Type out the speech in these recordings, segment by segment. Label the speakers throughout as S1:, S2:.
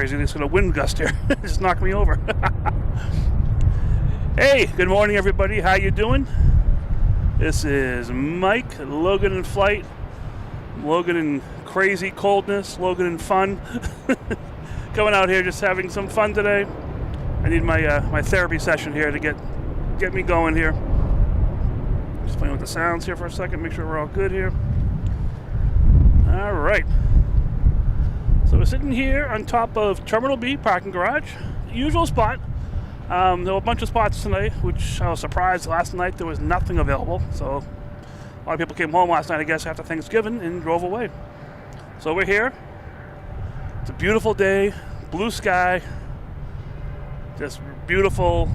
S1: crazy. There's a wind gust here. Just knocked me over. Hey, good morning, everybody. How you doing? This is Mike, Logan in flight. Logan in crazy coldness. Logan in fun. Coming out here, just having some fun today. I need my therapy session here to get me going here. Just playing with the sounds here for a second. Make sure we're all good here. All right. So we're sitting here on top of Terminal B parking garage. Usual spot. There were a bunch of spots tonight, which I was surprised last night there was nothing available. So a lot of people came home last night, I guess, after Thanksgiving and drove away. So we're here. It's a beautiful day, blue sky, just beautiful.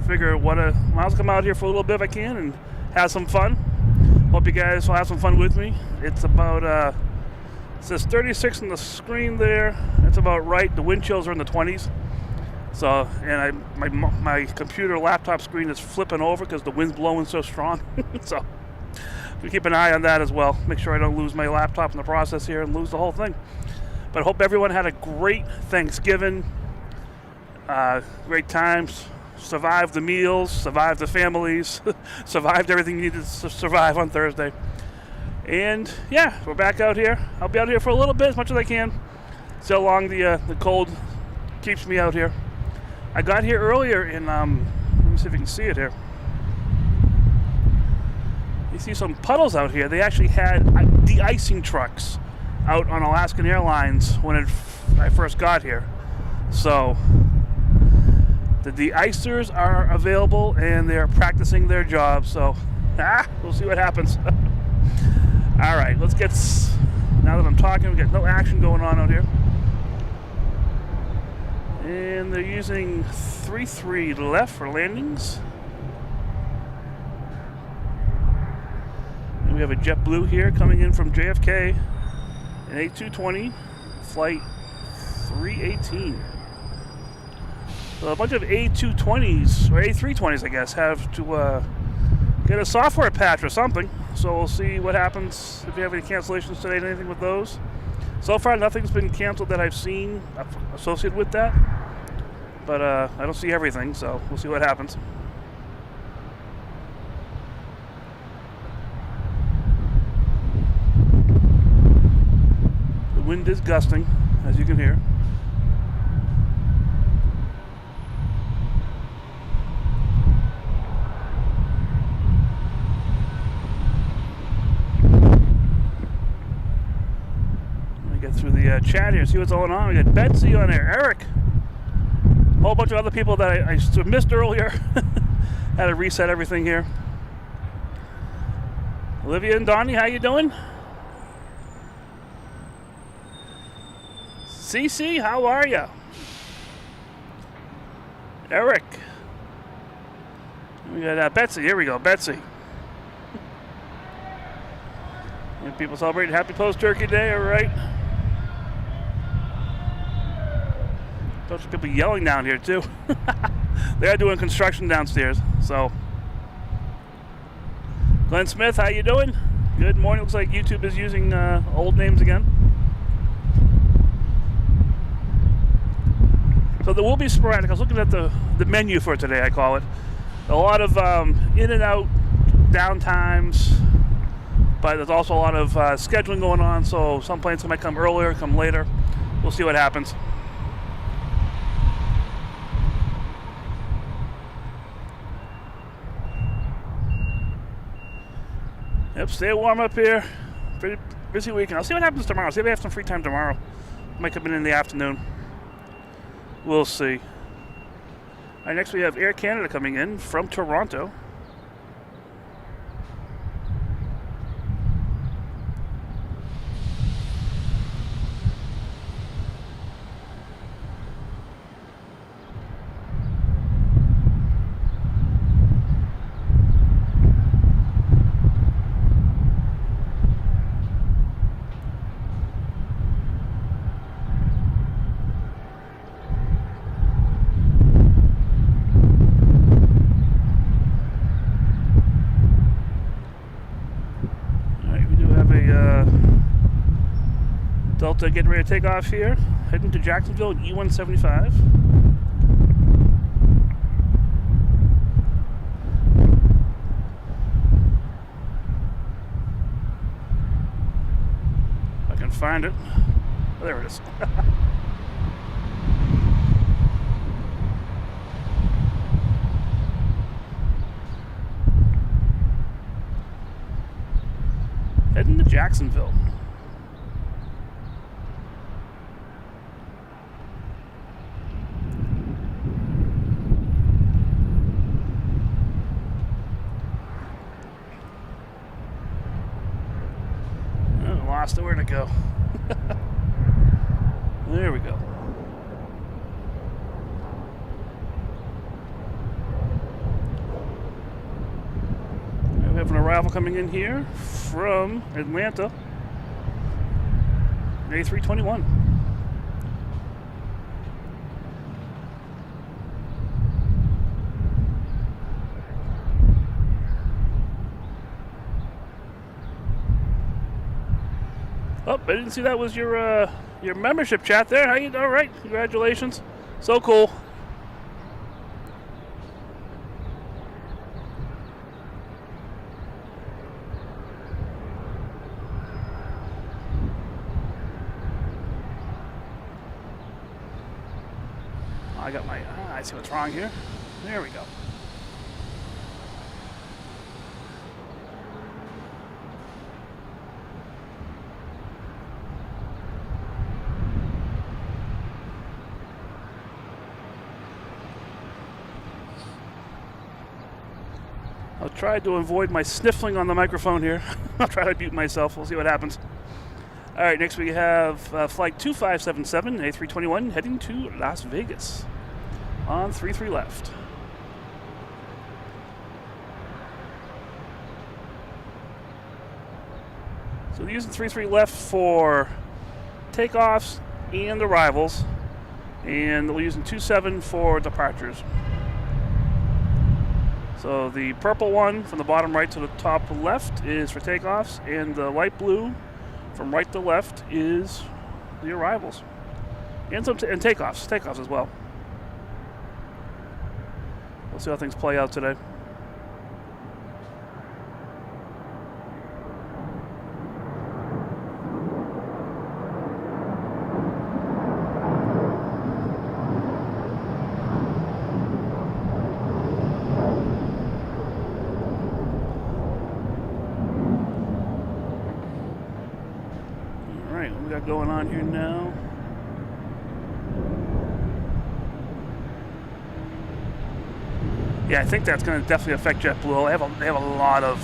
S1: Figure I'll come out here for a little bit if I can and have some fun. Hope you guys will have some fun with me. It's about, it says 36 on the screen there. That's about right. The wind chills are in the 20s. So, and my computer laptop screen is flipping over because the wind's blowing so strong. So, we keep an eye on that as well. Make sure I don't lose my laptop in the process here and lose the whole thing. But I hope everyone had a great Thanksgiving. Great times. Survived the meals, survived the families, survived everything you needed to survive on Thursday. And yeah, we're back out here. I'll be out here for a little bit, as much as I can. See how long the cold keeps me out here. I got here earlier in, let me see if you can see it here. You see some puddles out here. They actually had de-icing trucks out on Alaskan Airlines when I first got here. So the de-icers are available and they're practicing their job. So we'll see what happens. All right, let's get, now that I'm talking, we got no action going on out here. And they're using 3-3 left for landings. And we have a JetBlue here coming in from JFK, an A220, flight 318. So a bunch of A220s, or A320s I guess, have to get a software patch or something. So we'll see what happens if you have any cancellations today, anything with those. So far, nothing's been canceled that I've seen associated with that. But I don't see everything, so we'll see what happens. The wind is gusting, as you can hear. Through the chat here, see what's going on. We got Betsy on there, Eric, a whole bunch of other people that I missed earlier. Had to reset everything here. Olivia and Donnie, how you doing? Cece, how are you? Eric. We got Betsy. Here we go, Betsy. And people celebrating Happy Post-Turkey Day, all right. Bunch of people yelling down here too. They are doing construction downstairs. So, Glenn Smith, how you doing? Good morning. Looks like YouTube is using old names again. So there will be sporadic. I was looking at the menu for today. I call it a lot of in and out downtimes, but there's also a lot of scheduling going on. So some planes might come earlier, come later. We'll see what happens. Yep, stay warm up here. Pretty busy weekend. I'll see what happens tomorrow. See if I have some free time tomorrow. Might come in the afternoon. We'll see. All right, next we have Air Canada coming in from Toronto. Delta getting ready to take off here, heading to Jacksonville at E175. If I can find it. Oh, there it is. Heading to Jacksonville. Oh, lost it. Where'd it go? There we go. We have an arrival coming in here from Atlanta, A321. Oh, I didn't see that was your membership chat there. How you? All right, congratulations. So cool. I got my, I see what's wrong here. There we go. I'll try to avoid my sniffling on the microphone here. I'll try to mute myself. We'll see what happens. All right, next we have flight 2577, A321, heading to Las Vegas on 33 left. So they're using 33 left for takeoffs and arrivals, and they're using 27 for departures. So the purple one from the bottom right to the top left is for takeoffs, and the light blue from right to left is the arrivals, and and takeoffs as well. We'll see how things play out today. What we got going on here now? Yeah, I think that's going to definitely affect JetBlue. They have a lot of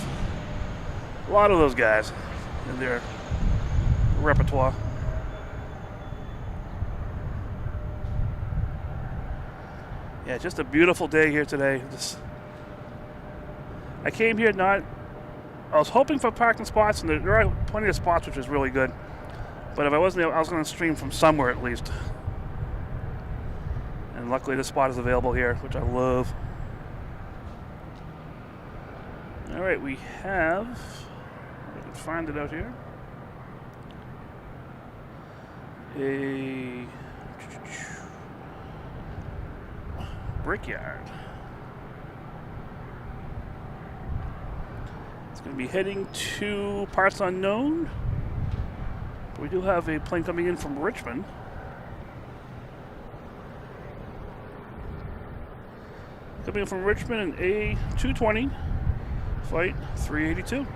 S1: those guys in their repertoire. Yeah, just a beautiful day here today. I came here I was hoping for parking spots, and there are plenty of spots, which is really good. But if I wasn't able, I was going to stream from somewhere at least. And luckily this spot is available here, which I love. All right, we have, I can find it out here, a Brickyard. It's going to be heading to parts unknown. We do have a plane coming in from Richmond. Coming in from Richmond, an A220, flight 382.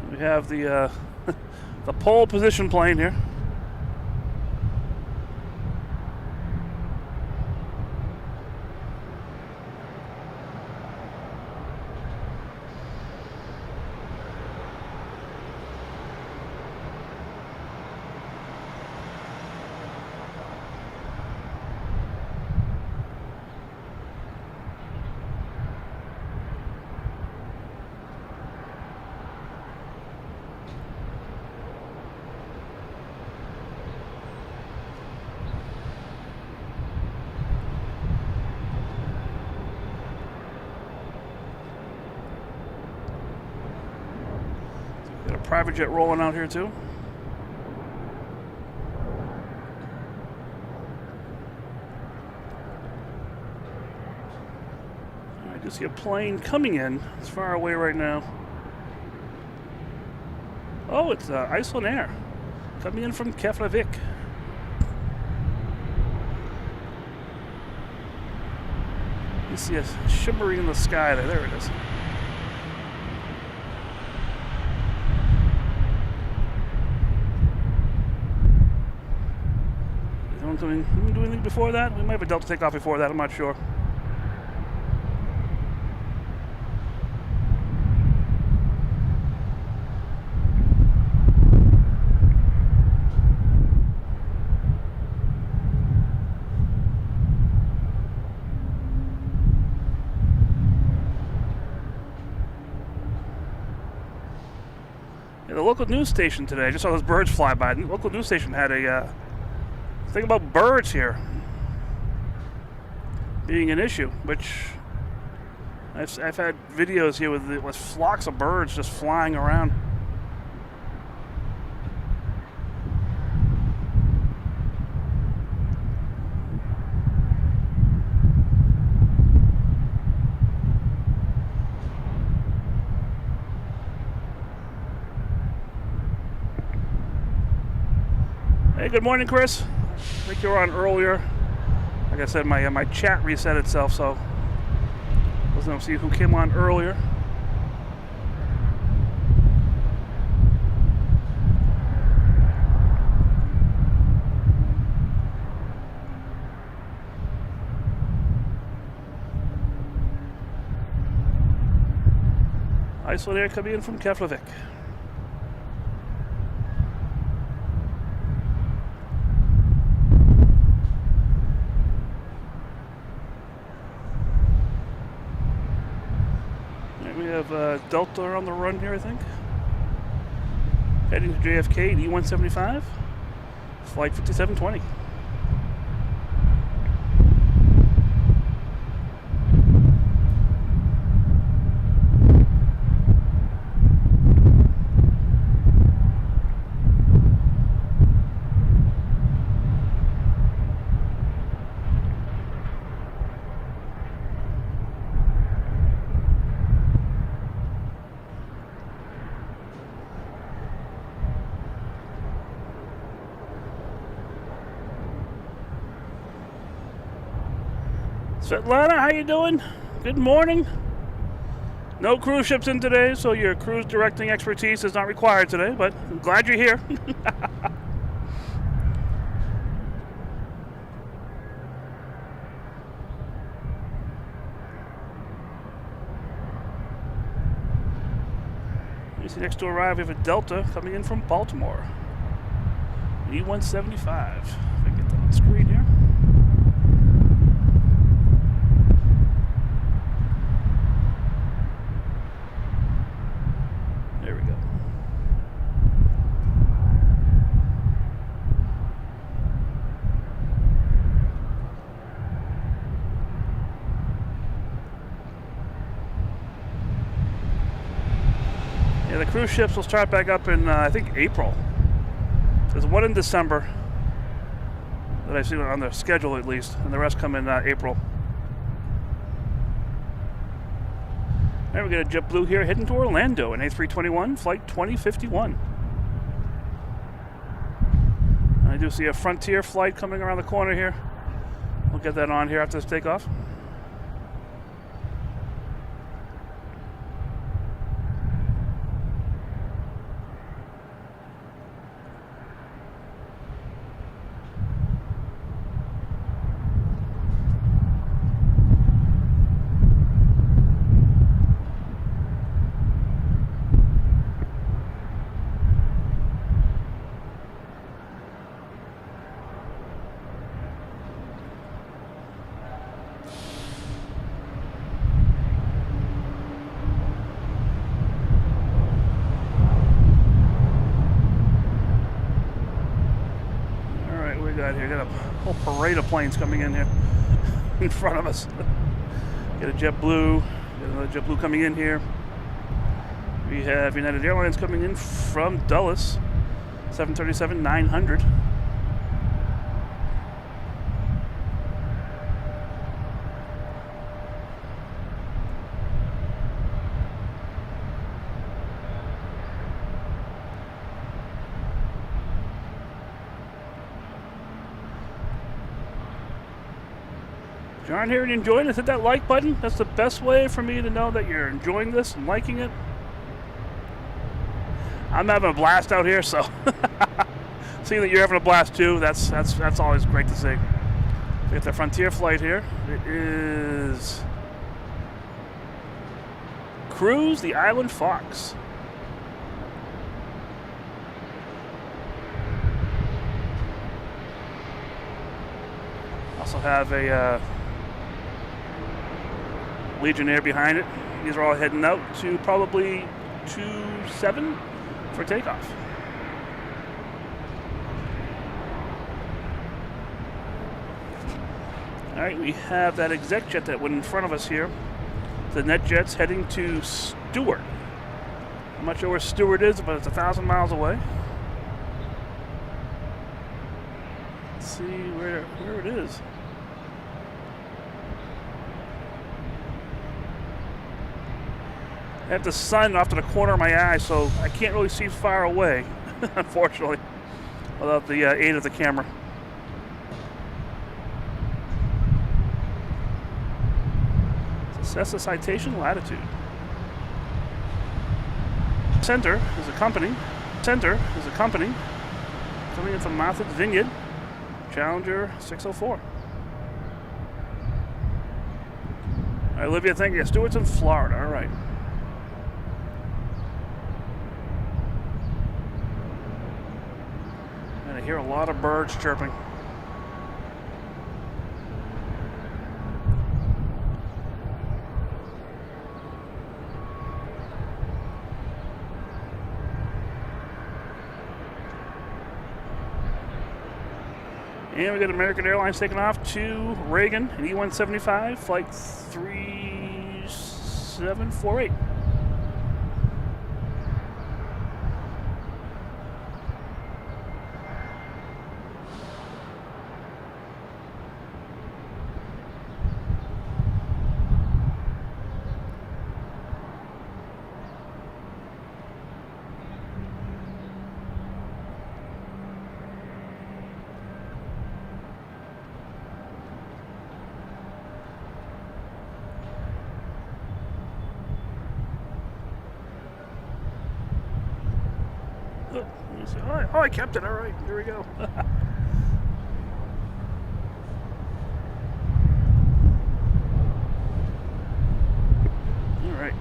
S1: We have the the pole position plane here. private jet rolling out here too. I just see a plane coming in. It's far away right now. Oh, it's Icelandair coming in from Keflavik. You see it shimmering in the sky there. There it is. Can we do anything before that? We might have a Delta takeoff before that, I'm not sure. Yeah, the local news station today, I just saw those birds fly by. The local news station had a thing about birds here being an issue, which I've had videos here with flocks of birds just flying around. Hey, good morning, Chris. I think you were on earlier. Like I said, my chat reset itself, so I wasn't able to see who came on earlier. Icelandair coming in from Keflavik. Delta on the run here, I think. Heading to JFK, E175, flight 5720. Svetlana, how you doing? Good morning. No cruise ships in today, so your cruise directing expertise is not required today, but I'm glad you're here. You see next to arrive, we have a Delta coming in from Baltimore. E175. If I can get that on the screen here. There we go. Yeah, the cruise ships will start back up in, I think, April. There's one in December that I've seen on the schedule at least, and the rest come in April. All right, we got a JetBlue here heading to Orlando, an A321, flight 2051. I do see a Frontier flight coming around the corner here. We'll get that on here after this takeoff. Here, got a whole parade of planes coming in here in front of us. Got a JetBlue, got another JetBlue coming in here. We have United Airlines coming in from Dulles, 737-900. If you aren't here and you're enjoying it, hit that like button. That's the best way for me to know that you're enjoying this and liking it. I'm having a blast out here, so seeing that you're having a blast too, that's always great to see. We have the Frontier flight here. It is Cruise the Island Fox. Also have a Legionnaire behind it. These are all heading out to probably 27 for takeoff. Alright, we have that exec jet that went in front of us here. The NetJet's heading to Stewart. I'm not sure where Stewart is, but it's 1,000 miles away. Let's see where it is. I have the sun off to the corner of my eye, so I can't really see far away, unfortunately, without the aid of the camera. Assess the citation latitude. Center is a company. Coming in from Martha's Vineyard. Challenger 604. All right, Olivia, thank you. Stewart's in Florida. All right. And I hear a lot of birds chirping. And we got American Airlines taking off to Reagan, an E-175, flight 3748. Oh, I kept it. All right, here we go. All right.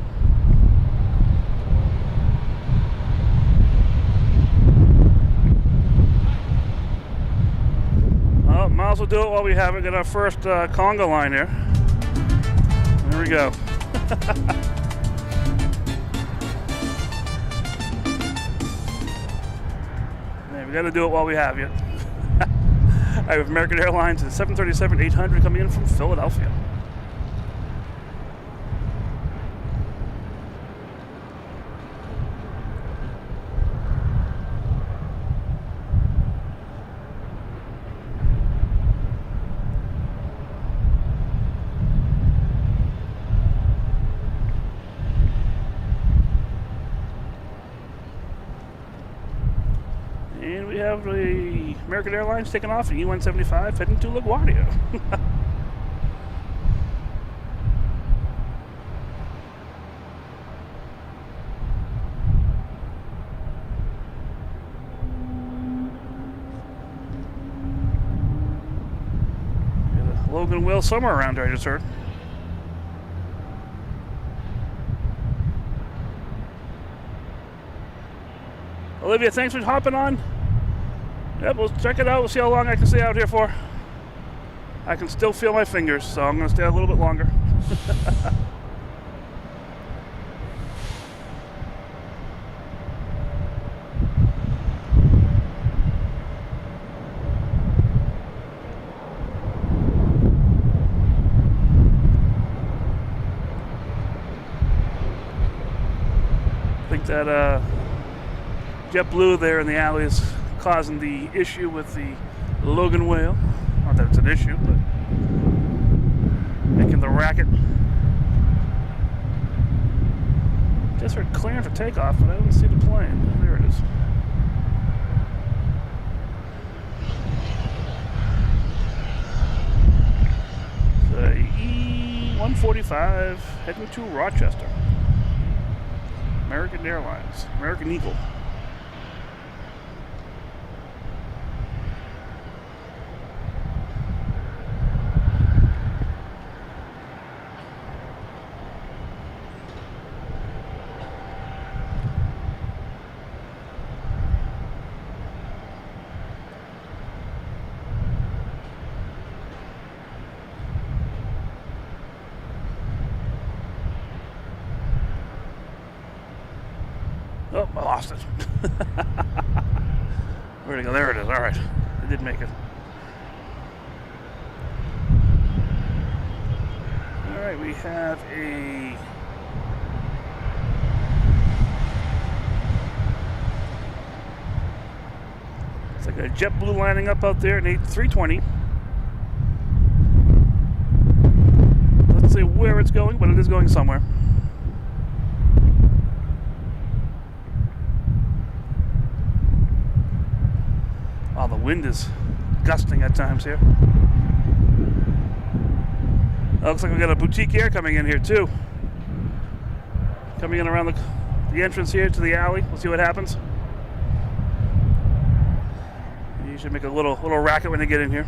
S1: Oh, might as well do it while we have it. Got our first conga line here. There we go. We got to do it while we have you. I have American Airlines at 737-800 coming in from Philadelphia. And we have the American Airlines taking off an E-175 heading to LaGuardia. Logan wheel somewhere around here, I just heard. Olivia, thanks for hopping on. Yep, we'll check it out. We'll see how long I can stay out here for. I can still feel my fingers, so I'm going to stay a little bit longer. that JetBlue there in the alley is causing the issue with the Logan whale. Not that it's an issue, but making the racket. Just for clearing for takeoff, but I don't see the plane. There it is. E-145 heading to Rochester. American Airlines, American Eagle. Oh, I lost it. Where'd it go? There it is. All right. I did make it. All right, we have a... It's like a JetBlue lining up out there, an 320. Let's see where it's going, but it is going somewhere. Oh, the wind is gusting at times here. Oh, looks like we got a boutique air coming in here too. Coming in around the entrance here to the alley. We'll see what happens. You should make a little racket when they get in here.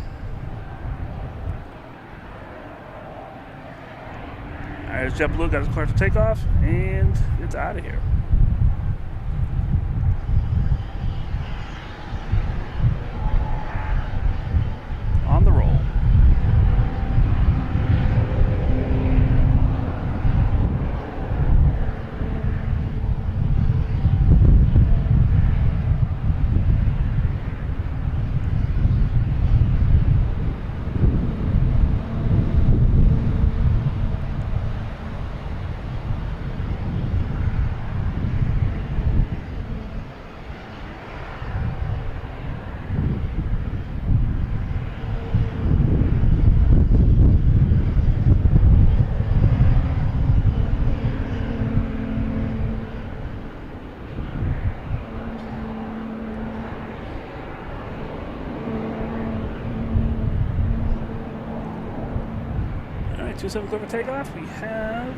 S1: Alright, there's JetBlue, got his clear for takeoff, and it's out of here. On the roll. Alright, 27 clear for takeoff. We have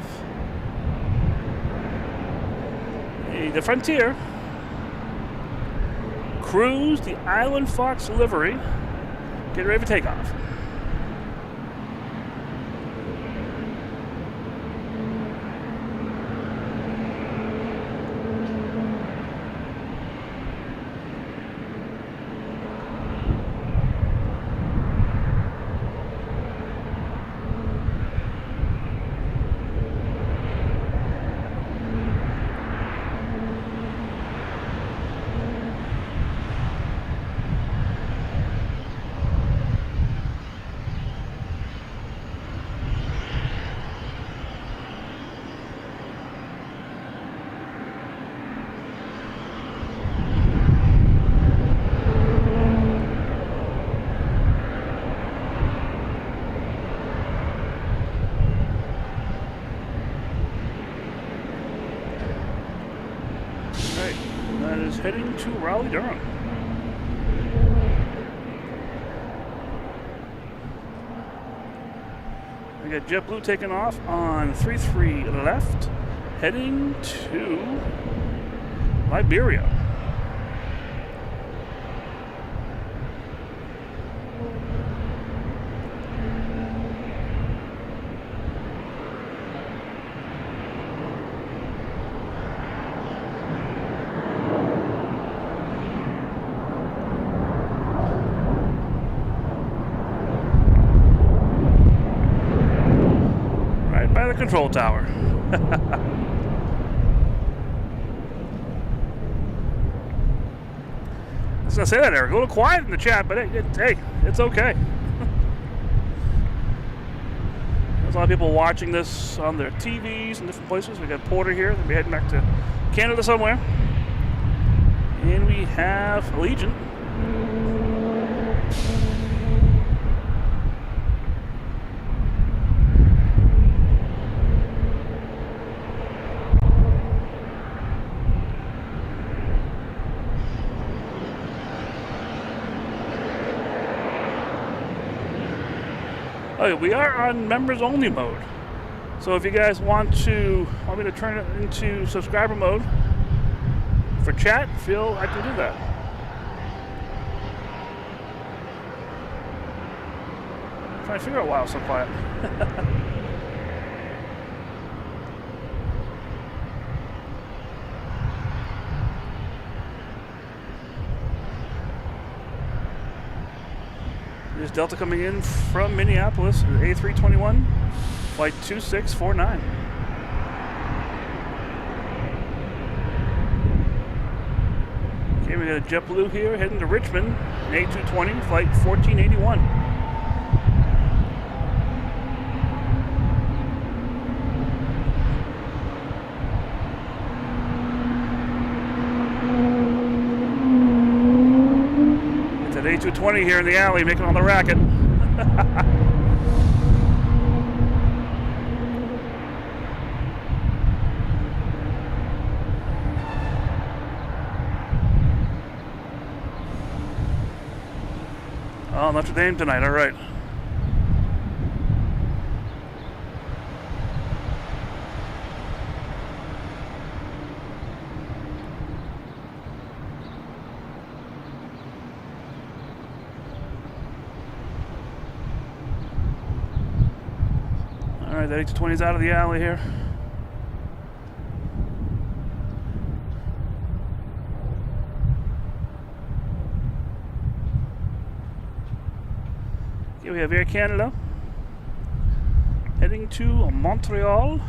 S1: the Frontier Cruise, the Island Fox livery. Get ready for takeoff. That is heading to Raleigh, Durham. We got JetBlue taking off on 33 left, heading to Iberia. By the control tower. I was gonna say that, Eric. A little quiet in the chat, but hey, it's okay. As a lot of people watching this on their TVs and different places. We got Porter here. Then we're heading back to Canada somewhere. And we have Allegiant. Okay, we are on members only mode. So if you guys want me to turn it into subscriber mode for chat, I can do that. I'm trying to figure out why I was so quiet. There's Delta coming in from Minneapolis, A321, flight 2649. Okay, we got a JetBlue here heading to Richmond, an A220, flight 1481. A220 here in the alley making all the racket. Oh, Notre Dame tonight, all right. Alright, that A220 is out of the alley here. Okay, we have Air Canada heading to Montreal,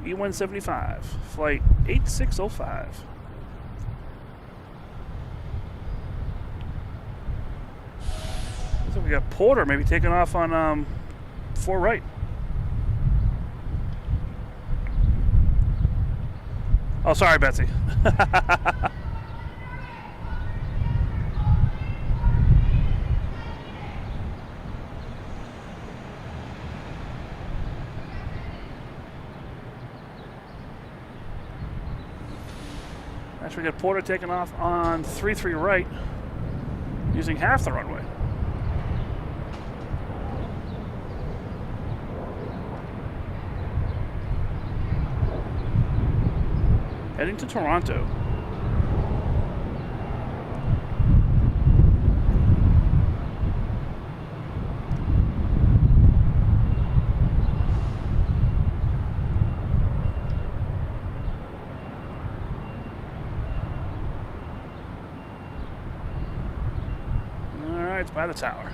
S1: E175, flight 8605. So we got Porter maybe taking off on 4 right. Oh, sorry, Betsy. Actually, we got Porter taking off on 3-3 right, using half the runway. Heading to Toronto. All right, it's by the tower.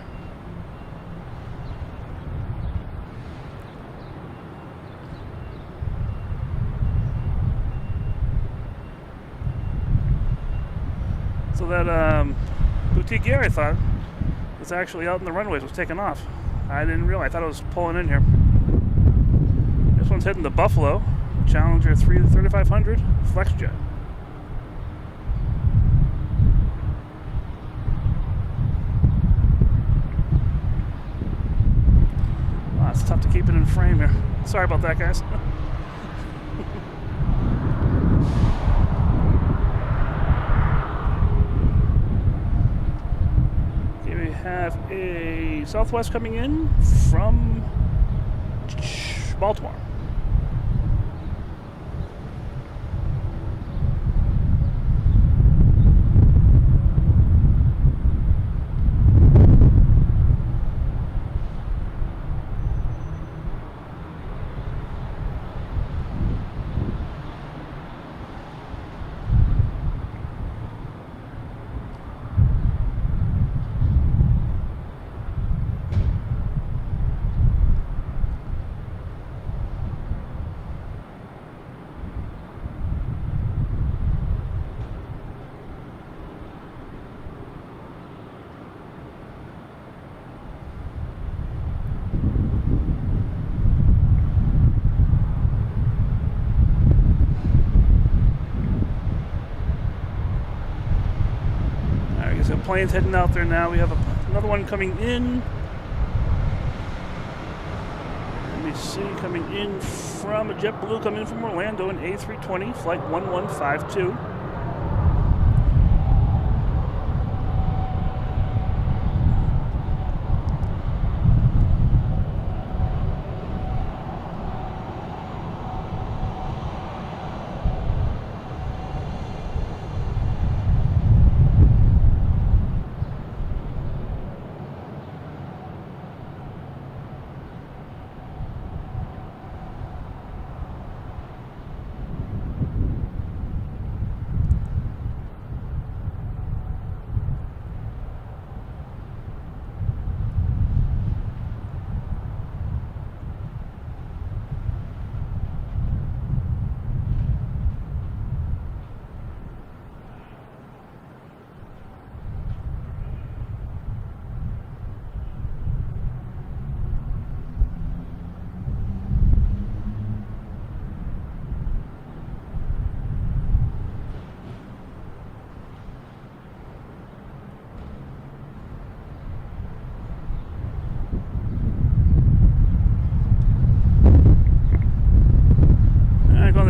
S1: So that boutique gear, I thought, was actually out in the runways, was taking off. I didn't realize. I thought it was pulling in here. This one's heading to Buffalo, Challenger 3500 FlexJet. Wow, it's tough to keep it in frame here. Sorry about that, guys. Have a Southwest coming in from Baltimore. So planes heading out there now. We have another one coming in. Let me see, coming in from a JetBlue, coming in from Orlando, an A320, flight 1152.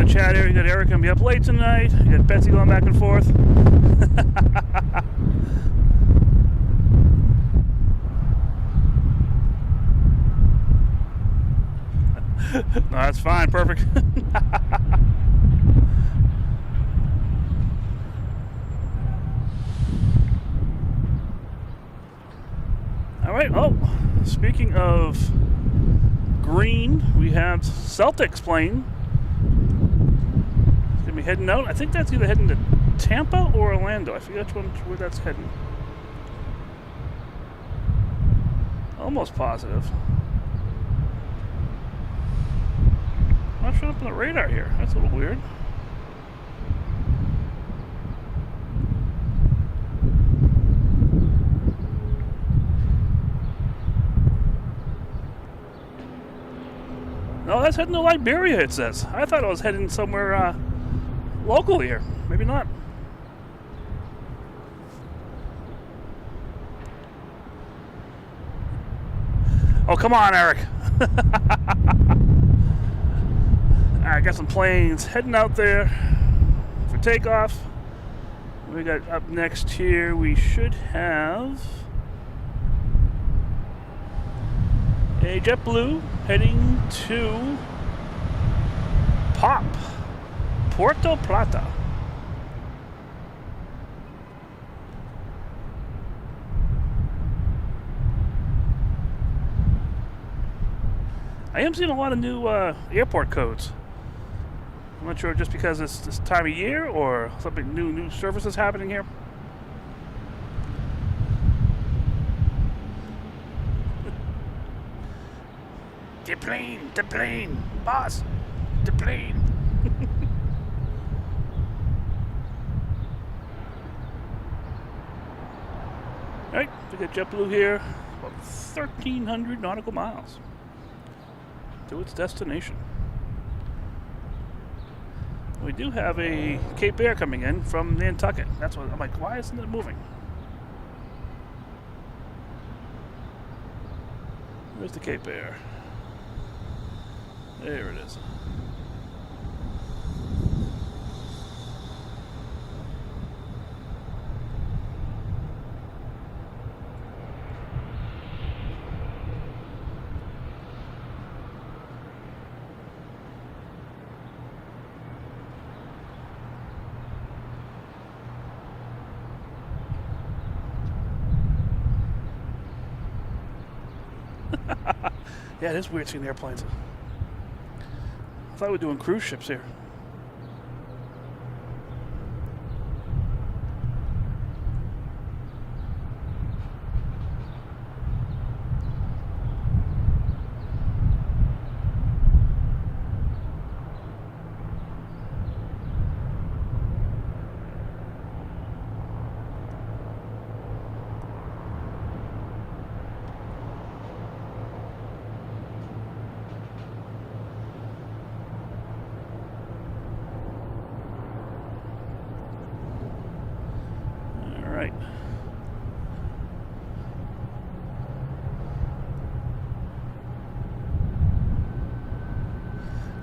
S1: Chat here. You got Eric gonna be up late tonight. You got Betsy going back and forth. No, that's fine. Perfect. All right. Oh, speaking of green, we have Celtics plane. Be heading out. I think that's either heading to Tampa or Orlando. I forget where that's heading. Almost positive. Not showing up on the radar here. That's a little weird. No, that's heading to Iberia, it says. I thought I was heading somewhere local here. Maybe not. Oh, come on, Eric. I got some planes heading out there for takeoff. We got up next here, we should have a JetBlue heading to Puerto Plata. I am seeing a lot of new airport codes. I'm not sure just because it's this time of year or something new services happening here. The plane, boss, the plane. Alright, we got JetBlue here, about 1,300 nautical miles to its destination. We do have a Cape Air coming in from Nantucket. That's what I'm like, why isn't it moving? Where's the Cape Air? There it is. Yeah, it is weird seeing airplanes. I thought we were doing cruise ships here.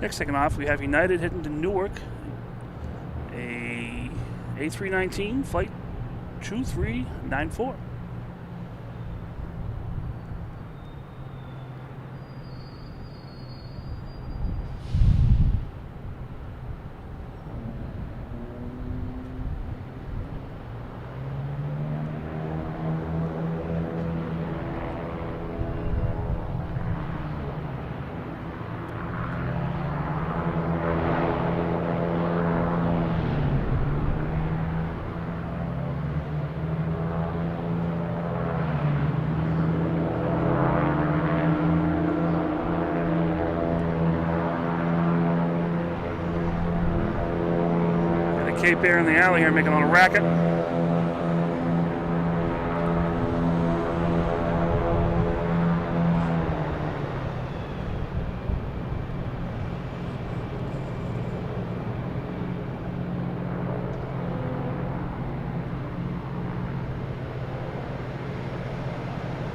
S1: Next taking off, we have United heading to Newark. A A319 flight 2394. Cape Air in the alley here making a little racket.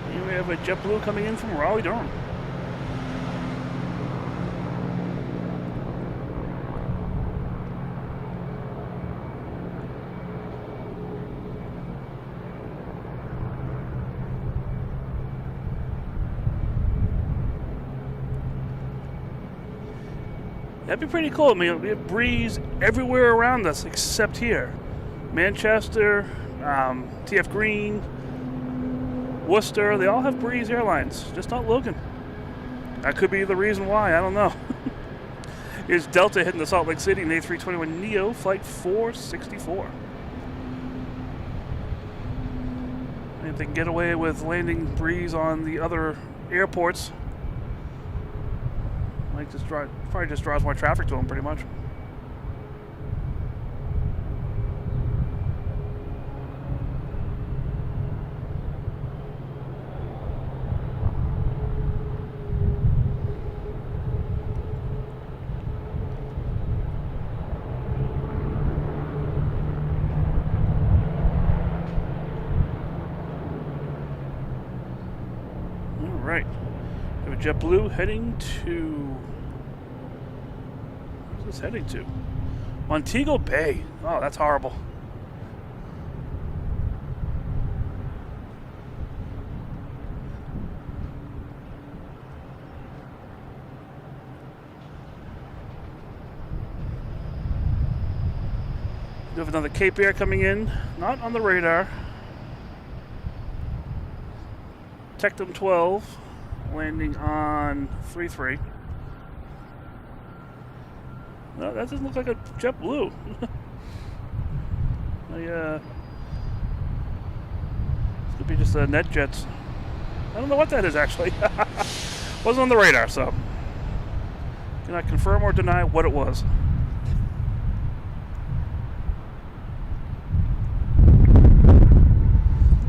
S1: Here we have a JetBlue coming in from Raleigh, Durham. That'd be pretty cool. I mean, we have breeze everywhere around us except here. Manchester, TF Green, Worcester, they all have breeze airlines, just not Logan. That could be the reason why, I don't know. Here's Delta hitting the Salt Lake City in A321neo, flight 464. And if they can get away with landing breeze on the other airports, probably just draws more traffic to them, pretty much. All right, we have a JetBlue heading to. Where's this heading to? Montego Bay. Oh, that's horrible. We have another Cape Air coming in, not on the radar. Tectum 12 landing on 33. No, that doesn't look like a JetBlue. This could be just a NetJets. I don't know what that is actually. Wasn't on the radar, so cannot confirm or deny what it was.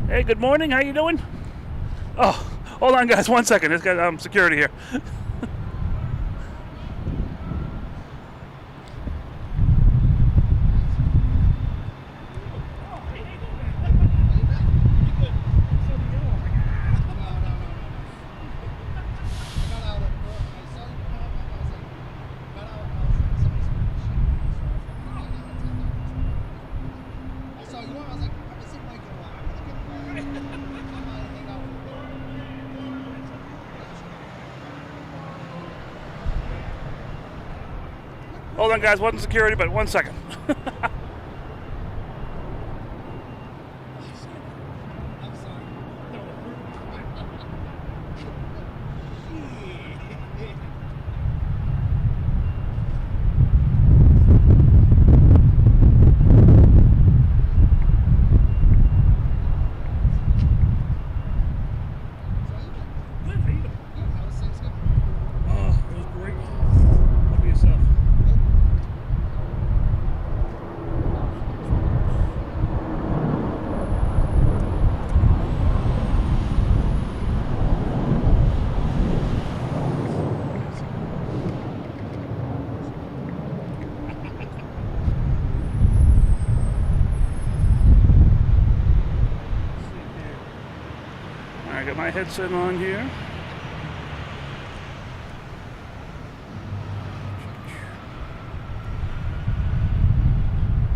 S1: Hey, good morning. How you doing? Oh, hold on, guys. 1 second. It's got security here. Hold on, guys. Wasn't security, but 1 second. I got my headset on here.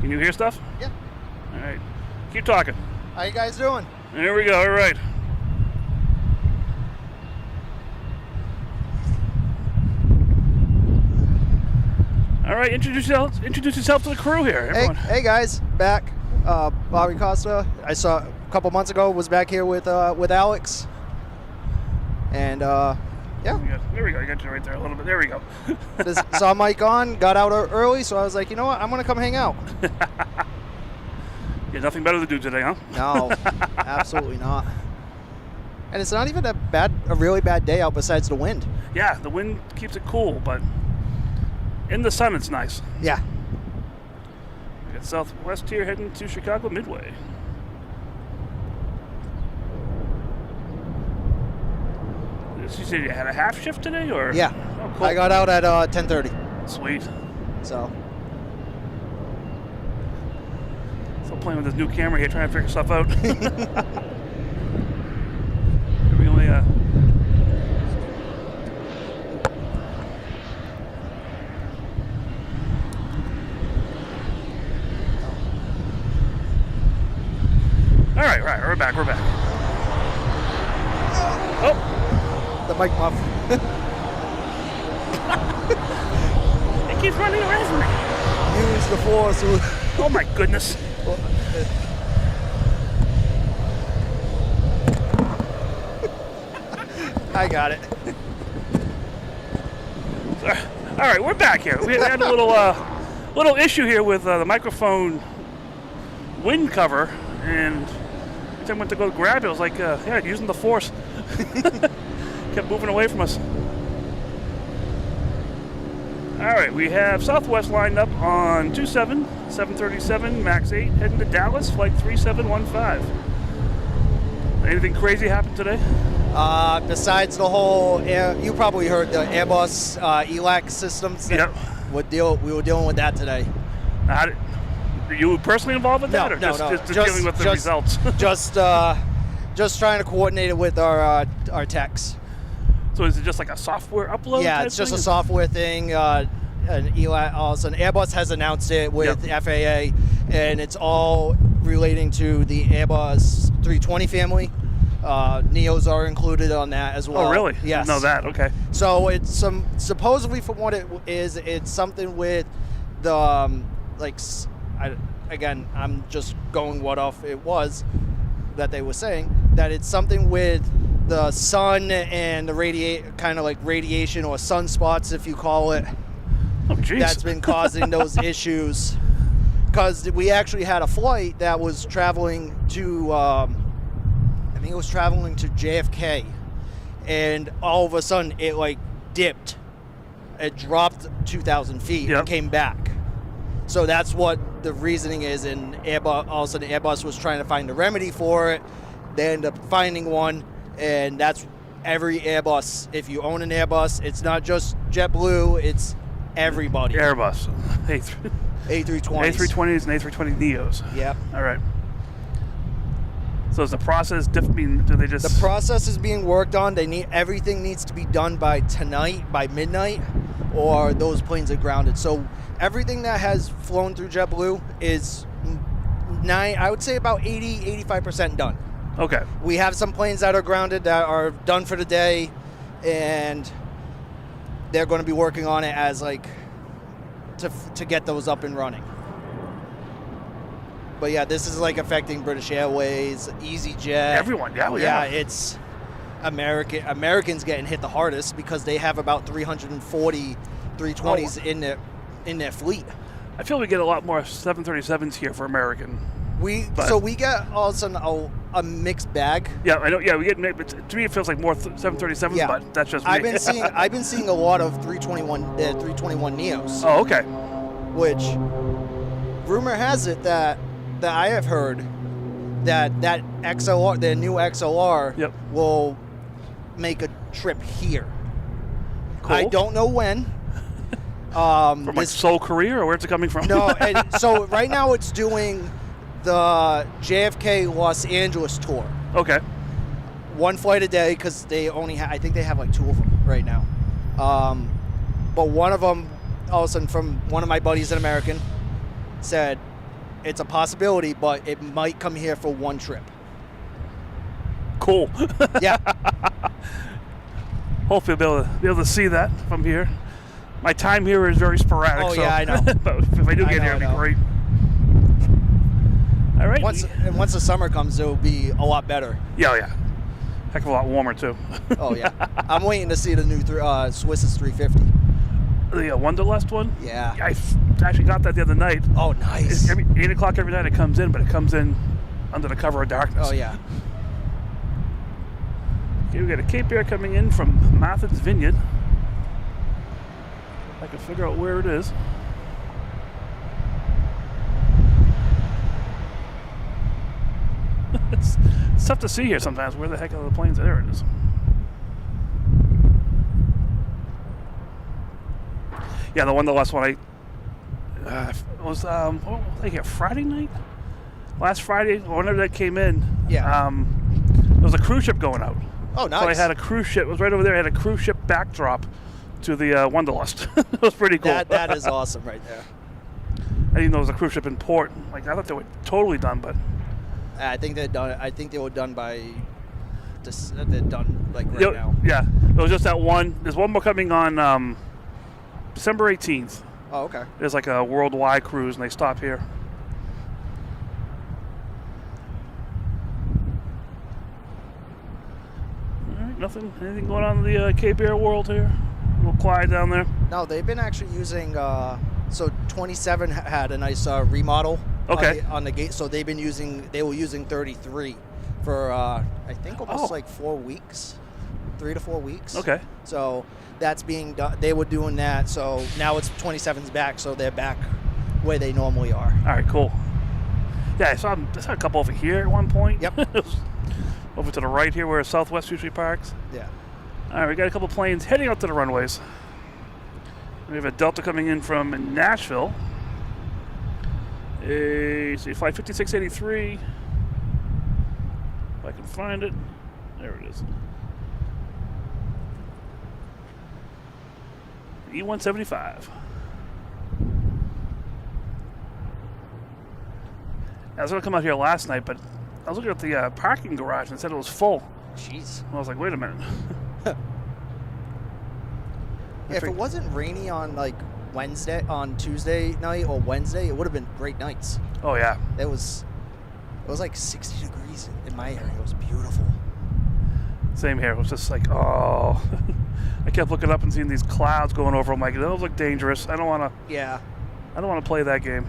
S1: Can you hear stuff?
S2: Yeah.
S1: All right. Keep talking.
S2: How you guys doing?
S1: There we go. All right. All right. Introduce yourself to the crew here, everyone.
S2: Hey guys, back. Bobby Costa. I saw a couple months ago. Was back here with Alex. And yeah.
S1: There we go. I got you right there a little bit. There we go.
S2: Saw Mike on. Got out early, so I was like, you know what? I'm gonna come hang out.
S1: You have nothing better to do today, huh?
S2: No, absolutely not. And it's not even a really bad day out besides the wind.
S1: Yeah, the wind keeps it cool, but in the sun it's nice.
S2: Yeah.
S1: We got Southwest here heading to Chicago Midway. You said you had a half shift today, or?
S2: Yeah.
S1: Oh, cool.
S2: I got out at 10:30.
S1: Sweet.
S2: So.
S1: Still playing with this new camera here, trying to figure stuff out. We only, All right, we're back. Oh,
S2: The mic muff.
S1: it keeps running away from me.
S2: Use the force.
S1: Oh my goodness.
S2: I got it.
S1: All right, we're back here. We had a little issue here with the microphone wind cover, and every time I went to go grab it, I was like, yeah, using the force. Kept moving away from us. All right, we have Southwest lined up on 27, 737, MAX 8, heading to Dallas, flight 3715. Anything crazy happened today?
S2: Besides the whole, you probably heard the Airbus ELAC systems.
S1: Yep.
S2: We were dealing with that today.
S1: Are you personally involved with that, or
S2: No.
S1: just dealing with the results?
S2: just trying to coordinate it with our techs.
S1: So is it just like a software upload?
S2: Yeah,
S1: type
S2: it's just
S1: thing?
S2: a software thing. An ELAC, also, Airbus has announced it with the FAA, and it's all relating to the Airbus 320 family. Neos are included on that as well.
S1: Oh, really?
S2: Yes.
S1: Didn't know that. Okay.
S2: So it's supposedly, from what it is, it's something with the again, I'm just going what off it was that they were saying, that it's something with the sun and the radiation or sunspots, if you call it.
S1: Oh, geez.
S2: That's been causing those issues. Because we actually had a flight that was traveling to, I think it was traveling to JFK, and all of a sudden it dipped. It dropped 2,000 feet and came back. So that's what the reasoning is, and Airbus, all of a sudden Airbus was trying to find a remedy for it. They ended up finding one, and that's every Airbus. If you own an Airbus, it's not just JetBlue, it's everybody.
S1: Airbus.
S2: A320s.
S1: A320s and A320 Neos.
S2: Yep.
S1: All right. So is the process different? Do they just...
S2: The process is being worked on. Everything needs to be done by tonight, by midnight, or those planes are grounded. So everything that has flown through JetBlue is, I would say about 80-85% done.
S1: Okay.
S2: We have some planes that are grounded that are done for the day, and they're going to be working on it as to get those up and running. But yeah, this is affecting British Airways, EasyJet.
S1: Everyone,
S2: yeah. It's Americans getting hit the hardest because they have about 340 320s in their fleet.
S1: I feel we get a lot more 737s here for American.
S2: So we get all of a sudden a mixed bag.
S1: Yeah, I know. Yeah, we get. But to me, it feels like more 737s. Yeah. But that's just me.
S2: I've been seeing a lot of 321 Neos.
S1: Oh, okay.
S2: Which rumor has it that I have heard that XLR, the new XLR, will make a trip here.
S1: Cool.
S2: I don't know when.
S1: From Seoul, Korea, or where's it coming from?
S2: No, so right now it's doing the JFK Los Angeles tour.
S1: Okay.
S2: One flight a day, because they only I think they have 2 of them right now. But one of them, all of a sudden, from one of my buddies, an American, said, it's a possibility, but it might come here for one trip.
S1: Cool.
S2: Yeah.
S1: Hopefully I'll be able to see that from here. My time here is very sporadic.
S2: Oh,
S1: so,
S2: yeah, I know.
S1: But if I do get here, it'll be great. All right.
S2: Once the summer comes, it'll be a lot better.
S1: Yeah, yeah. Heck of a lot warmer, too.
S2: Oh, yeah. I'm waiting to see the new Swiss's 350.
S1: The Wanderlust one?
S2: Yeah.
S1: I actually got that the other night.
S2: Oh, nice.
S1: 8 o'clock every night it comes in, but it comes in under the cover of darkness.
S2: Oh, yeah.
S1: Okay, we got a Cape Air coming in from Martha's Vineyard. If I can figure out where it is. It's tough to see here sometimes. Where the heck are the planes? There it is. Yeah, the last one was what was I here? Friday night? Last Friday, or whenever that came in.
S2: Yeah.
S1: There was a cruise ship going out.
S2: Oh, nice.
S1: So I had a cruise ship. It was right over there. I had a cruise ship backdrop to the Wanderlust. It was pretty cool.
S2: That is awesome right there.
S1: I didn't know it was a cruise ship in port. Like I thought they were totally done, but
S2: I think they're done. I think they were done by. They're done like right now.
S1: Yeah, it was just that one. There's one more coming on December 18th.
S2: Oh, okay.
S1: There's like a worldwide cruise, and they stop here. All right, anything going on in the Cape Air world here? A little quiet down there.
S2: No, they've been actually using. So 27 had a nice remodel.
S1: Okay.
S2: On the gate, so they were using 33 for I think almost like 4 weeks, 3 to 4 weeks.
S1: Okay.
S2: So that's being done. They were doing that, so now it's 27's back, so they're back where they normally are.
S1: All right, cool. Yeah, I saw a couple over here at one point.
S2: Yep.
S1: Over to the right here where Southwest usually parks.
S2: Yeah.
S1: All right, we got a couple planes heading out to the runways. We have a Delta coming in from Nashville. Flight 5683. If I can find it. There it is. E175. I was going to come out here last night, but I was looking at the parking garage and it said it was full.
S2: Jeez.
S1: I was like, wait a minute.
S2: If it wasn't rainy on on Tuesday night or Wednesday, it would have been great nights.
S1: Oh yeah.
S2: It was like 60 degrees in my area. It was beautiful.
S1: Same here. It was just like, oh. I kept looking up and seeing these clouds going over. I'm like, those look dangerous. I don't want to.
S2: Yeah.
S1: I don't want to play that game.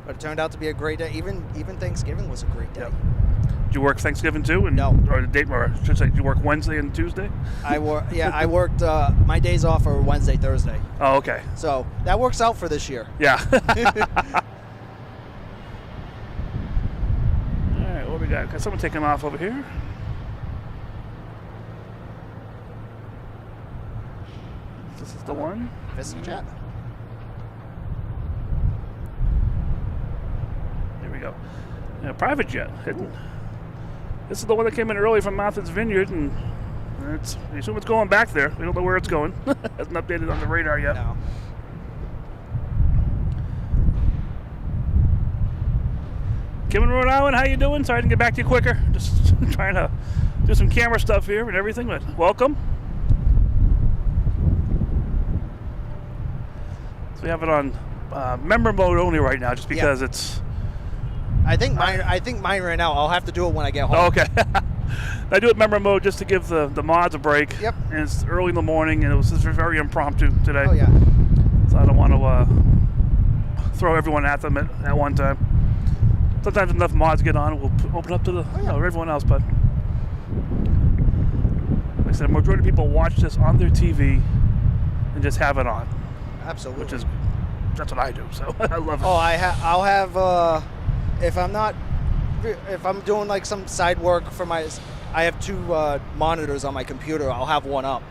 S2: But it turned out to be a great day. Even Thanksgiving was a great day.
S1: Yep. Did you work Thanksgiving too?
S2: No.
S1: Or the date, or I should say, did you work Wednesday and Tuesday?
S2: I worked. My days off are Wednesday, Thursday.
S1: Oh, okay.
S2: So that works out for this year.
S1: Yeah. All right, what we got? Got someone taking off over here. This is the one.
S2: This is jet.
S1: There we go. Yeah, private jet hidden. This is the one that came in early from Martha's Vineyard, and I assume it's going back there. We don't know where it's going. Hasn't updated on the radar yet.
S2: No.
S1: Kim in Rhode Island, how you doing? Sorry I didn't get back to you quicker. Just trying to do some camera stuff here and everything, but welcome. So we have it on member mode only right now, just because it's.
S2: I think mine right now. I'll have to do it when I get home.
S1: Oh, okay. I do it member mode just to give the mods a break.
S2: Yep.
S1: And it's early in the morning, and it was just very impromptu today.
S2: Oh yeah.
S1: So I don't want to throw everyone at them at one time. Sometimes enough mods get on, we'll open up to everyone else. But like I said, the majority of people watch this on their TV and just have it on.
S2: Absolutely.
S1: That's what I do. So I love it.
S2: Oh, I'll have if I'm doing like some side work for I have 2 monitors on my computer. I'll have one up.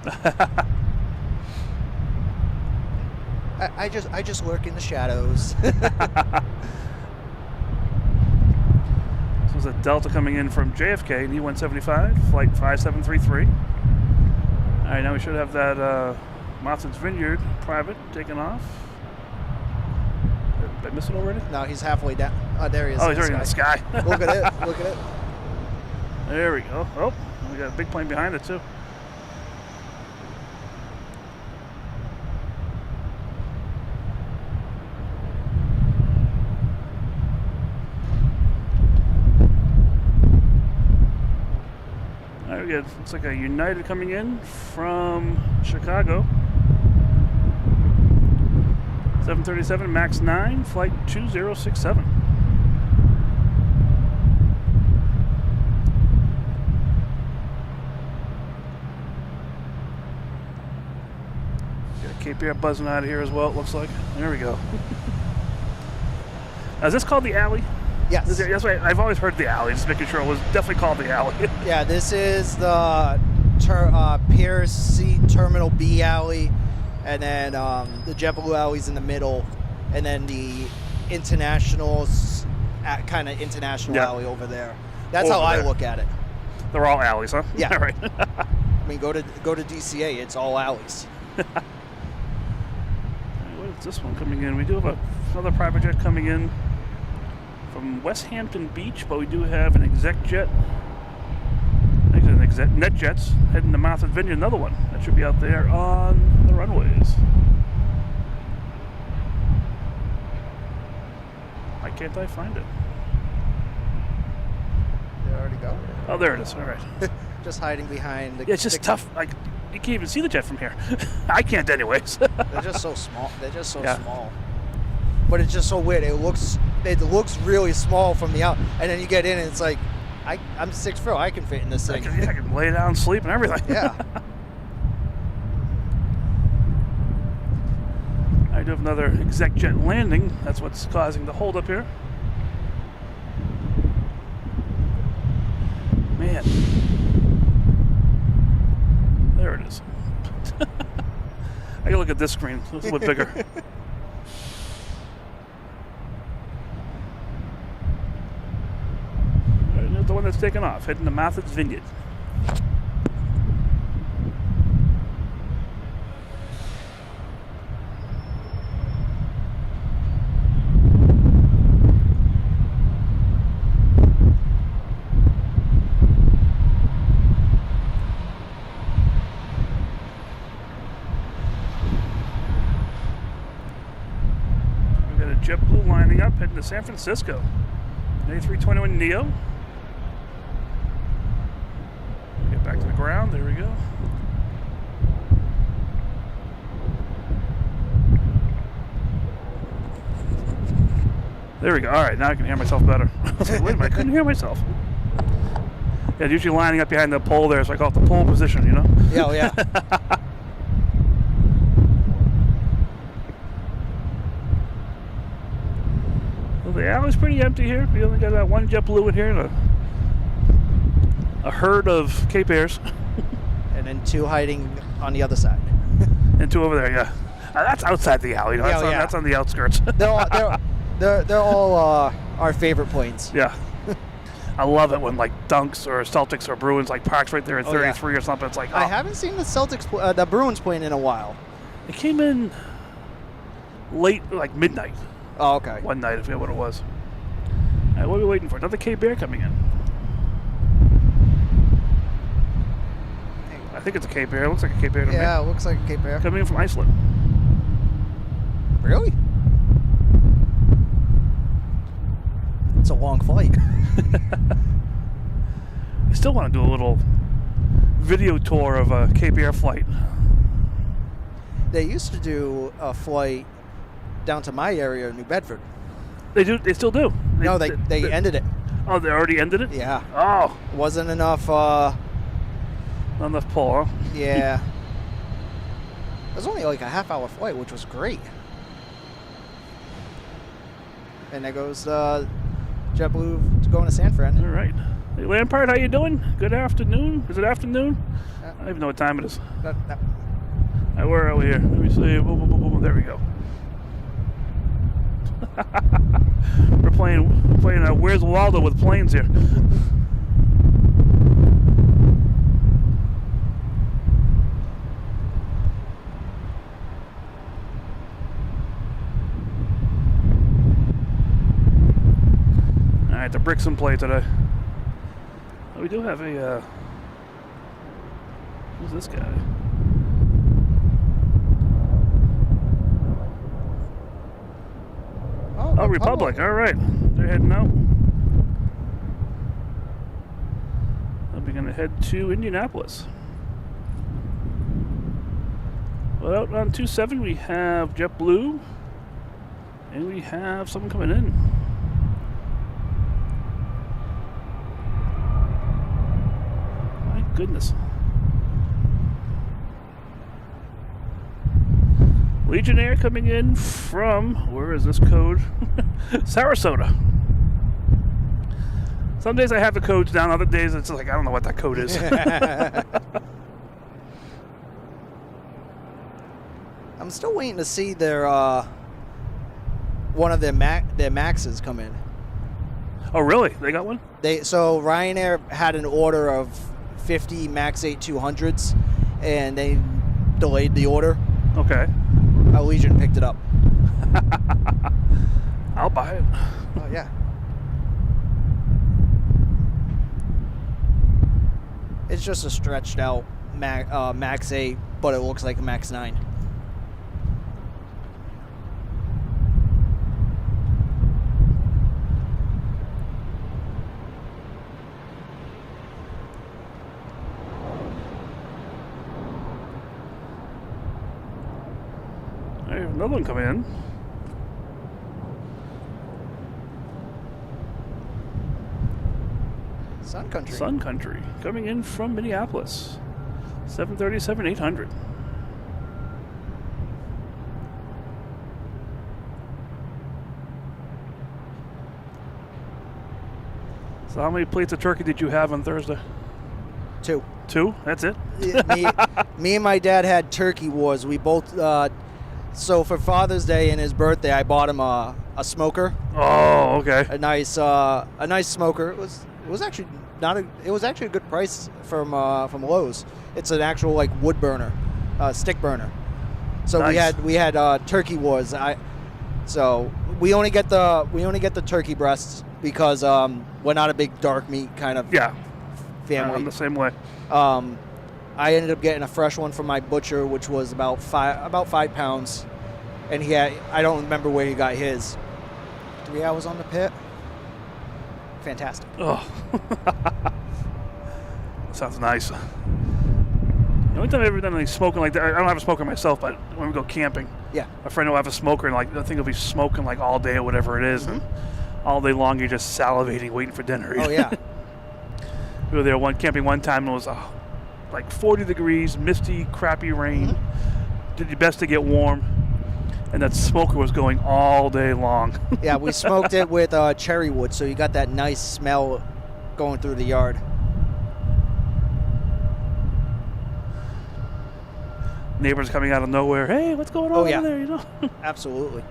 S2: I just lurk in the shadows.
S1: This was a Delta coming in from JFK, an E175, flight 5733. All right, now we should have that Martha's Vineyard private taken off. Did I miss it already?
S2: No, he's halfway down. Oh, there he is.
S1: Oh, he's already in the sky.
S2: Look at it. Look at it.
S1: There we go. Oh, we got a big plane behind it, too. All right, we got, looks like a United coming in from Chicago. 737 MAX 9, flight 2067. Got Cape Air buzzing out of here as well, it looks like. There we go. Now, is this called the alley?
S2: Yes.
S1: That's right. I've always heard the alley, just making sure it was definitely called the alley.
S2: Yeah, this is the Pier C Terminal B alley, and then the JetBlue alley's in the middle, and then the internationals, kind of international alley over there. That's
S1: over
S2: how I
S1: there.
S2: look at it.
S1: They're all alleys, huh?
S2: Yeah.
S1: All right.
S2: I mean, go to DCA, it's all alleys.
S1: What is this one coming in? We do have another private jet coming in from West Hampton Beach, but we do have an exec jet. I think it's an net jets heading to Martha's Vineyard, another one. That should be out there on the runways. Why can't I find it?
S2: They already go.
S1: Oh, there it is. All right.
S2: Just hiding behind the...
S1: Yeah, it's just tough. Like, you can't even see the jet from here. I can't anyways.
S2: They're just so small. They're just so small. But it's just so weird. It looks really small from the out, and then you get in and it's like, I'm 6'4". I can fit in this thing.
S1: I can lay down, sleep, and everything.
S2: Yeah.
S1: I do have another exec jet landing. That's what's causing the hold up here. Man. There it is. I gotta look at this screen. It's a little bit bigger. There's the one that's taken off, heading to Martha's Vineyard. JetBlue lining up, heading to San Francisco. A321neo. Get back to the ground. There we go. There we go. All right, now I can hear myself better. I was like, wait a minute, I couldn't hear myself. Yeah, usually lining up behind the pole there, so I call it the pole position, you know?
S2: Yeah, oh, yeah.
S1: The alley's pretty empty here. We only got one JetBlue in here and a herd of Cape Airs.
S2: And then 2 hiding on the other side.
S1: And 2 over there, yeah. That's outside the alley. You know? That's on the outskirts.
S2: They're all our favorite planes.
S1: Yeah. I love it when like Dunks or Celtics or Bruins like parks right there at 33 or something. It's like, oh.
S2: I haven't seen the Bruins plane in a while.
S1: It came in late, like midnight.
S2: Oh, okay.
S1: One night, I forget what it was. All right, what are we waiting for? Another Cape Air coming in. I think it's a Cape Air. It looks like a Cape Air to me.
S2: Yeah, it looks like a Cape Air.
S1: Coming in from Iceland.
S2: Really? It's a long flight.
S1: You still want to do a little video tour of a Cape Air flight.
S2: They used to do a flight down to my area in New Bedford.
S1: They do. They still do.
S2: They ended it.
S1: Oh, they already ended it?
S2: Yeah.
S1: Oh.
S2: Wasn't enough.
S1: Not enough pull, huh?
S2: Yeah. It was only like a half-hour flight, which was great. And there goes JetBlue going to San Fran.
S1: All right. Hey, Lampard, how you doing? Good afternoon. Is it afternoon?
S2: Yeah.
S1: I don't even know what time it is.
S2: No.
S1: All right, where are we here? Let me see. Boom, boom, boom, boom. There we go. We're playing Where's Waldo with planes here. tricks in play today. We do have a, who's this guy? Oh, Republic. All right. They're heading out. We're going to head to Indianapolis. Well, out on 27 we have JetBlue. And we have someone coming in. My goodness. Legionnaire coming in from, where is this code? Sarasota. Some days I have the codes down, other days it's like, I don't know what that code is.
S2: I'm still waiting to see their one of their Maxes come in.
S1: Oh, really? They got one?
S2: So Ryanair had an order of 50 Max 8 200s, and they delayed the order.
S1: Okay.
S2: Allegiant picked it up.
S1: I'll buy it.
S2: Oh, yeah. It's just a stretched out Max 8, but it looks like a Max 9.
S1: I have another one coming in.
S2: Sun Country.
S1: Sun Country coming in from Minneapolis. 737-800. So how many plates of turkey did you have on Thursday?
S2: 2.
S1: 2? That's it?
S2: me and my dad had turkey wars. We both. So for Father's Day and his birthday, I bought him a smoker.
S1: Oh, okay.
S2: A nice smoker. It was actually it was actually a good price from Lowe's. It's an actual like wood burner, stick burner. So
S1: nice.
S2: we had turkey wars. So we only get the turkey breasts because we're not a big dark meat kind of family.
S1: I'm the same way.
S2: I ended up getting a fresh one from my butcher, which was about 5 pounds, and I don't remember where he got his. 3 hours on the pit. Fantastic.
S1: Oh, sounds nice. The only time I've ever done any smoking like that, I don't have a smoker myself, but when we go camping, a friend will have a smoker, and like I think he'll be smoking like all day or whatever it is, and all day long you're just salivating, waiting for dinner.
S2: Oh yeah.
S1: We were there camping one time, and it was like 40 degrees, misty, crappy rain. Did your best to get warm, and that smoker was going all day long.
S2: Yeah, we smoked it with cherry wood, so you got that nice smell going through the yard.
S1: Neighbors coming out of nowhere. Hey, what's going on over there? You know.
S2: Absolutely.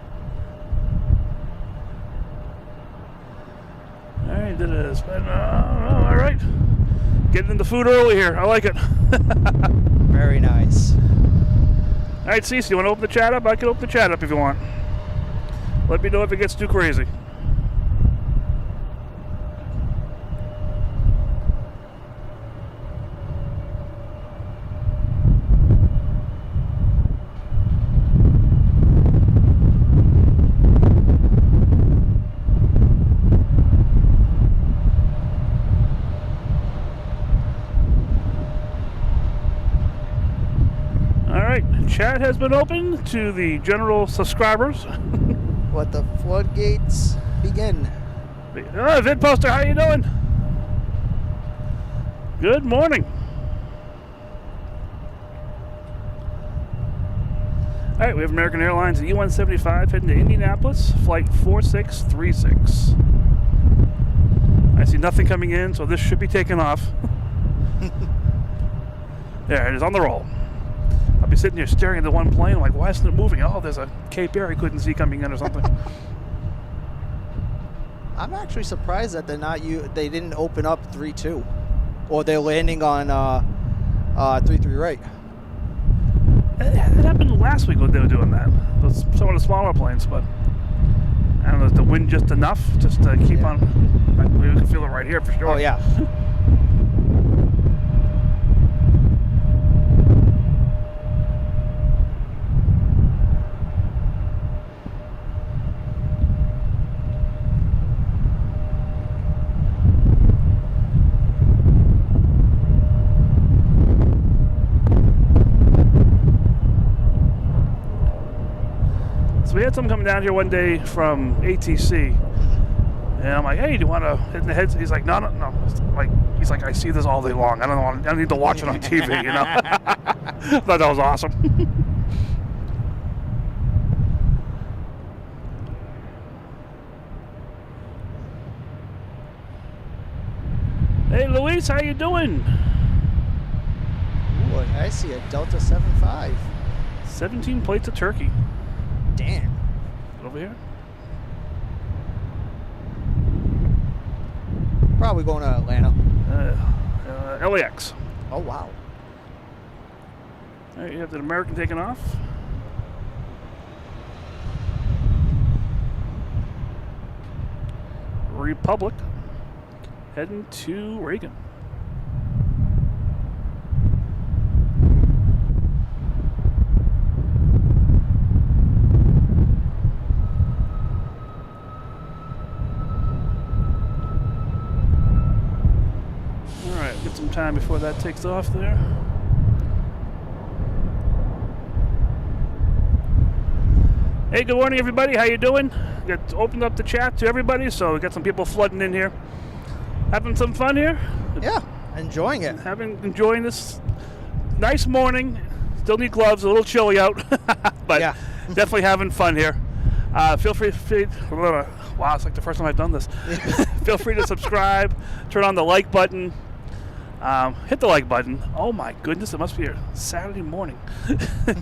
S1: All right, did it. All right. Getting into food early here. I like it.
S2: Very nice.
S1: All right, Cece, you want to open the chat up? I can open the chat up if you want. Let me know if it gets too crazy. Chat has been open to the general subscribers.
S2: Let the floodgates begin.
S1: Vid Poster, how you doing? Good morning. All right, we have American Airlines at E-175 heading to Indianapolis, flight 4636. I see nothing coming in, so this should be taking off. There it is, on the roll. I'll be sitting here staring at the one plane. I'm like, why isn't it moving? Oh, there's a Cape Air I couldn't see coming in or something.
S2: I'm actually surprised that they didn't open up 3-2, or they're landing on 3-3 right.
S1: It happened last week when they were doing that. Some of the smaller planes, but I don't know, is the wind just enough just to keep on? We can feel it right here for sure.
S2: Oh yeah.
S1: So we had someone coming down here one day from ATC, and I'm like, "Hey, do you want to hit in the heads?" He's like, "No." He's like, "I see this all day long. I don't need to watch it on TV." You know. I thought that was awesome. Hey, Luis, how you doing?
S2: Ooh, I see a Delta 75.
S1: 17 plates of turkey.
S2: Damn.
S1: Over here.
S2: Probably going to Atlanta.
S1: LAX.
S2: Oh wow.
S1: All right, you have the American taking off. Republic heading to Reagan. Get some time before that takes off there. Hey, good morning, everybody. How you doing? Got opened up the chat to everybody, so we got some people flooding in here. Having some fun here?
S2: Yeah, enjoying it.
S1: Enjoying this nice morning. Still need gloves. A little chilly out, but
S2: yeah.
S1: Definitely having fun here. Feel free. Wow, it's like the first time I've done this. Feel free to subscribe. Turn on the like button. Hit the like button. Oh my goodness, it must be a Saturday morning.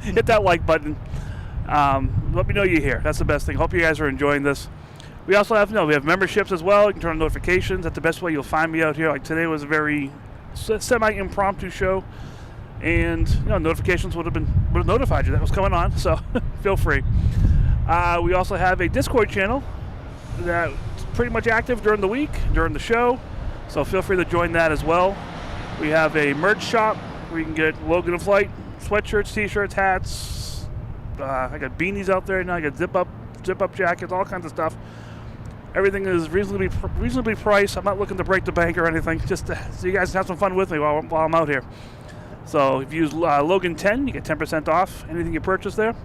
S1: Hit that like button. Let me know you're here. That's the best thing. Hope you guys are enjoying this. We also have we have memberships as well. You can turn on notifications. That's the best way you'll find me out here. Like today was a very semi-impromptu show, and notifications would have notified you that was going on. So feel free. We also have a Discord channel that's pretty much active during the week, during the show. So feel free to join that as well. We have a merch shop where you can get Logan and Flight sweatshirts, t-shirts, hats. I got beanies out there now. I got zip up jackets, all kinds of stuff. Everything is reasonably priced. I'm not looking to break the bank or anything. Just so you guys have some fun with me while I'm out here. So if you use Logan 10, you get 10% off anything you purchase there.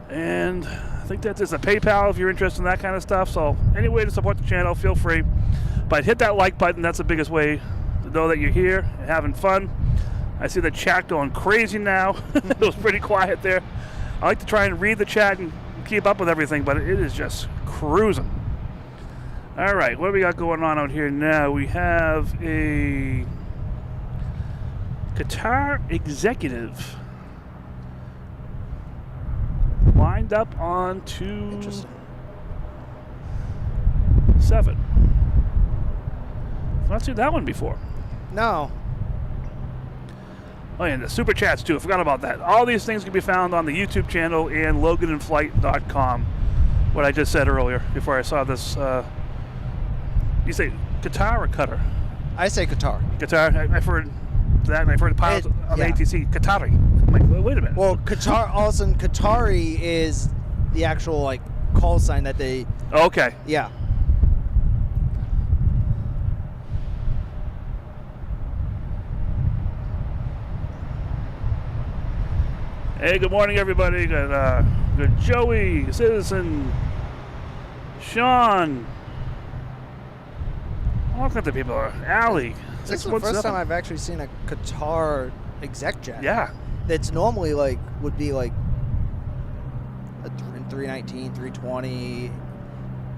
S1: And I think that's a PayPal if you're interested in that kind of stuff. So any way to support the channel, feel free. But hit that like button. That's the biggest way to know that you're here and having fun. I see the chat going crazy now. It was pretty quiet there. I like to try and read the chat and keep up with everything, but it is just cruising. All right, what do we got going on out here now? We have a Qatar executive lined up on 2-7. I've not seen that one before.
S2: No.
S1: Oh, and the super chats too. I forgot about that. All these things can be found on the YouTube channel and loganinflight.com. What I just said earlier before I saw this. You say Qatar or Qatar?
S2: I say Qatar.
S1: Qatar. I've heard that, and I've heard pilots on ATC Qatari. I'm like, wait a minute.
S2: Well, Qatar. Also, Qatari is the actual call sign that they.
S1: Okay.
S2: Yeah.
S1: Hey, good morning, everybody. Got Joey, Citizen, Sean, all kinds of people. Allie.
S2: This is the first time I've actually seen a Qatar exec jet.
S1: Yeah.
S2: That's normally would be a 319, 320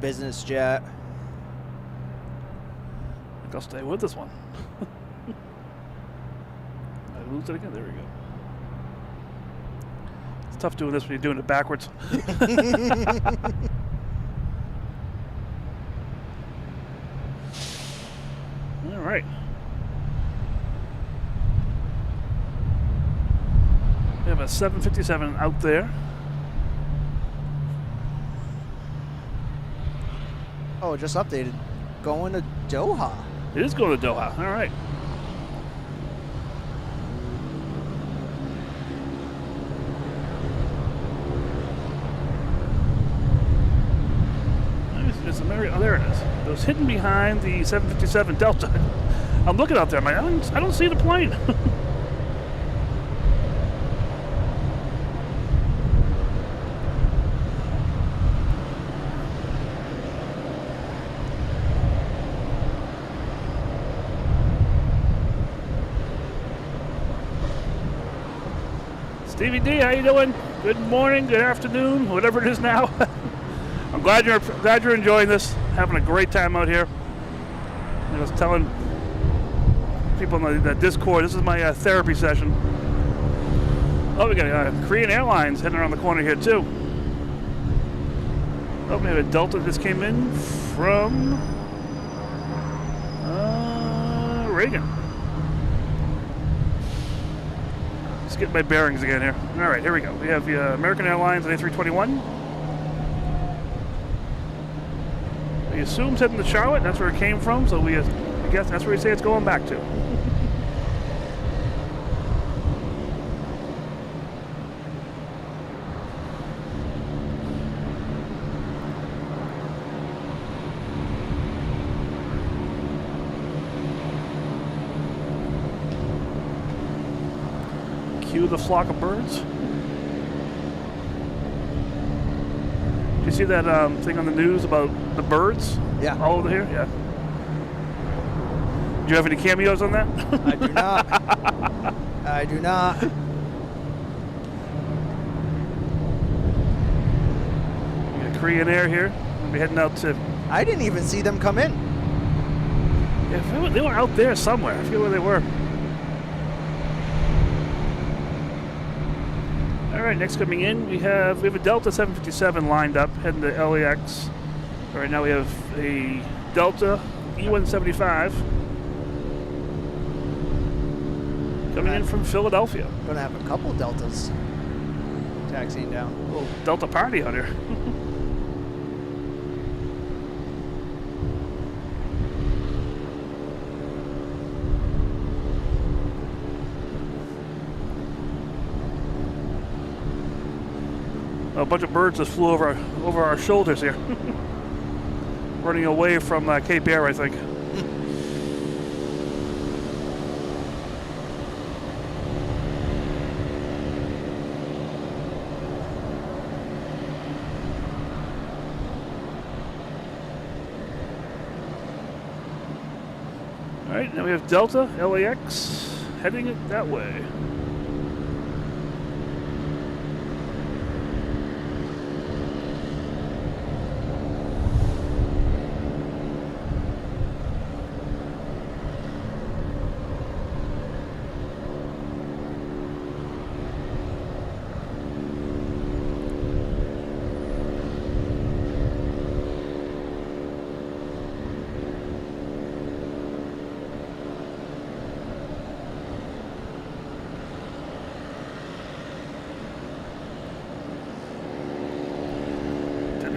S2: business jet.
S1: I think I'll stay with this one. I lose it again. There we go. It's tough doing this when you're doing it backwards. All right. We have a 757 out there.
S2: Oh, just updated. Going to Doha.
S1: It is going to Doha. All right. Oh, there it is. It was hidden behind the 757 Delta. I'm looking out there. I'm like, I don't see the plane. Stevie D, how you doing? Good morning, good afternoon, whatever it is now. I'm glad you're enjoying this, having a great time out here. I was telling people in the Discord, this is my therapy session. Oh, we got Korean Airlines heading around the corner here too. Oh, we have a Delta that came in from Reagan. Let's get my bearings again here. All right, here we go. We have the American Airlines at A321. We assume it's heading to Charlotte. That's where it came from, so I guess that's where we say it's going back to. Cue the flock of birds. Did you see that thing on the news about the birds?
S2: Yeah.
S1: All over here? Yeah. Do you have any cameos on that?
S2: I do not. I do not.
S1: We got Korean Air here. We'll be heading out to...
S2: I didn't even see them come in.
S1: Yeah, they were out there somewhere. I forget where they were. All right, next coming in, we have a Delta 757 lined up, heading to LAX. All right, now we have a Delta E175 coming in from Philadelphia.
S2: Gonna have a couple Deltas taxiing down.
S1: A little Delta party out here. A bunch of birds just flew over our shoulders here. Running away from Cape Air, I think. All right, now we have Delta, LAX, heading it that way.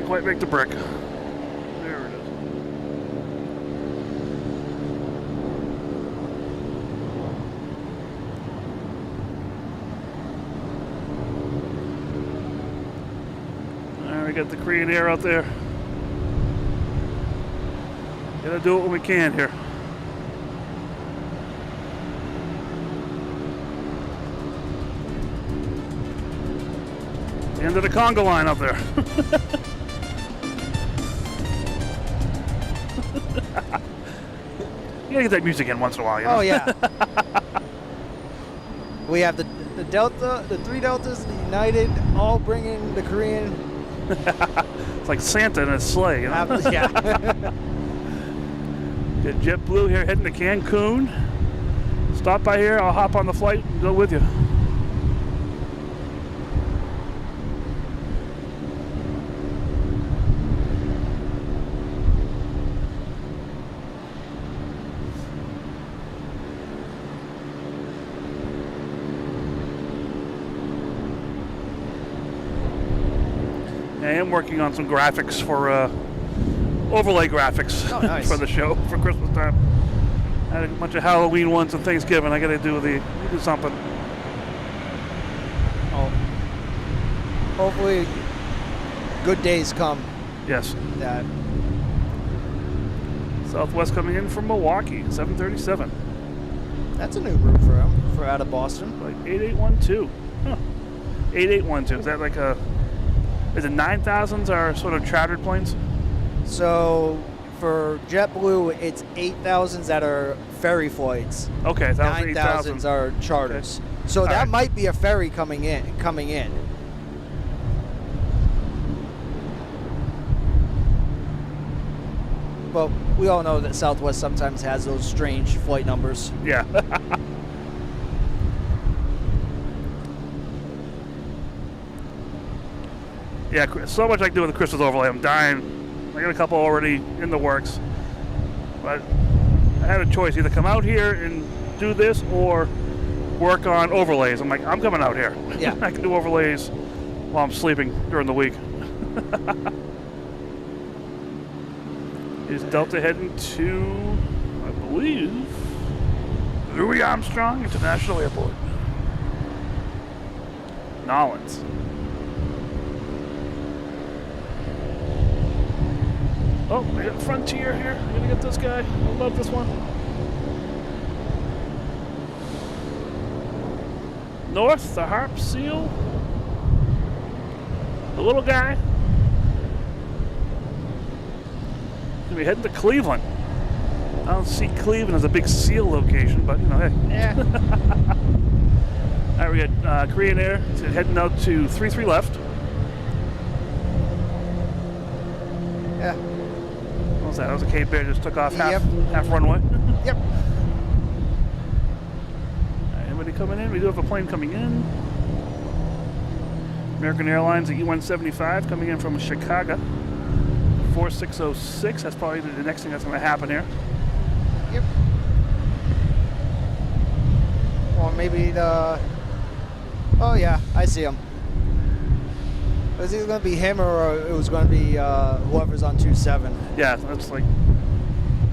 S1: Quite make the brick. There it is. All right, we got the Korean Air out there. Gotta do it when we can here. The end of the conga line up there. You gotta get that music in once in a while, you know?
S2: Oh yeah. We have the Delta, the 3 Deltas, the United, all bringing the Korean.
S1: It's like Santa in a sleigh, you know?
S2: Yeah.
S1: Get JetBlue here heading to Cancun. Stop by here, I'll hop on the flight and go with you. I am working on some graphics for overlay graphics
S2: nice.
S1: for the show for Christmas time. I had a bunch of Halloween ones and Thanksgiving. I got to do something.
S2: Oh, hopefully, good days come.
S1: Yes.
S2: That
S1: Southwest coming in from Milwaukee, 737.
S2: that's a new route for him for out of Boston.
S1: Like 8812. Huh. 8812. Is that like a? Is it 9000s are sort of chartered planes?
S2: So for JetBlue, it's 8,000s that are ferry flights.
S1: Okay, that was
S2: 9,000s are charters.
S1: Okay.
S2: So that
S1: right.
S2: might be a ferry coming in. But we all know that Southwest sometimes has those strange flight numbers.
S1: Yeah. Yeah, so much I can do with the Christmas overlay. I'm dying. I got a couple already in the works. But I had a choice, either come out here and do this or work on overlays. I'm like, I'm coming out here.
S2: Yeah.
S1: I can do overlays while I'm sleeping during the week. Is Delta heading to, I believe, Louis Armstrong International Airport. Nolens. Oh, we got Frontier here. I'm gonna get this guy. I love this one. North, the Harp Seal. The little guy. Gonna be heading to Cleveland. I don't see Cleveland as a big seal location, but you know, hey.
S2: Yeah.
S1: All right, we got Korean Air heading out to 33 left.
S2: Yeah.
S1: What was that? That was a Cape Bear just took off half runway.
S2: Yep.
S1: All right, anybody coming in? We do have a plane coming in. American Airlines, the E-175 coming in from Chicago. 4606. That's probably the next thing that's going to happen here.
S2: Yep. Or maybe the. Oh yeah, I see him. It was either going to be him or it was going to be whoever's on 27.
S1: Yeah, that's like.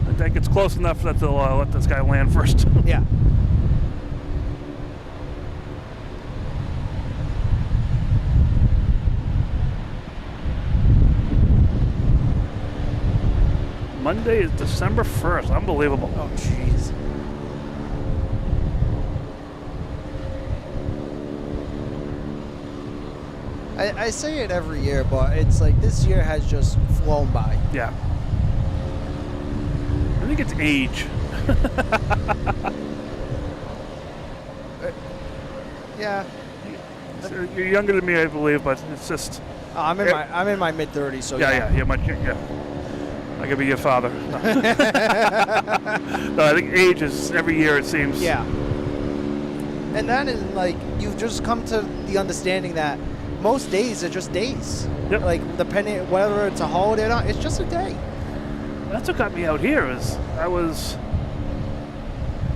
S1: I think it's close enough that they'll let this guy land first.
S2: Yeah.
S1: Monday is December 1st. Unbelievable.
S2: Oh jeez. I say it every year, but it's like this year has just flown by.
S1: Yeah. I think it's age.
S2: Yeah.
S1: So you're younger than me, I believe, but it's just.
S2: I'm in my mid 30s, so
S1: Yeah. I could be your father. No. No, I think age is every year, it seems.
S2: Yeah. And that is like you've just come to the understanding that most days are just days.
S1: Yep.
S2: Like depending whether it's a holiday or not, it's just a day.
S1: That's what got me out here.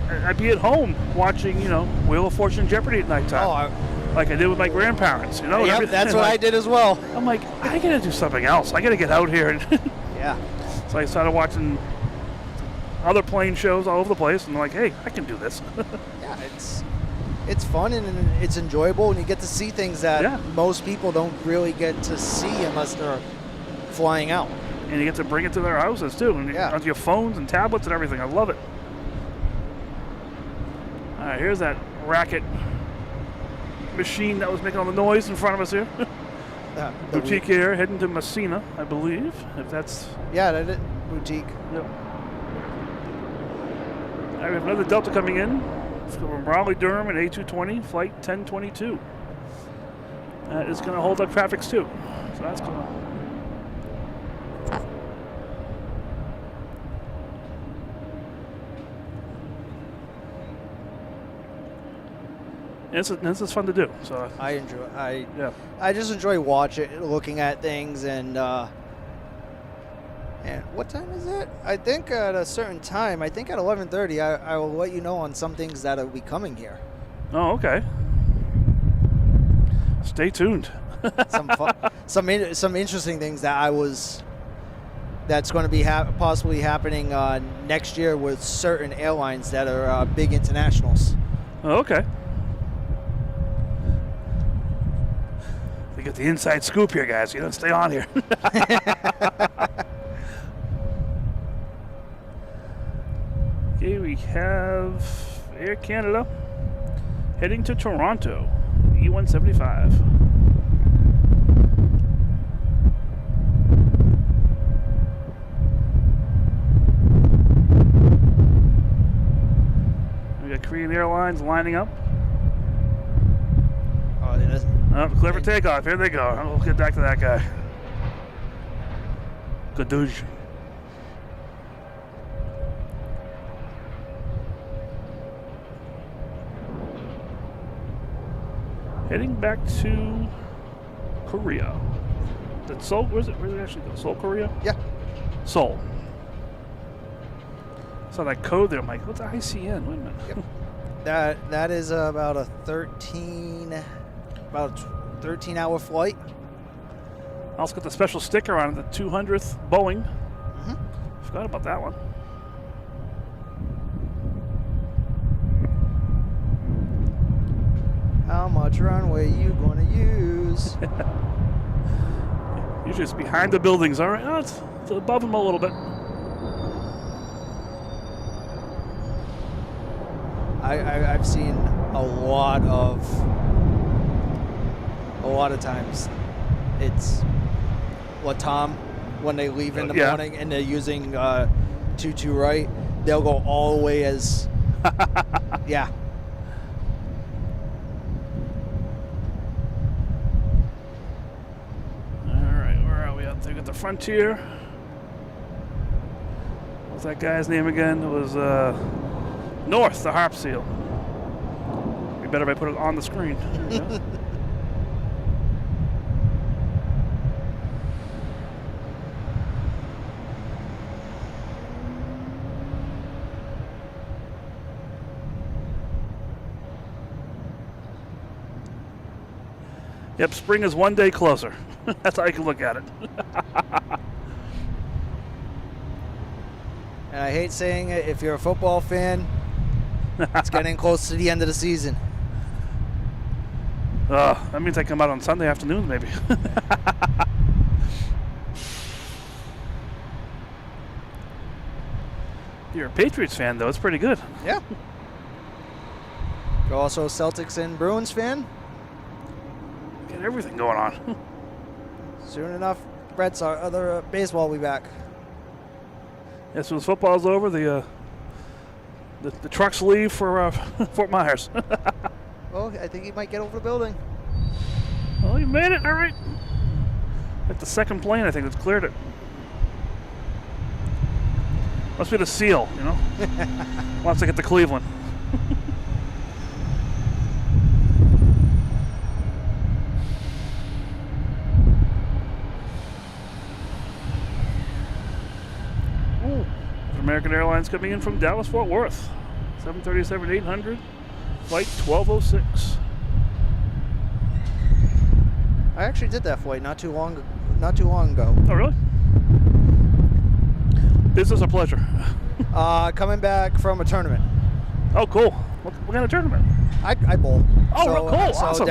S1: I'd be at home watching, Wheel of Fortune, Jeopardy at nighttime. Like I did with my grandparents,
S2: Yep, that's what I did as well.
S1: I'm like, I gotta do something else. I gotta get out here. And
S2: Yeah.
S1: So I started watching other plane shows all over the place, and I'm like, hey, I can do this.
S2: Yeah, it's fun and it's enjoyable, and you get to see things that most people don't really get to see unless they're flying out.
S1: And you get to bring it to their houses too, and onto your phones and tablets and everything. I love it. All right, here's that racket machine that was making all the noise in front of us here. Boutique Air heading to Messina, I believe, if that's...
S2: Yeah, that is Boutique.
S1: Yep. All right, we have another Delta coming in from Raleigh-Durham and A220, flight 1022. That is going to hold up traffics too, so that's cool. This is fun to do. So
S2: I just enjoy looking at things, and what time is it? I think at a certain time, I think at 11:30, I will let you know on some things that will be coming here.
S1: Oh, okay. Stay tuned.
S2: Some interesting things that I was that's going to be possibly happening next year with certain airlines that are big internationals.
S1: Oh, okay. We get the inside scoop here, guys. You know, stay on here. Okay, we have Air Canada heading to Toronto, E175. We got Korean Airlines lining up.
S2: Oh, it is.
S1: Oh, clear for takeoff. Here they go. We'll get back to that guy. Good dude. Heading back to Korea. That's Seoul? Where's it actually go? Seoul, Korea?
S2: Yeah.
S1: Seoul. Saw that code there. I'm like, what's ICN? Wait a minute.
S2: Yep. That is about a 13-hour flight.
S1: I also got the special sticker on it, the 200th Boeing.
S2: Mm-hmm.
S1: Forgot about that one.
S2: How much runway you gonna use?
S1: Usually it's behind the buildings. All right, it's above them a little bit.
S2: I've seen a lot of times it's Latam when they leave in the morning and they're using 22 right, they'll go all the way as yeah.
S1: They got the Frontier. What's that guy's name again? It was North, the Harp Seal. Be better if I put it on the screen. There we go. Yep, spring is one day closer. That's how you can look at it.
S2: And I hate saying it, if you're a football fan, it's getting close to the end of the season.
S1: That means I come out on Sunday afternoon, maybe. You're a Patriots fan, though. It's pretty good.
S2: Yeah. You're also a Celtics and Bruins fan?
S1: Get everything going on.
S2: Soon enough, Red Sox, other baseball will be back.
S1: Yeah, so as football's over, the trucks leave for Fort Myers.
S2: Well, I think he might get over the building.
S1: Well, you made it. All right. Like the second plane, I think, that's cleared it. Must be the seal, you know? Wants to get to Cleveland. American Airlines coming in from Dallas Fort Worth, 737-800, flight 1206.
S2: I actually did that flight not too long ago.
S1: Oh, really? Business or pleasure?
S2: Coming back from a tournament.
S1: Oh, cool. What kind of tournament?
S2: I bowl.
S1: Oh, cool. Awesome.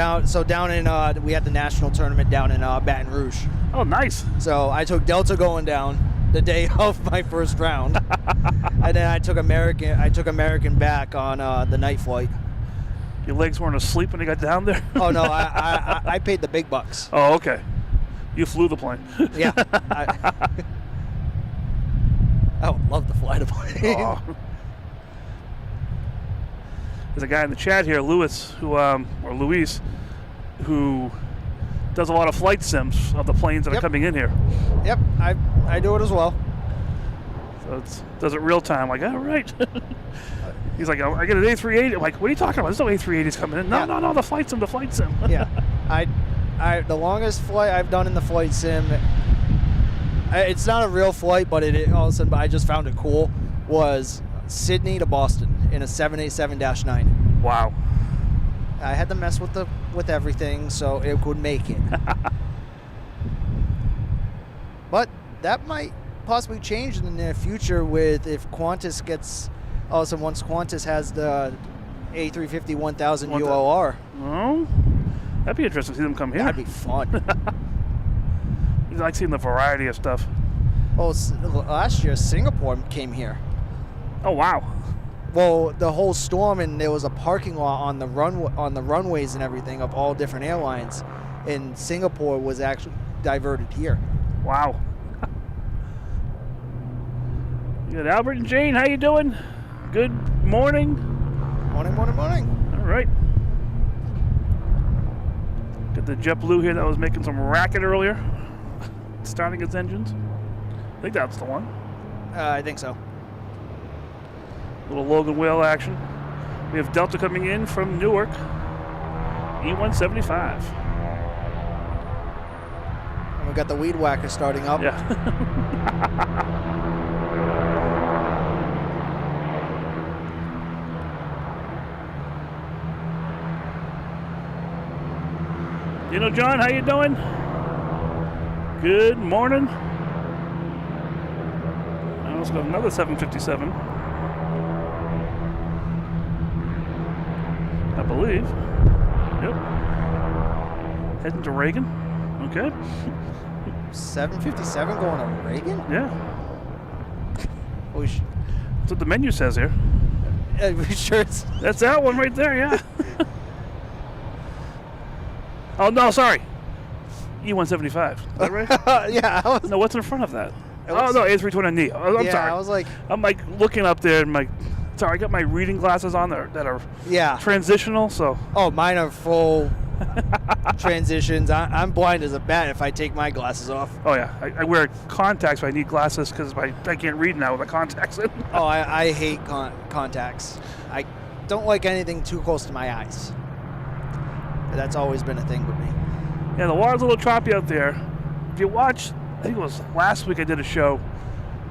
S2: Down in we had the national tournament down in Baton Rouge.
S1: Oh, nice.
S2: So I took Delta going down the day of my first round, and then I took American back on the night flight.
S1: Your legs weren't asleep when you got down there?
S2: Oh no, I paid the big bucks.
S1: Oh, okay. You flew the plane.
S2: Yeah. I would love to fly the plane.
S1: Oh. There's a guy in the chat here, Luis, or Luis, who does a lot of flight sims of the planes that are coming in here.
S2: Yep, I do it as well.
S1: So does it real time. Like, all right. He's like, I get an A380. I'm like, what are you talking about? There's no A380s coming in. No, the flight sim,
S2: Yeah, the longest flight I've done in the flight sim, it's not a real flight, but all of a sudden, I just found it cool, was Sydney to Boston in a 787-9.
S1: Wow.
S2: I had to mess with everything so it could make it. But that might possibly change in the near future with if Qantas gets also once Qantas has the A350 1000 ULR.
S1: Oh, that'd be interesting to see them come here.
S2: That'd be fun.
S1: You like seeing the variety of stuff.
S2: Well, last year Singapore came here.
S1: Oh wow.
S2: Well, the whole storm, and there was a parking lot on the runways and everything of all different airlines, and Singapore was actually diverted here.
S1: Wow. You got Albert and Jane. How you doing? Good morning.
S2: Morning.
S1: All right. Got the JetBlue here that was making some racket earlier, starting its engines. I think that's the one.
S2: I think so.
S1: Little Logan whale action. We have Delta coming in from Newark, E175.
S2: And we got the weed whacker starting up.
S1: Yeah. You know, John, how you doing? Good morning. I also got another 757. I believe. Yep. Heading to Reagan. Okay.
S2: 757 going to Reagan?
S1: Yeah.
S2: We
S1: That's what the menu says here.
S2: we sure it's...
S1: That's that one right there, yeah. Oh, no, sorry. E175. Is that right?
S2: Yeah.
S1: No, what's in front of that?
S2: It
S1: Oh,
S2: was-
S1: no, A320neo. Oh, I'm
S2: yeah,
S1: sorry.
S2: I was like,
S1: I'm like looking up there and sorry, I got my reading glasses on there that are
S2: yeah.
S1: transitional, so.
S2: Oh, mine are full transitions. I'm blind as a bat if I take my glasses off.
S1: Oh, yeah. I wear contacts, but I need glasses because I can't read now with the contacts in.
S2: Oh, I hate contacts. I don't like anything too close to my eyes. That's always been a thing with me.
S1: Yeah, the water's a little choppy out there. If you watch, I think it was last week I did a show,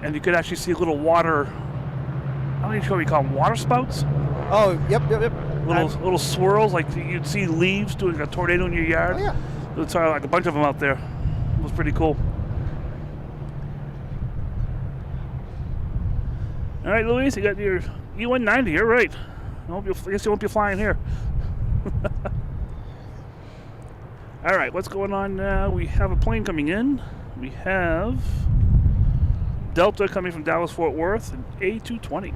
S1: and you could actually see little water, I don't even know what you call them, water spouts?
S2: Oh, yep.
S1: Little swirls, like you'd see leaves doing a tornado in your yard.
S2: Oh, yeah.
S1: It's like a bunch of them out there. It was pretty cool. All right, Luis, you got your E190. You're right. I guess you won't be flying here. All right, what's going on now? We have a plane coming in. We have Delta coming from Dallas-Fort Worth, and A220.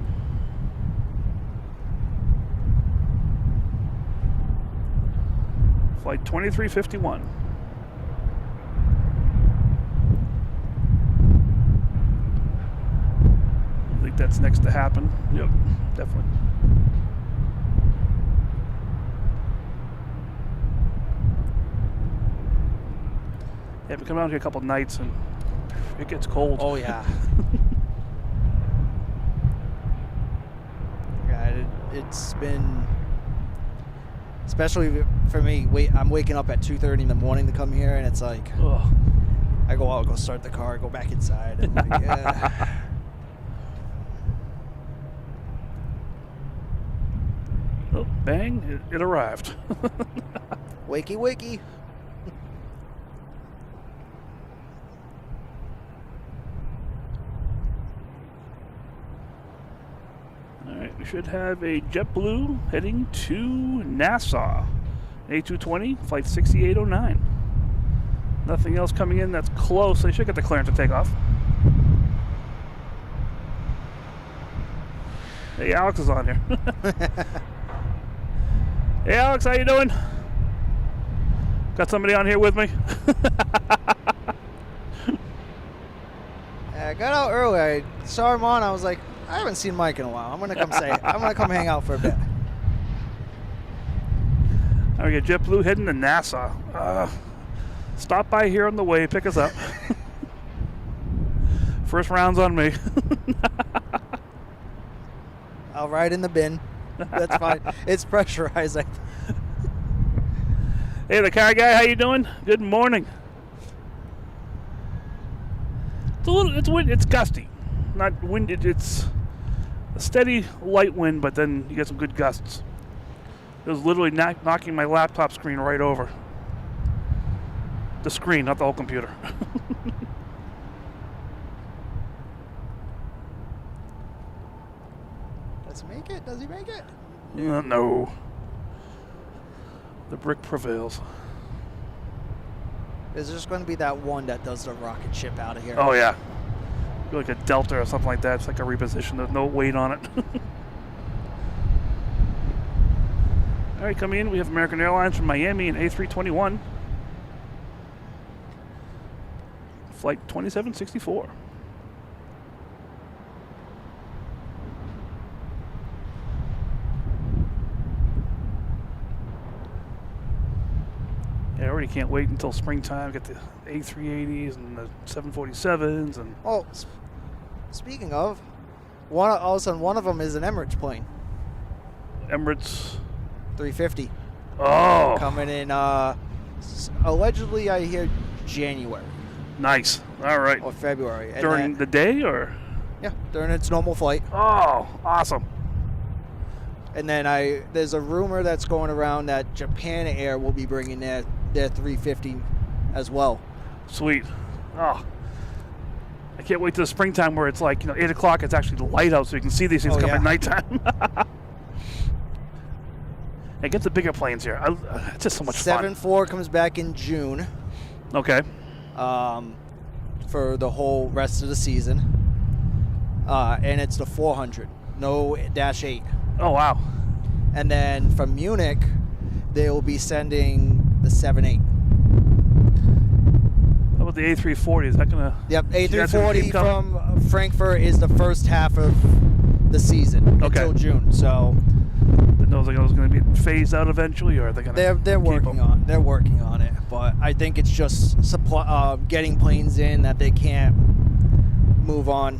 S1: Flight 2351. I think that's next to happen. Yep, definitely. Yeah, we come out here a couple nights and it gets cold.
S2: Oh, yeah. Yeah, it's been, especially for me, I'm waking up at 2:30 in the morning to come here, and it's like,
S1: Ugh.
S2: I go out, go start the car, go back inside, and like, yeah.
S1: Oh, bang, it arrived.
S2: Wakey.
S1: Alright, we should have a JetBlue heading to Nassau. A220, flight 6809. Nothing else coming in that's close. They should get the clearance to take off. Hey, Alex is on here. Hey, Alex, how you doing? Got somebody on here with me?
S2: I got out early. I saw him on. I was like, I haven't seen Mike in a while. I'm gonna come hang out for a bit.
S1: All right, JetBlue heading to Nassau. Stop by here on the way, pick us up. First round's on me.
S2: I'll ride in the bin. That's fine. It's pressurized.
S1: Hey, the car guy, how you doing? Good morning. It's gusty, not wind. It's a steady light wind, but then you get some good gusts. It was literally knocking my laptop screen right over. The screen, not the whole computer.
S2: Does he make it?
S1: No. The brick prevails.
S2: There's just going to be that one that does the rocket ship out of here.
S1: Oh, yeah. Like a Delta or something like that. It's like a reposition. There's no weight on it. All right, coming in, we have American Airlines from Miami and A321. Flight 2764. Yeah, I already can't wait until springtime. Get the A380s and the 747s and.
S2: Oh, speaking of, all of a sudden one of them is an Emirates plane.
S1: Emirates.
S2: 350.
S1: Oh.
S2: Coming in. Allegedly, I hear January.
S1: Nice. All right.
S2: Or February. And
S1: during the day or?
S2: Yeah, during its normal flight.
S1: Oh, awesome.
S2: And then there's a rumor that's going around that Japan Air will be bringing their 350 as well.
S1: Sweet. Oh. I can't wait till the springtime where it's like, 8 o'clock, it's actually light out so you can see these things come at nighttime. And get the bigger planes here. It's just so much fun.
S2: 747 comes back in June.
S1: Okay.
S2: For the whole rest of the season. And it's the 400. No -8.
S1: Oh, wow.
S2: And then from Munich, they will be sending the 78.
S1: How about the A340? Is that going to...
S2: Yep, A340 from Frankfurt is the first half of the season until June. So...
S1: Those are going to be phased out eventually, or are they going to?
S2: They're working on. They're working on it, but I think it's just getting planes in that they can't move on.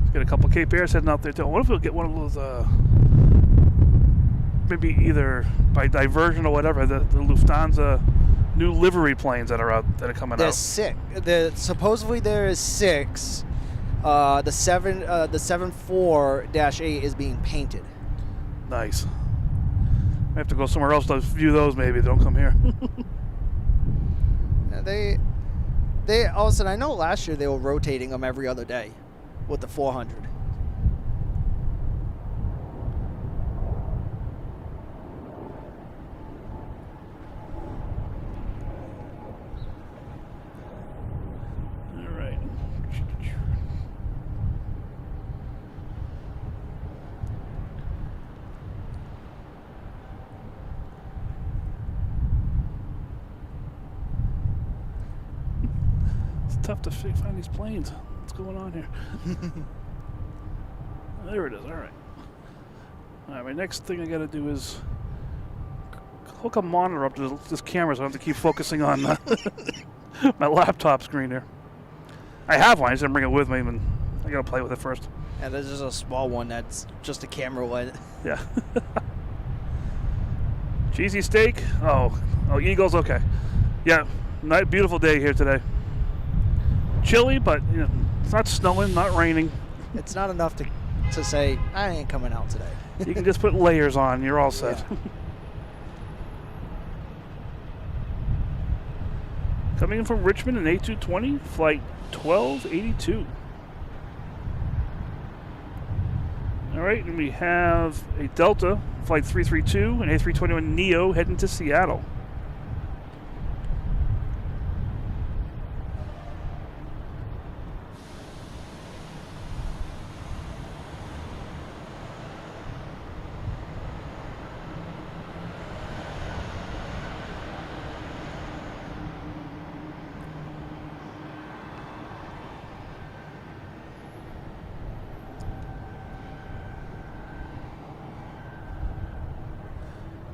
S1: Let's get a couple Cape Airs heading out there too. What if we'll get one of those? Maybe either by diversion or whatever. The Lufthansa new livery planes that are coming out.
S2: There's 6. Supposedly there is 6. The 74-8 is being painted.
S1: Nice. I have to go somewhere else to view those. Maybe they don't come here.
S2: They all of a sudden, I know last year they were rotating them every other day with the 400.
S1: All right. Tough to find these planes. What's going on here? There it is. All right. All right. My next thing I got to do is hook a monitor up to this camera, so I don't have to keep focusing on my laptop screen here. I have one. I just didn't bring it with me, and I got to play with it first.
S2: Yeah, there's just a small one that's just a camera light.
S1: Yeah. Cheesy steak. Oh, Eagles. Okay. Yeah. Beautiful day here today. Chilly, but it's not snowing, not raining.
S2: It's not enough to say, I ain't coming out today.
S1: You can just put layers on. You're all set. Yeah. Coming in from Richmond, an A220, flight 1282. All right, and we have a Delta, flight 332, an A321 Neo heading to Seattle.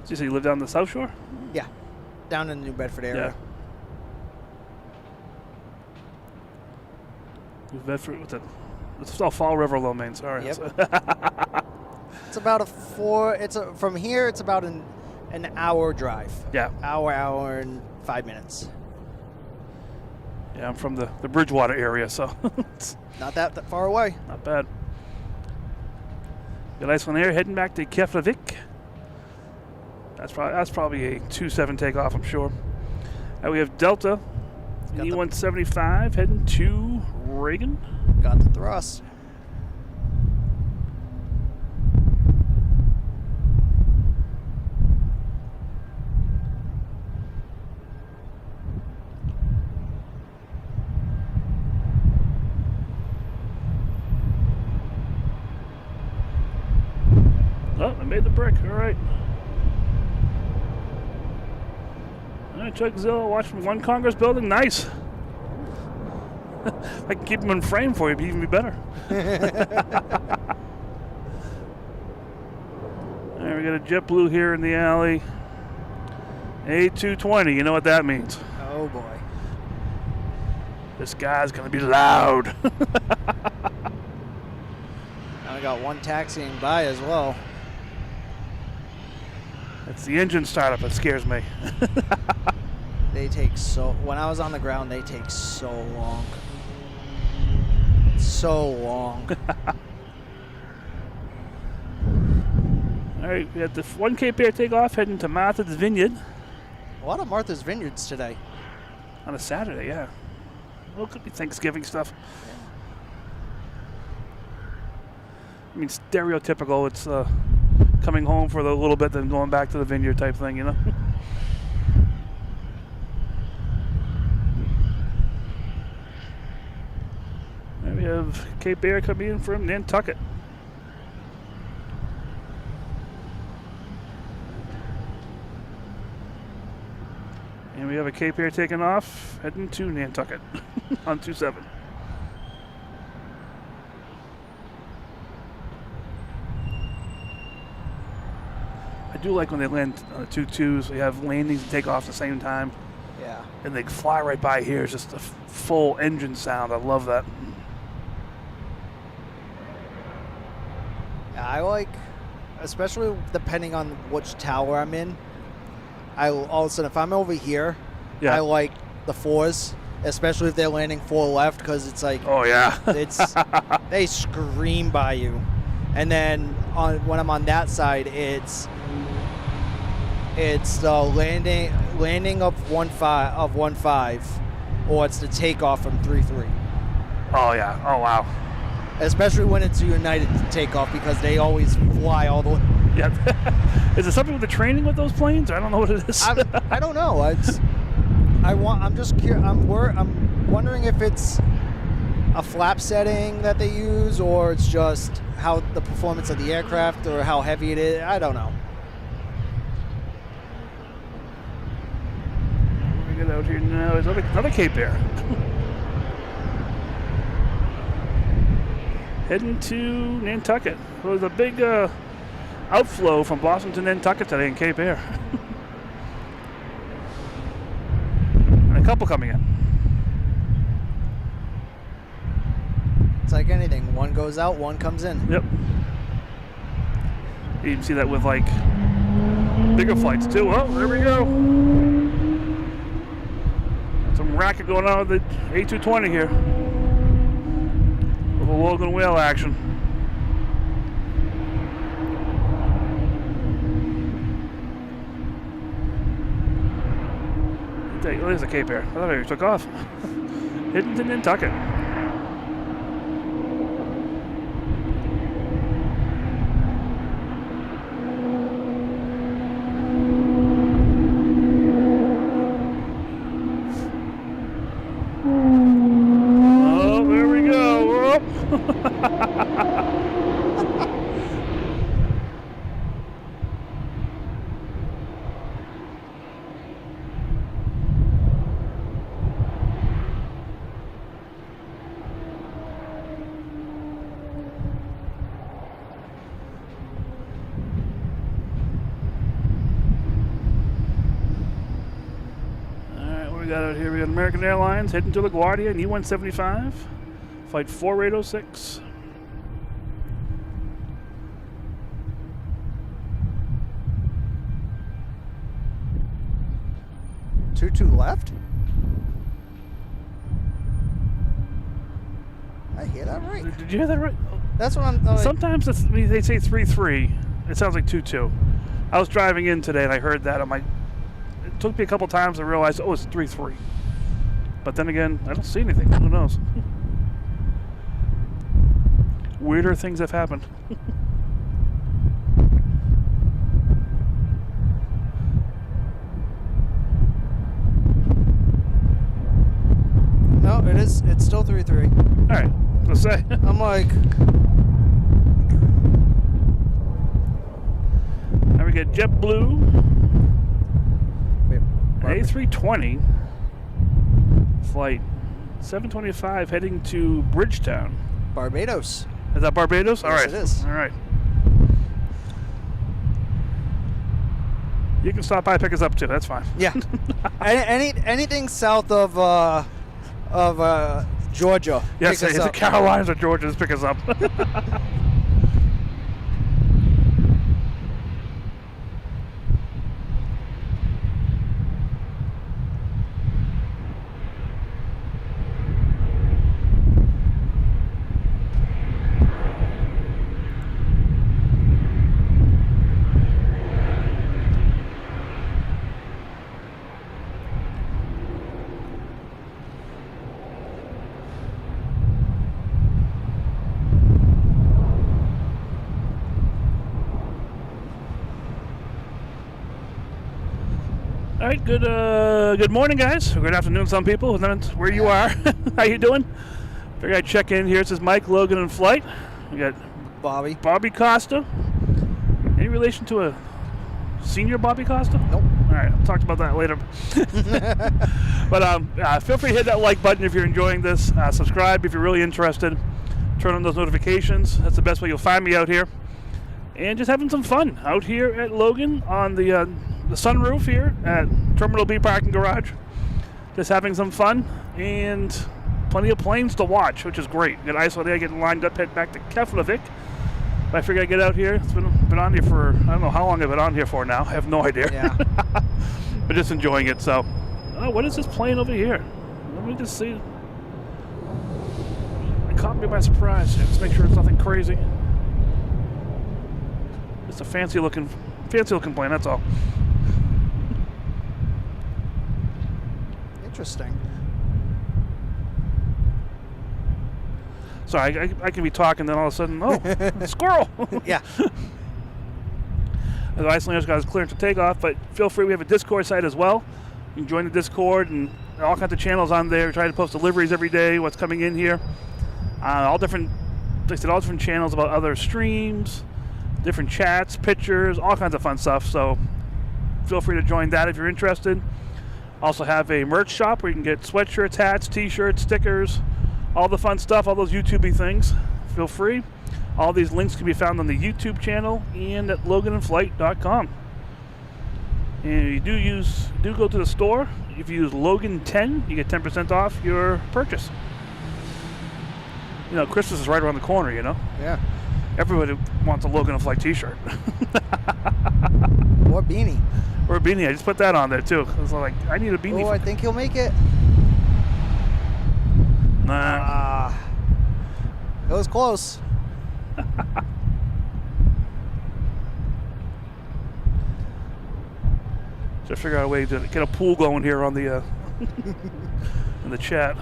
S1: You say you live down the South Shore?
S2: Yeah, down in the New Bedford area.
S1: Yeah. New Bedford, it's all Fall River Low Main. Sorry.
S2: Yep. It's about from here. It's about an hour drive.
S1: Yeah.
S2: Hour and 5 minutes.
S1: Yeah, I'm from the Bridgewater area, so it's
S2: not that far away.
S1: Not bad. Got Icelandair heading back to Keflavik. That's probably a 2-7 takeoff, I'm sure. And we have Delta, E175 heading to Reagan.
S2: Got the thrust.
S1: made the brick. All right. All right, Chuckzilla, watch from One Congress building. Nice. I can keep them in frame for you. It'd even be better. All right, we got a JetBlue here in the alley. A220. You know what that means?
S2: Oh boy.
S1: This guy's gonna be loud.
S2: I got one taxiing by as well.
S1: It's the engine startup that scares me.
S2: They take when I was on the ground, they take so long. So long.
S1: All right, we got the one Cape Air takeoff heading to Martha's Vineyard.
S2: A lot of Martha's Vineyards today.
S1: On a Saturday, yeah. Well, it could be Thanksgiving stuff.
S2: Yeah.
S1: I mean, stereotypical. It's coming home for a little bit, then going back to the vineyard type thing, you know? And we have Cape Air coming in from Nantucket. And we have a Cape Air taking off, heading to Nantucket on 27. I do like when they land on the 2-2s. They have landings and takeoffs at the same time.
S2: Yeah.
S1: And they fly right by here. It's just a full engine sound. I love that.
S2: Yeah, I like, especially depending on which tower I'm in. All of a sudden, if I'm over here,
S1: Yeah.
S2: I like the 4s, especially if they're landing 4 left, because it's like,
S1: Oh, yeah.
S2: they scream by you. And then when I'm on that side, it's the landing of 1-5, or it's the takeoff from 3-3.
S1: Oh, yeah. Oh, wow.
S2: Especially when it's a United takeoff, because they always fly all the way.
S1: Yeah. Is it something with the training with those planes? I don't know what it is.
S2: I don't know. I'm just curious. I'm wondering if it's a flap setting that they use, or it's just how the performance of the aircraft, or how heavy it is. I don't know.
S1: We get out here now. There's another Cape Air. Heading to Nantucket. There was a big outflow from Boston to Nantucket today in Cape Air. And a couple coming in.
S2: It's like anything. One goes out, one comes in.
S1: Yep. You can see that with like bigger flights too. Oh, there we go. Some racket going on with the A220 here. With a Logan whale action. There's the Cape Air. I thought it took off. Heading to Nantucket. Oh, there we go. Whoop. Got out here, we got American Airlines heading to LaGuardia and E-175, flight 4806.
S2: Two left? I hear that right.
S1: Did you hear that right?
S2: That's what I'm.
S1: Sometimes they say 3-3. It sounds like 2-2. I was driving in today and I heard that. I'm like, it took me a couple times to realize, oh, it's 3-3. But then again, I don't see anything. Who knows? Weirder things have happened.
S2: No, it is. It's still 3-3.
S1: All right, let's say.
S2: I'm like,
S1: got JetBlue,
S2: Wait,
S1: A320, flight 725 heading to Bridgetown.
S2: Barbados.
S1: Is that Barbados? All
S2: Yes,
S1: right.
S2: it is.
S1: All right. You can stop by and pick us up too. That's fine.
S2: Yeah. Anything south of Georgia.
S1: Yes,
S2: pick us
S1: the
S2: up.
S1: Carolinas or Georgia, just pick us up. All right, good morning, guys. Or good afternoon, some people, depending on where you are. How you doing? Figured I'd check in here. It says Mike, Logan, and Flight. We got Bobby Costa. Any relation to a senior Bobby Costa?
S2: Nope.
S1: All right, I'll talk about that later. But feel free to hit that like button if you're enjoying this. Subscribe if you're really interested. Turn on those notifications. That's the best way you'll find me out here. And just having some fun out here at Logan on the sunroof here at Terminal B Parking Garage. Just having some fun and plenty of planes to watch, which is great. Got Icelandair getting lined up, head back to Keflavik. But I figured I'd get out here. It's been on here for, I don't know how long I've been on here for now. I have no idea.
S2: Yeah.
S1: But just enjoying it. So, what is this plane over here? Let me just see. It caught me by surprise. Just make sure it's nothing crazy. Just a fancy looking plane, that's all.
S2: Interesting.
S1: Sorry, I can be talking, then all of a sudden, a squirrel!
S2: Yeah.
S1: The Icelandair's got his clearance to take off, but feel free, we have a Discord site as well. You can join the Discord, and all kinds of channels on there. We try to post deliveries every day, what's coming in here. All different channels about other streams, different chats, pictures, all kinds of fun stuff. So feel free to join that if you're interested. Also have a merch shop where you can get sweatshirts, hats, t-shirts, stickers, all the fun stuff, all those YouTube-y things. Feel free. All these links can be found on the YouTube channel and at loganinflight.com. And if you do go to the store, if you use Logan10, you get 10% off your purchase. You know, Christmas is right around the corner, you know?
S2: Yeah.
S1: Everybody wants a Logan and Flight t-shirt.
S2: Or beanie.
S1: Or a beanie. I just put that on there too. I was like, I need a beanie.
S2: Oh, I think he'll make it.
S1: Nah.
S2: It was close.
S1: Just figure out a way to get a pool going here on the in the chat.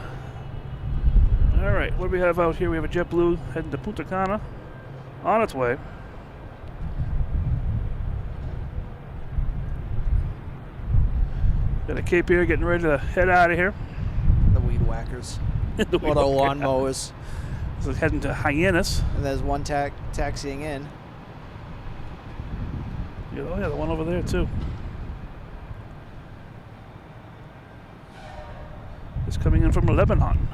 S1: All right, what do we have out here? We have a JetBlue heading to Punta Cana, on its way. Got a Cape here, getting ready to head out of here.
S2: The weed whackers.
S1: The
S2: Or the lawnmowers.
S1: So heading to Hyannis.
S2: And there's one taxiing in.
S1: Yeah, oh yeah, the one over there too. It's coming in from Lebanon.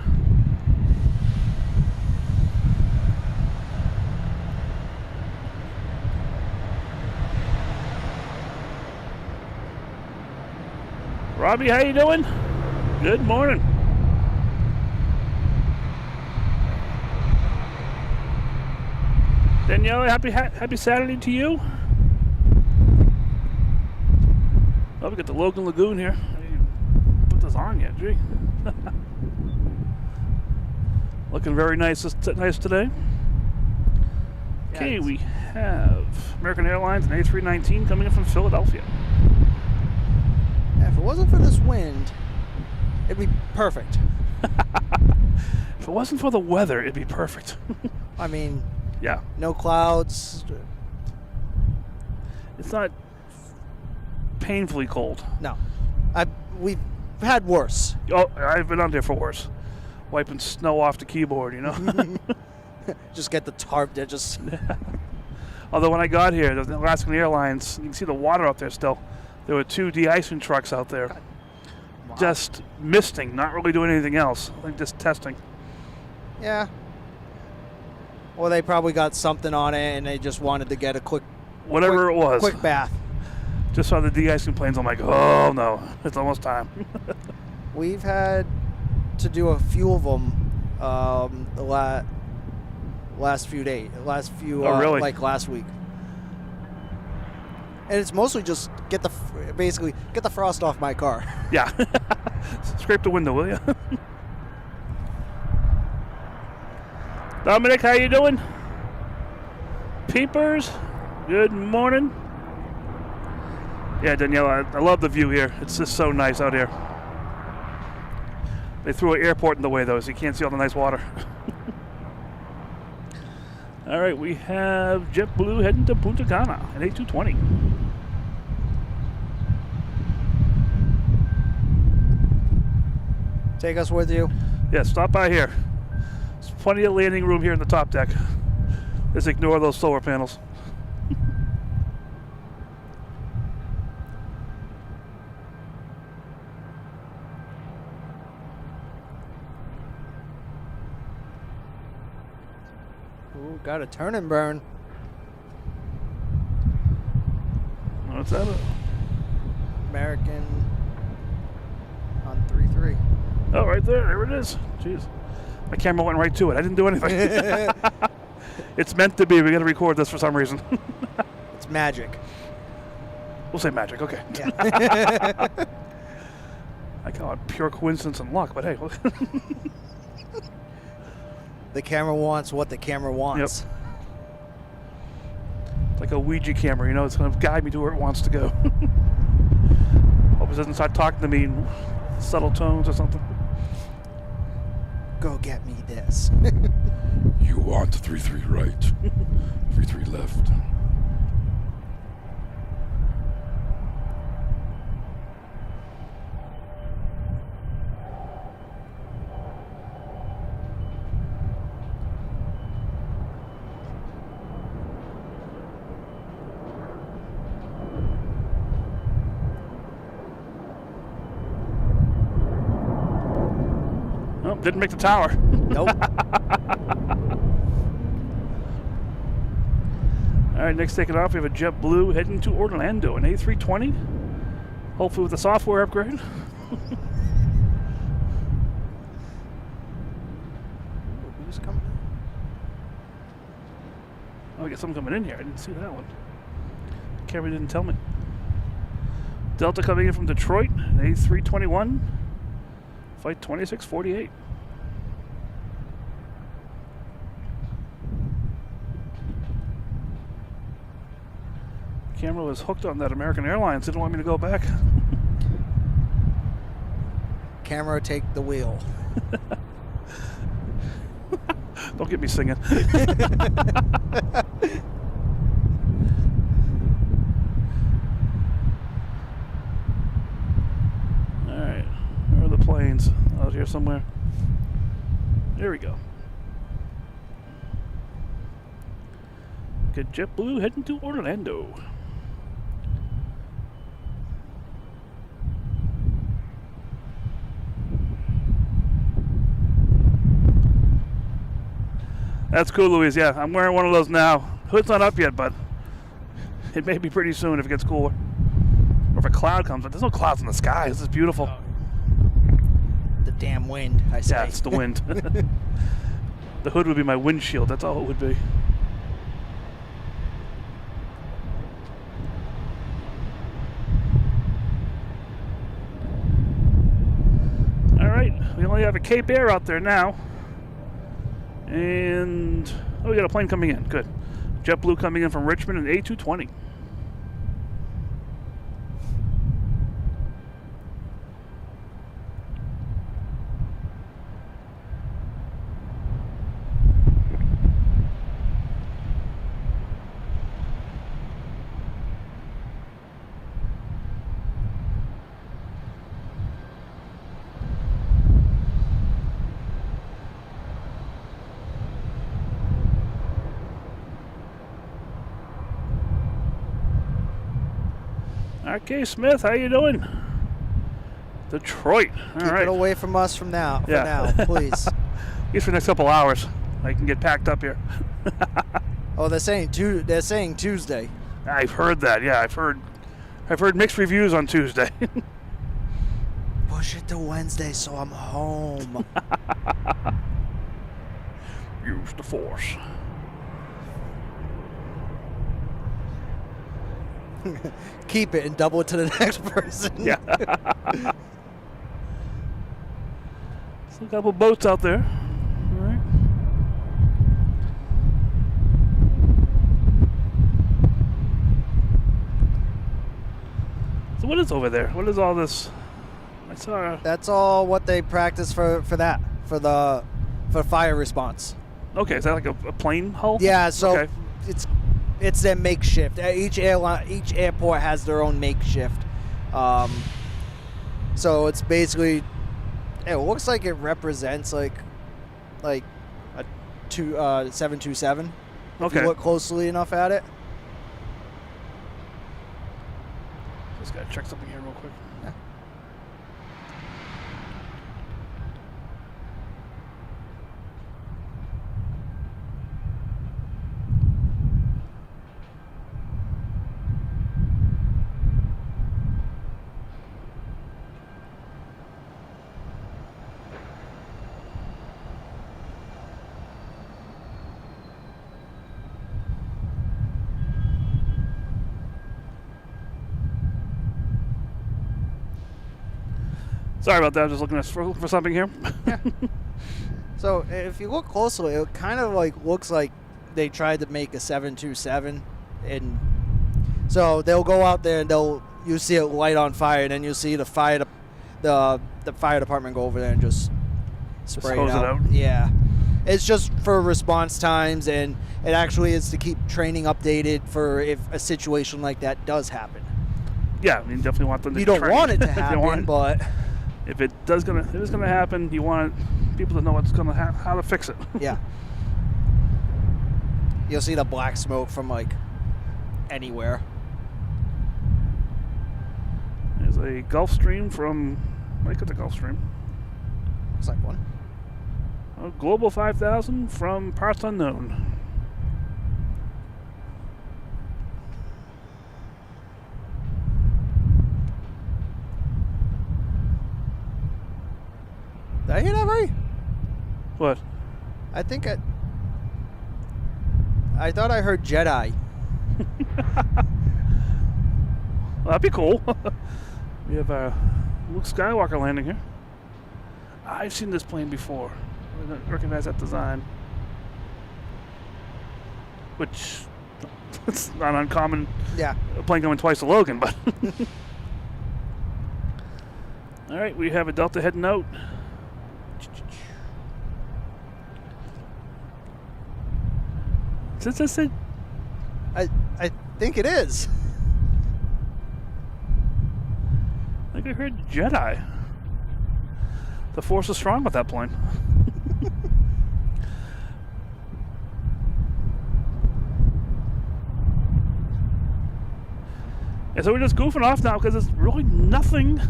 S1: Robbie, how you doing? Good morning. Danielle, happy Saturday to you. Oh, we got the Logan Lagoon here. I didn't put this on yet, gee. Looking very nice today. Okay, we have American Airlines and A319 coming in from Philadelphia.
S2: Yeah, if it wasn't for this wind, it'd be perfect.
S1: If it wasn't for the weather, it'd be perfect.
S2: I mean,
S1: yeah.
S2: no clouds.
S1: It's not painfully cold.
S2: No. We've had worse.
S1: Oh, I've been on there for worse. Wiping snow off the keyboard, you know.
S2: Just get the tarp there. Just.
S1: Although when I got here, the Alaskan Airlines, you can see the water out there still. There were 2 de-icing trucks out there.
S2: Wow.
S1: Just misting, not really doing anything else. Like just testing.
S2: Yeah. Or they probably got something on it and they just wanted to get a quick
S1: Whatever it was.
S2: quick bath.
S1: Just saw the de-icing planes. I'm like, oh no, it's almost time.
S2: We've had to do a few of them the last few days,
S1: Oh, really?
S2: like last week. And it's mostly just basically get the frost off my car.
S1: Yeah. Scrape the window, will you? Dominic, how you doing? Peepers, good morning. Yeah, Danielle, I love the view here. It's just so nice out here. They threw an airport in the way, though, so you can't see all the nice water. All right, we have JetBlue heading to Punta Cana at 8220.
S2: Take us with you.
S1: Yeah, stop by here. There's plenty of landing room here in the top deck. Just ignore those solar panels.
S2: Ooh, got a turn and burn.
S1: What's that?
S2: American on 3-3.
S1: Oh, right there. There it is. Jeez. My camera went right to it. I didn't do anything. It's meant to be. We got to record this for some reason.
S2: It's magic.
S1: We'll say magic. Okay.
S2: Yeah.
S1: I call it pure coincidence and luck, but hey.
S2: The camera wants what the camera wants.
S1: It's like a Ouija camera, you know, it's going to guide me to where it wants to go. Hope it doesn't start talking to me in subtle tones or something.
S2: Go get me this.
S3: You want 3-3 right, 3-3 left.
S1: Oh, didn't make the tower.
S2: Nope.
S1: All right, next taking off, we have a JetBlue heading to Orlando, an A320. Hopefully with a software upgrade.
S2: Who's coming?
S1: Oh, I got someone coming in here. I didn't see that one. The camera didn't tell me. Delta coming in from Detroit, an A321. Flight 2648. Camera was hooked on that American Airlines. Didn't want me to go back.
S2: Camera, take the wheel.
S1: Don't get me singing. All right, where are the planes? Out here somewhere. There we go. Good JetBlue heading to Orlando. That's cool, Louise. Yeah, I'm wearing one of those now. Hood's not up yet, but it may be pretty soon if it gets cooler. Or if a cloud comes. But there's no clouds in the sky. This is beautiful.
S2: The damn wind, I say.
S1: Yeah, it's the wind. The hood would be my windshield. That's all it would be. All right, we only have a Cape Air out there now. And, oh, we got a plane coming in. Good. JetBlue coming in from Richmond, an A220. Okay, Smith, how you doing? Detroit. All
S2: Keep
S1: right.
S2: it away from us from now. For
S1: Yeah.
S2: now, please.
S1: At least for the next couple hours, I can get packed up here.
S2: Oh, they're saying Tuesday.
S1: I've heard that. Yeah, I've heard mixed reviews on Tuesday.
S2: Push it to Wednesday so I'm home.
S1: Use the force.
S2: Keep it and double it to the next person.
S1: Yeah. Still a couple boats out there. All right. So what is over there? What is all this? I saw.
S2: That's all what they practice for fire response.
S1: Okay, is that like a plane hull?
S2: Yeah, so
S1: Okay.
S2: it's their makeshift. Each airport has their own makeshift. So it's basically, it looks like it represents like a 727. If
S1: Okay.
S2: you look closely enough at it.
S1: Just gotta check something here real quick.
S2: Yeah.
S1: Sorry about that. I'm just looking for something here.
S2: So if you look closely, it kind of like looks like they tried to make a 727, and so they'll go out there and you see it light on fire, and then you'll see the fire department go over there and just spray
S1: hose
S2: it
S1: it
S2: out.
S1: out?
S2: Yeah, it's just for response times, and it actually is to keep training updated for if a situation like that does happen.
S1: Yeah, I mean, definitely want them to
S2: You don't
S1: train.
S2: want it to
S1: You don't
S2: happen,
S1: want-
S2: but
S1: if it is gonna happen, you want people to know how to fix it.
S2: yeah. You'll see the black smoke from like anywhere.
S1: There's a Gulf Stream from. Look at the Gulf Stream.
S2: Looks like one.
S1: A Global 5000 from parts unknown.
S2: Did I hear that right?
S1: What?
S2: I think I thought I heard Jedi.
S1: Well, that'd be cool. We have Luke Skywalker landing here. I've seen this plane before. I don't recognize that design. Which, it's not uncommon.
S2: Yeah.
S1: A plane coming twice to Logan, but. All right, we have a Delta heading out. Is this it?
S2: I think it is.
S1: I think I heard Jedi. The Force is strong with that plane. And so we're just goofing off now because there's really nothing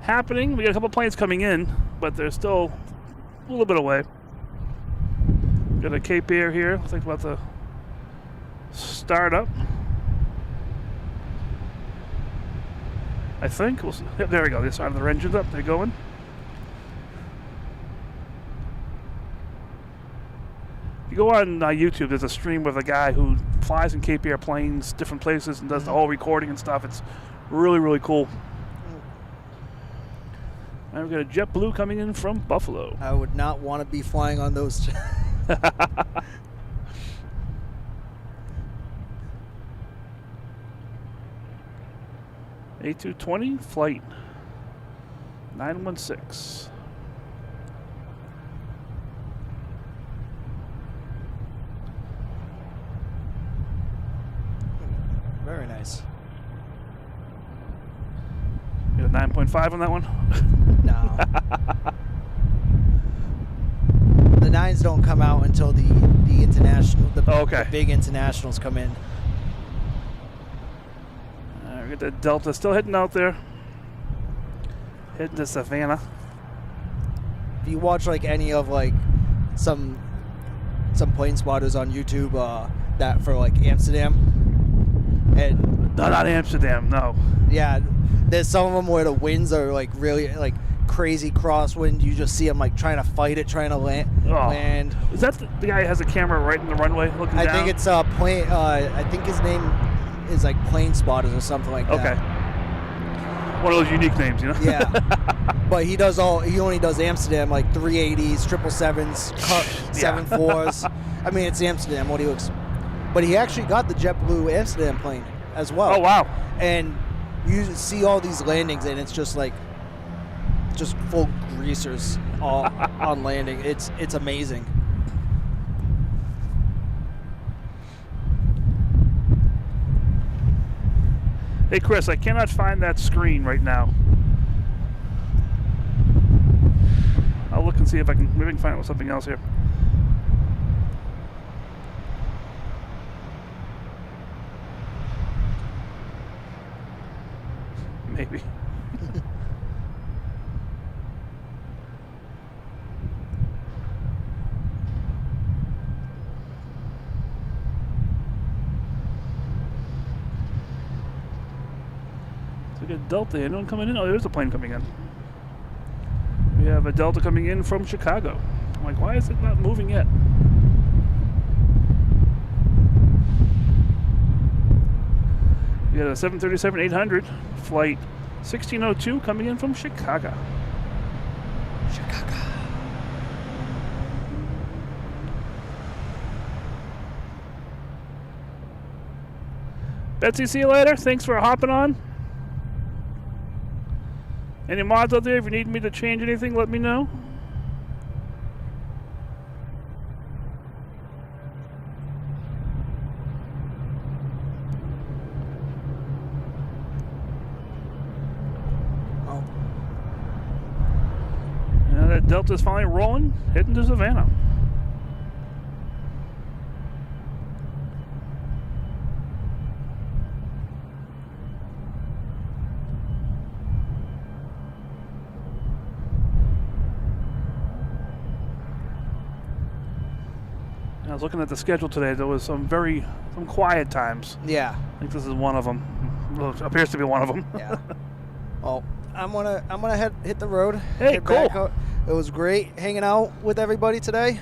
S1: happening. We got a couple planes coming in, but they're still a little bit away. Got a Cape Air here. Looks like about to start up. I think. We'll see. Yep, there we go. They started their engines up. They're going. If you go on YouTube, there's a stream with a guy who flies in Cape Air planes, different places, and does the whole recording and stuff. It's really, really cool. And we've got a JetBlue coming in from Buffalo.
S2: I would not want to be flying on those.
S1: A220 flight 916.
S2: Very nice.
S1: You got a 9.5 on that one?
S2: No. The nines don't come out until the international, the
S1: Oh, okay.
S2: big internationals come in.
S1: We Look at that Delta still heading out there. Heading to Savannah.
S2: If you watch like any of like some plane spotters on YouTube that for like Amsterdam, and
S1: not Amsterdam, no.
S2: Yeah, there's some of them where the winds are like really like crazy crosswind. You just see them like trying to fight it, trying to land.
S1: Is that the guy who has a camera right in the runway looking down?
S2: I think it's plane. I think his name is like Plane Spotters or something like that.
S1: Okay. One of those unique names, you know?
S2: Yeah. But he only does Amsterdam, like 380s, 777s, 74s. I mean, it's Amsterdam. What he looks. But he actually got the JetBlue Amsterdam plane as well.
S1: Oh, wow.
S2: And you see all these landings, and it's just like, just full greasers all on landing. It's amazing.
S1: Hey, Chris, I cannot find that screen right now. I'll look and see if maybe I can find something else here. Maybe. We got Delta. Anyone coming in? Oh, there's a plane coming in. We have a Delta coming in from Chicago. I'm like, why is it not moving yet? We got a 737-800 flight 1602 coming in from Chicago. Betsy, see you later. Thanks for hopping on. Any mods out there? If you need me to change anything, let me know.
S2: Oh.
S1: Now that Delta's finally rolling, heading to Savannah. I was looking at the schedule today. There was some quiet times.
S2: Yeah.
S1: I think this is one of them. Well, it appears to be one of them.
S2: Yeah. Well, I'm gonna hit the road.
S1: Hey, cool.
S2: It was great hanging out with everybody today.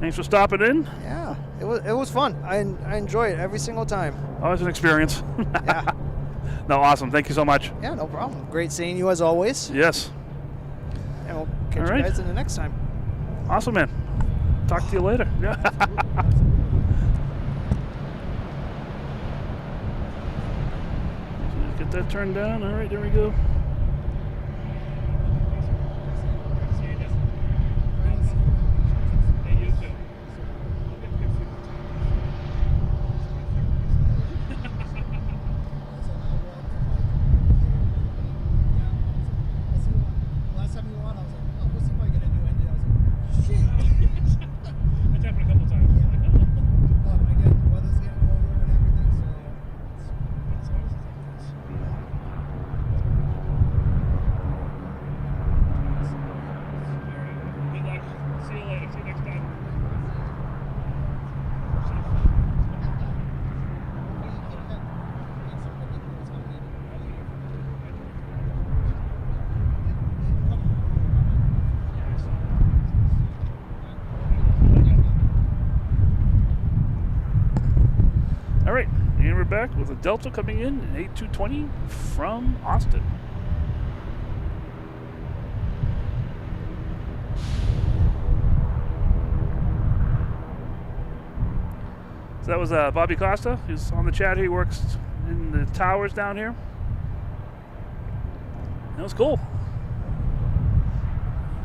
S1: Thanks for stopping in.
S2: Yeah, it was fun. I enjoy it every single time.
S1: Always an experience.
S2: Yeah.
S1: No, awesome. Thank you so much.
S2: Yeah, no problem. Great seeing you as always.
S1: Yes.
S2: And we'll catch you guys in the next time.
S1: Awesome, man. Talk to you later. Get that turned down. All right, there we go. Back with a Delta coming in, an 8220 from Austin. So that was Bobby Costa. He's on the chat. He works in the towers down here. That was cool.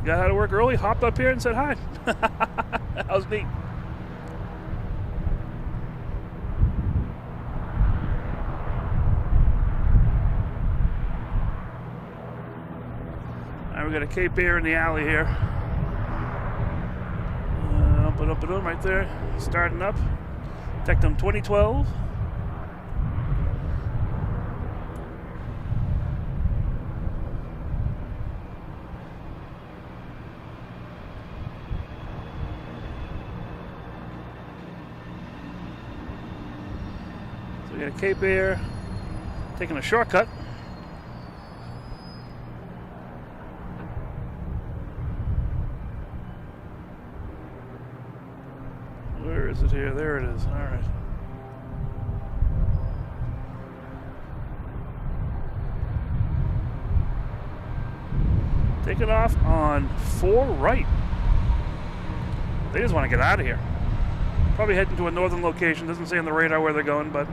S1: Got out of work early, hopped up here and said hi. That was neat. We got a Cape Air in the alley here. Up right there. Starting up. Tectum 2012. We got Cape Air taking a shortcut. Where is it here? There it is. All right. Taking off on 4 right. They just want to get out of here. Probably heading to a northern location. Doesn't say on the radar where they're going, but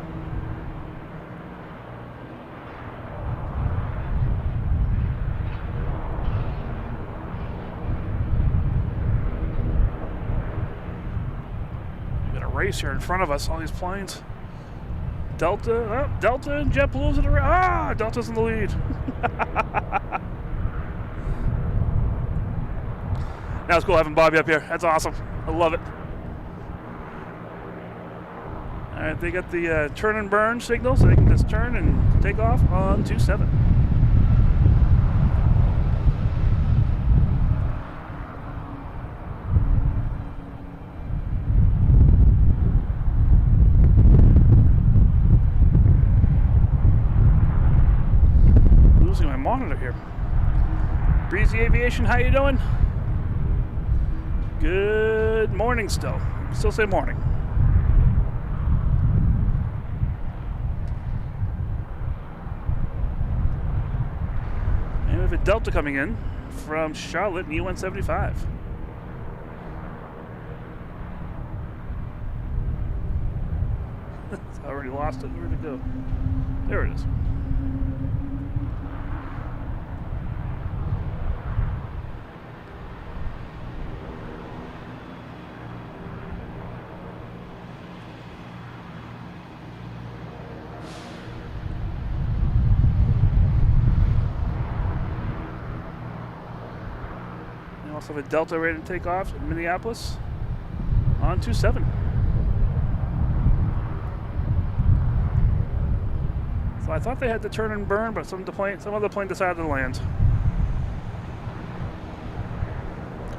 S1: we got a race here in front of us. All these planes. Delta and JetBlue's in the Delta's in the lead. Now it's cool having Bobby up here. That's awesome. I love it. All right, they got the turn and burn signal, so they can just turn and take off on 27. Losing my monitor here. Breezy Aviation, how you doing? Good morning still. Still say morning. And we have a Delta coming in from Charlotte in E175. I already lost it. Where'd it go? There it is. Also have a Delta ready to take off in Minneapolis on 27. So I thought they had to turn and burn, but some other plane decided to land.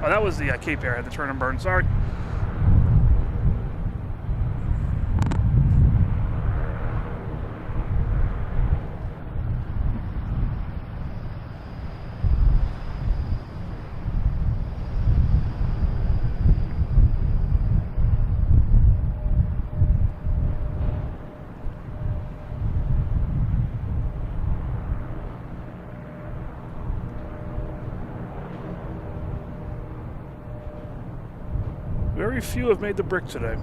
S1: Oh, that was the Cape Air had to turn and burn. Sorry. Very few have made the brick today.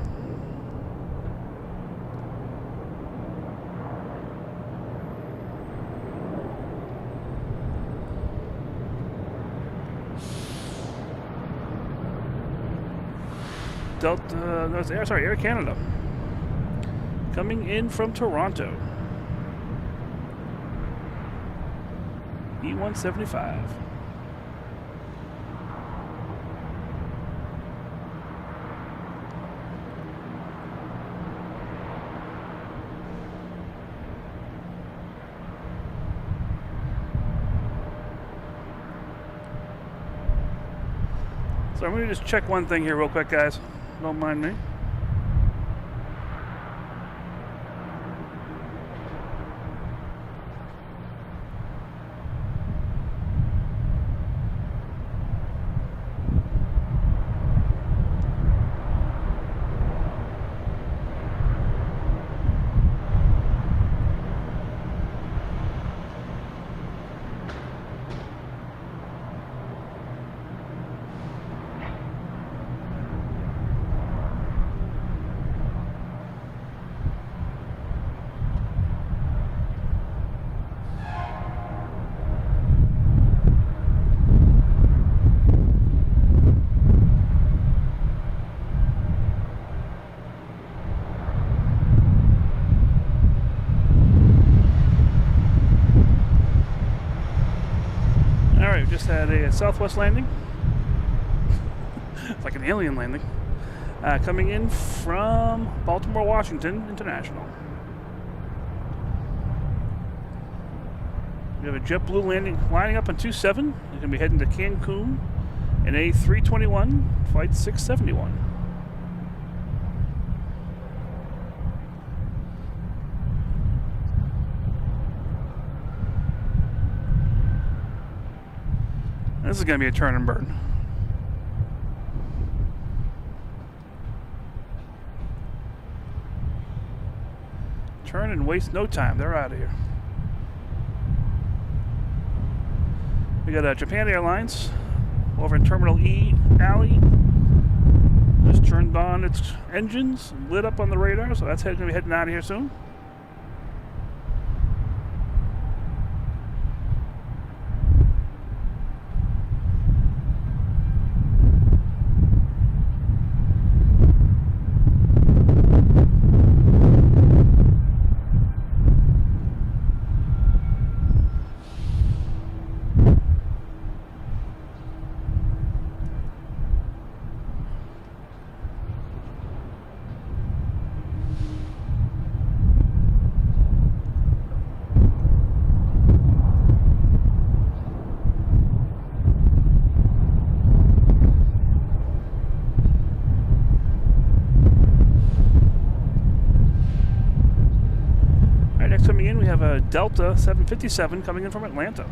S1: Air Canada. Coming in from Toronto. E175. So I'm going to just check one thing here real quick, guys. Don't mind me. Just had a Southwest landing. It's like an alien landing. Coming in from Baltimore, Washington International. We have a JetBlue lining up on 27. They're going to be heading to Cancun in a 321, flight 671. This is going to be a turn and burn. Turn and waste no time. They're out of here. We got Japan Airlines over in Terminal E alley. Just turned on its engines, lit up on the radar, so that's going to be heading out of here soon. Coming in, we have a Delta 757 coming in from Atlanta.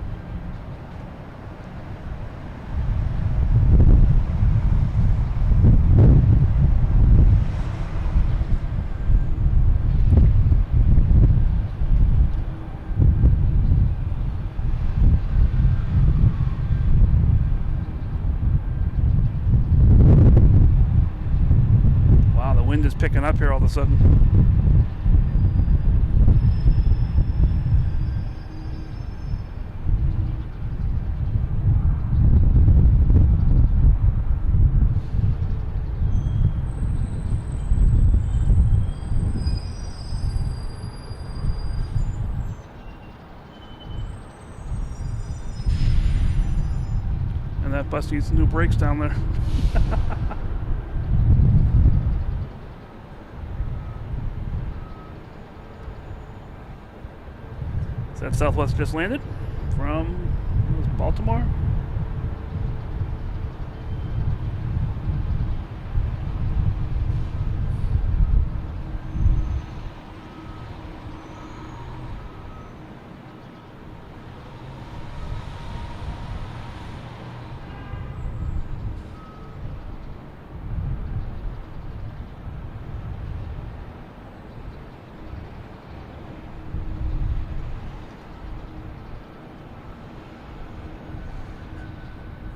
S1: Wow, the wind is picking up here all of a sudden. That bus needs new brakes down there. Is that Southwest just landed from Baltimore?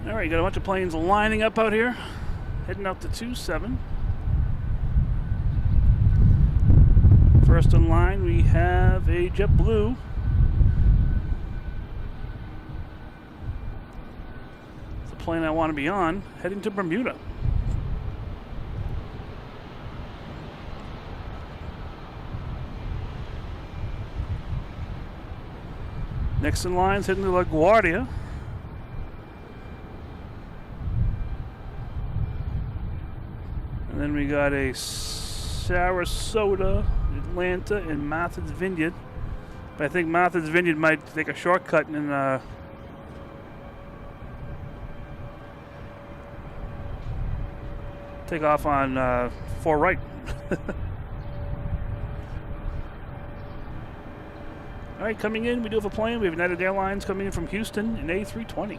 S1: Alright, you got a bunch of planes lining up out here, heading out to 27. First in line, we have a JetBlue. It's the plane I want to be on, heading to Bermuda. Next in line is heading to LaGuardia. And then we got a Sarasota, Atlanta, and Martha's Vineyard. But I think Martha's Vineyard might take a shortcut and take off on 4 right. All right, coming in, we do have a plane. We have United Airlines coming in from Houston, an A320.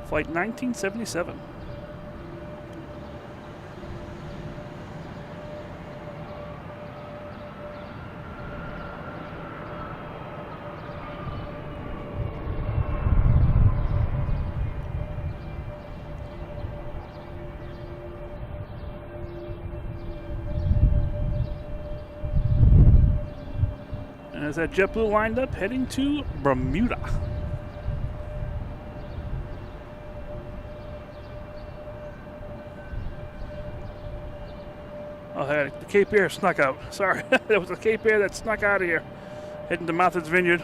S1: Flight 1977. And as that JetBlue lined up, heading to Bermuda. Oh, the Cape Air snuck out. Sorry, there was a Cape Air that snuck out of here, heading to Martha's Vineyard.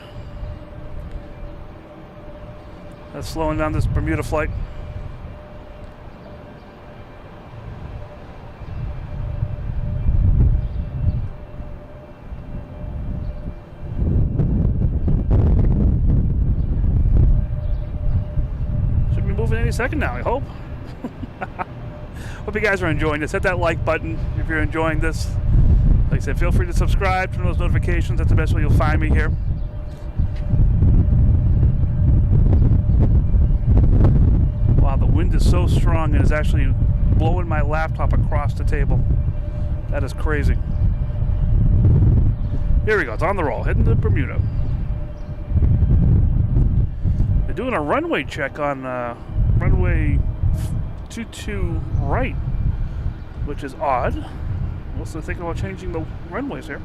S1: That's slowing down this Bermuda flight. Should be moving any second now, I hope. Hope you guys are enjoying this. Hit that like button if you're enjoying this. Like I said, feel free to subscribe, turn on those notifications. That's the best way you'll find me here. Wow, the wind is so strong and is actually blowing my laptop across the table. That is crazy. Here we go, it's on the roll, heading to Bermuda. They're doing a runway check on runway 22 right, which is odd. Also thinking about changing the runways here.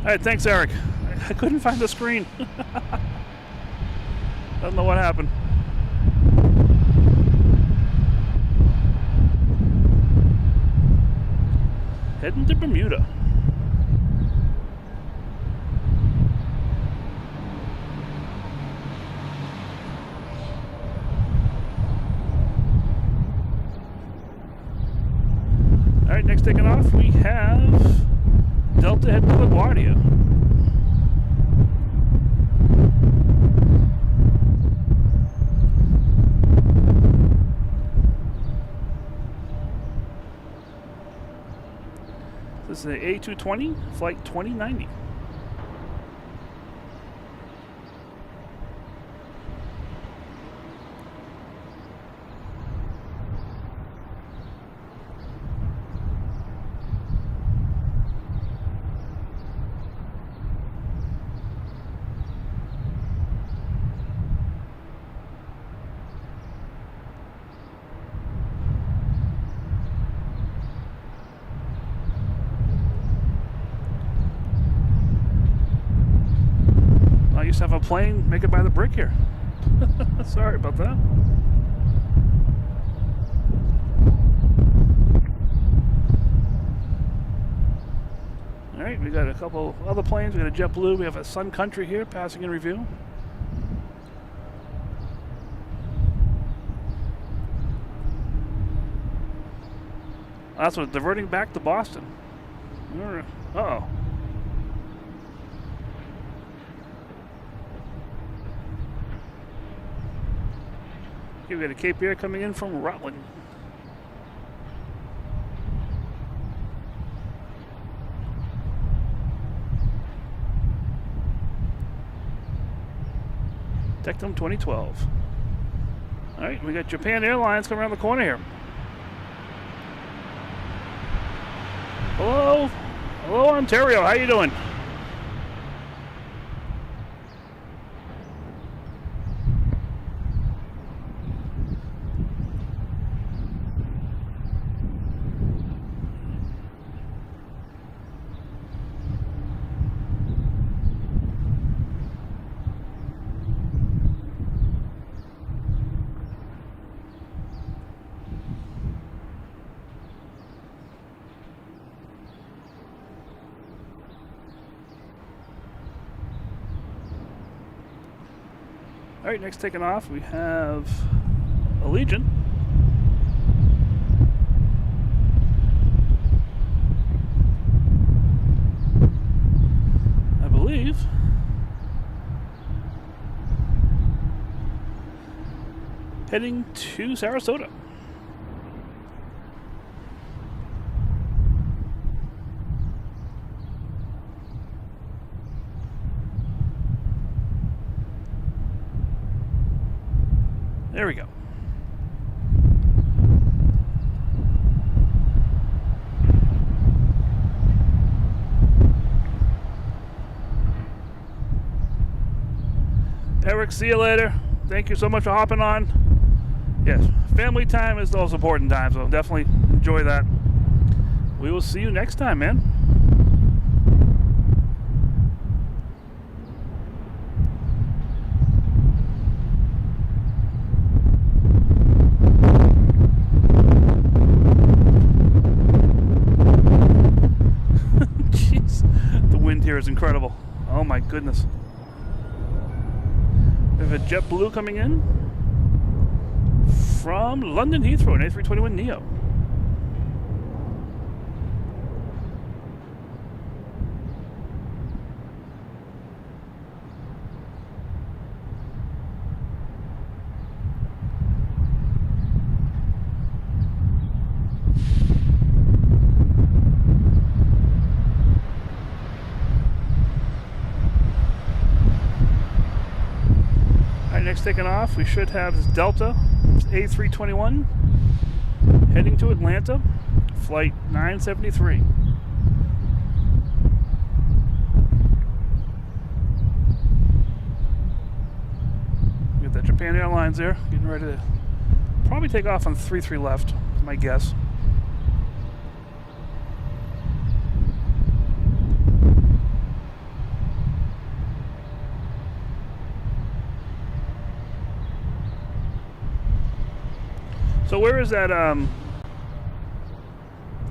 S1: All right, thanks, Eric. I couldn't find the screen. Don't know what happened. Heading to Bermuda. All right, next taking off, we have Delta heading to LaGuardia. This is the A220, flight 2090. I used to have a plane make it by the brick here. Sorry about that. All right, we got a couple other planes. We got a JetBlue. We have a Sun Country here passing in review. That's what, diverting back to Boston. Uh-oh. Okay, we got a Cape Air coming in from Rutland. Tectum 2012. All right, we got Japan Airlines coming around the corner here. Hello, hello Ontario, how you doing? All right, next taking off, we have Allegiant. I believe. Heading to Sarasota. There we go. Eric, see you later. Thank you so much for hopping on. Yes, family time is the most important time, so definitely enjoy that. We will see you next time, man. Here is incredible. Oh my goodness. We have a JetBlue coming in. from London Heathrow, an A321neo. Next taking off, we should have this Delta A321 heading to Atlanta, flight 973. Got that Japan Airlines there, getting ready to probably take off on 33 left, is my guess. So where is that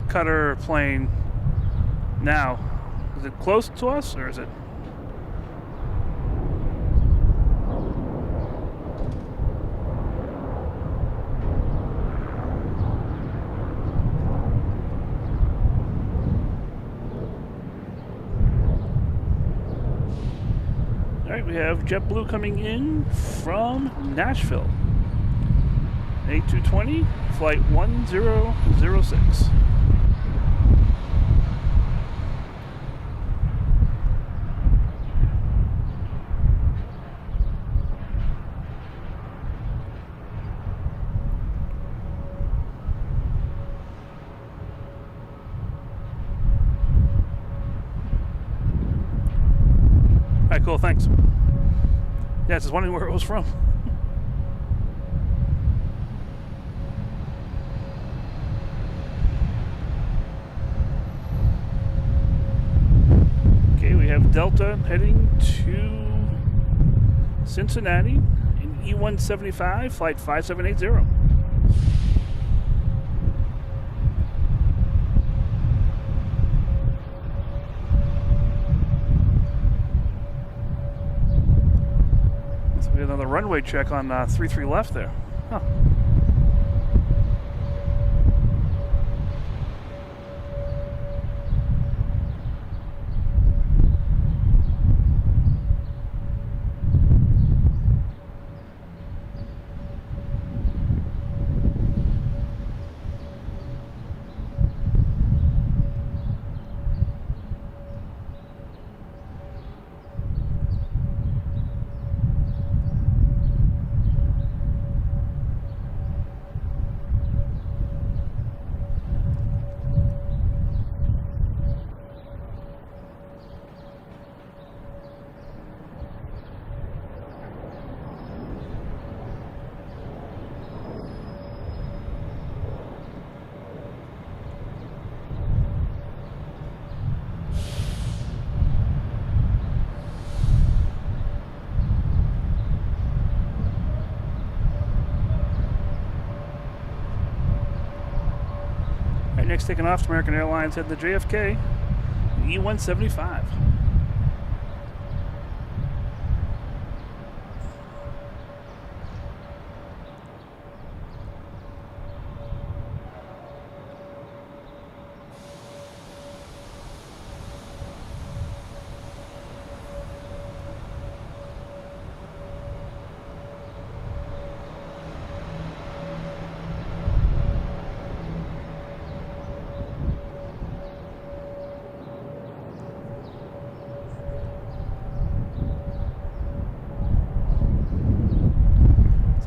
S1: cutter plane now? Is it close to us, or is it? All right, we have JetBlue coming in from Nashville. A220, flight 1006. All right, cool, thanks. Yeah, just wondering where it was from. Delta heading to Cincinnati in E175, flight 5780. So we got another runway check on 33 left there. Huh. Next taking off to American Airlines heading to JFK, E175.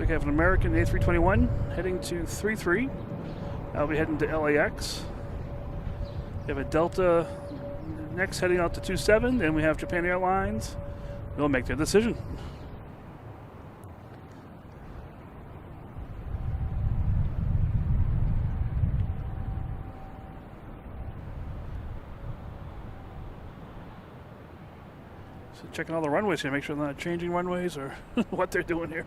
S1: We have an American A321 heading to 33. I'll be heading to LAX. We have a Delta next heading out to 27. Then we have Japan Airlines. They'll make their decision. So checking all the runways here, make sure they're not changing runways or what they're doing here.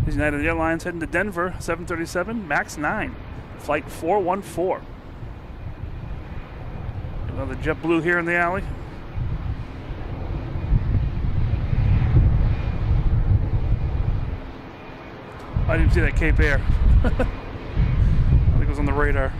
S1: United Airlines heading to Denver, 737, MAX 9, flight 414. Another JetBlue here in the alley. I didn't see that Cape Air. I think it was on the radar.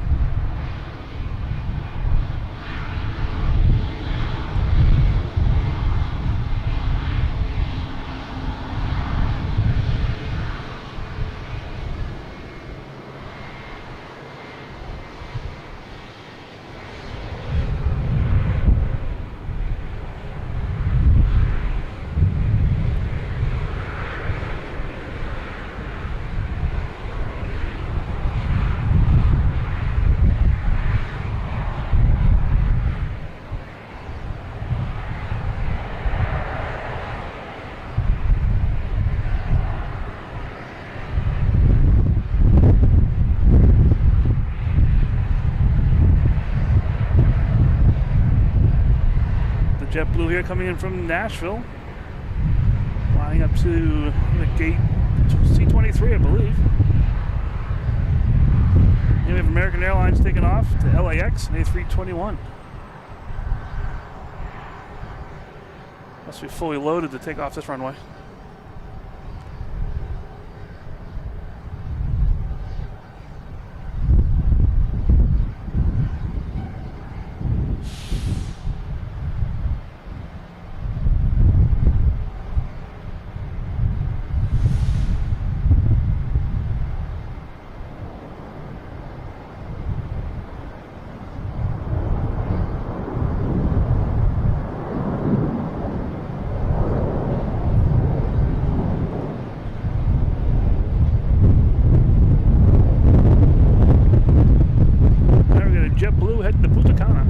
S1: JetBlue here coming in from Nashville, flying up to the gate C-23, I believe. And we have American Airlines taking off to LAX and A321. Must be fully loaded to take off this runway. JetBlue heading to Punta Cana.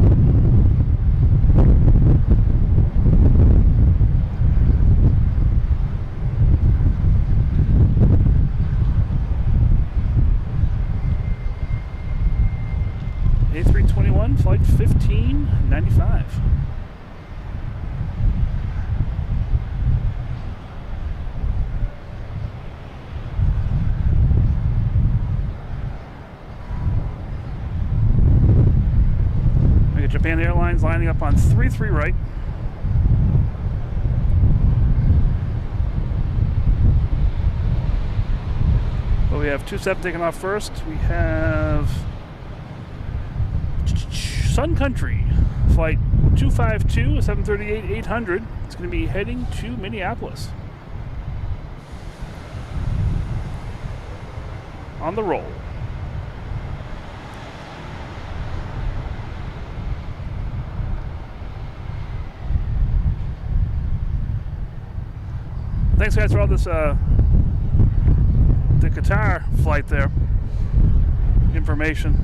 S1: A321 flight 1595. Japan Airlines lining up on 33 right. But we have 27 taking off first. We have Sun Country flight 252, 738-800. It's going to be heading to Minneapolis. On the roll. Thanks guys for all this the Qatar flight there information.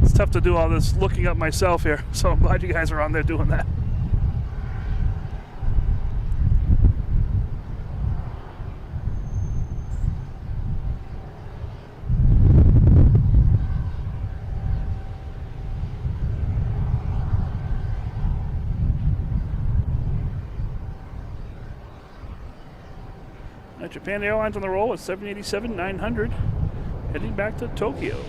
S1: It's tough to do all this looking up myself here, so I'm glad you guys are on there doing that. Japan Airlines on the roll at 787-900, heading back to Tokyo.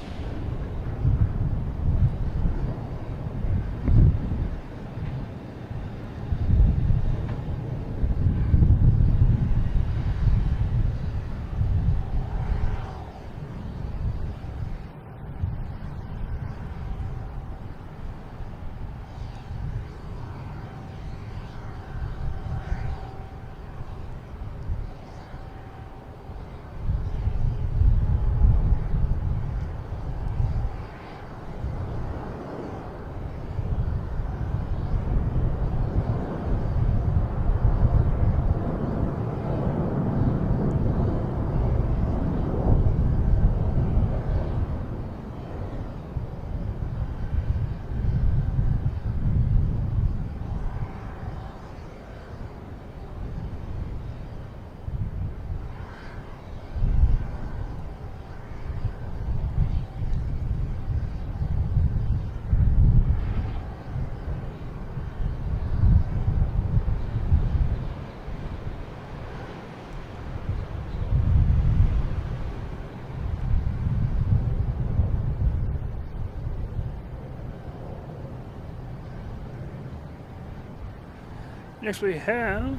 S1: Next we have,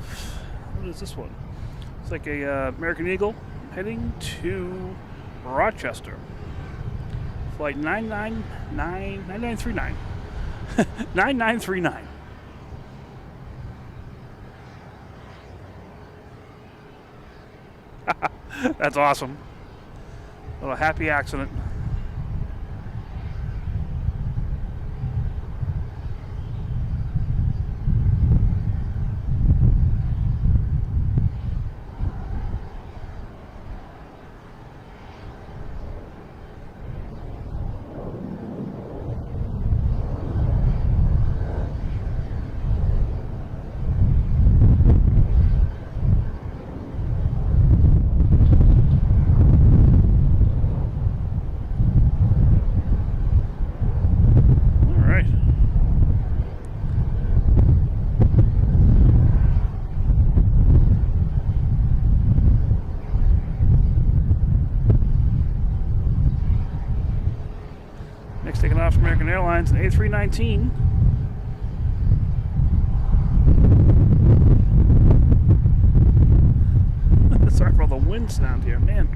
S1: what is this one? It's like a American Eagle heading to Rochester. Flight 9939. 9939. That's awesome. A little happy accident. Taking off American Airlines, A319. Sorry for all the wind sound here, man.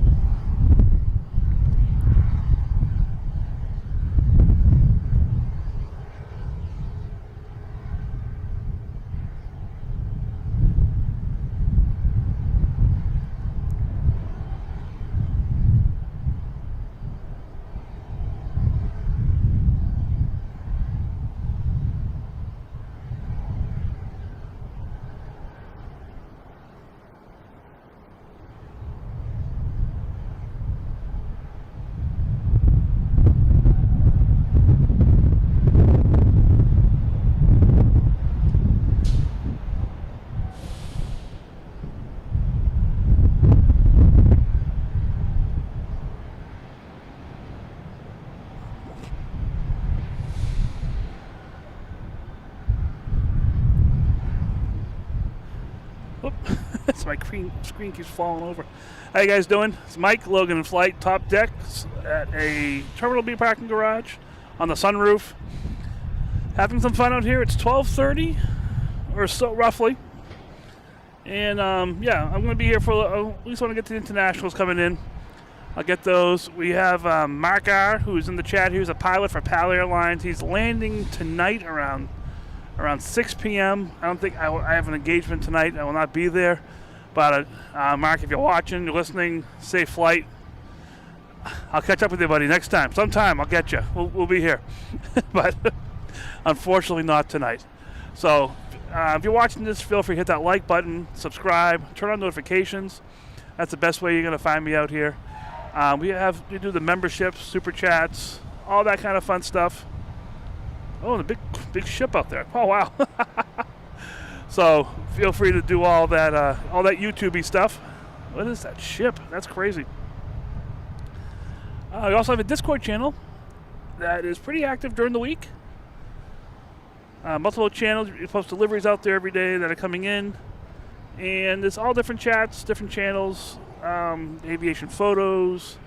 S1: My screen keeps falling over. How you guys doing? It's Mike, Logan in Flight, top deck at a Terminal B parking garage on the sunroof. Having some fun out here. It's 12:30 or so roughly. And yeah, I'm going to be here for at least want to get to the internationals coming in. I'll get those. We have Mark R, who's in the chat. He was a pilot for PAL Airlines. He's landing tonight around 6 p.m. I don't think I have an engagement tonight. I will not be there. But Mark, if you're watching, you're listening, safe flight. I'll catch up with you, buddy, next time. Sometime I'll get you. We'll be here. But unfortunately not tonight. So if you're watching this, feel free to hit that like button, subscribe, turn on notifications. That's the best way you're going to find me out here. We do the memberships, super chats, all that kind of fun stuff. Oh, the big ship out there. Oh, wow. So feel free to do all that YouTube-y stuff. What is that ship? That's crazy. We also have a Discord channel that is pretty active during the week. Multiple channels. You post deliveries out there every day that are coming in. And it's all different chats, different channels, aviation photos,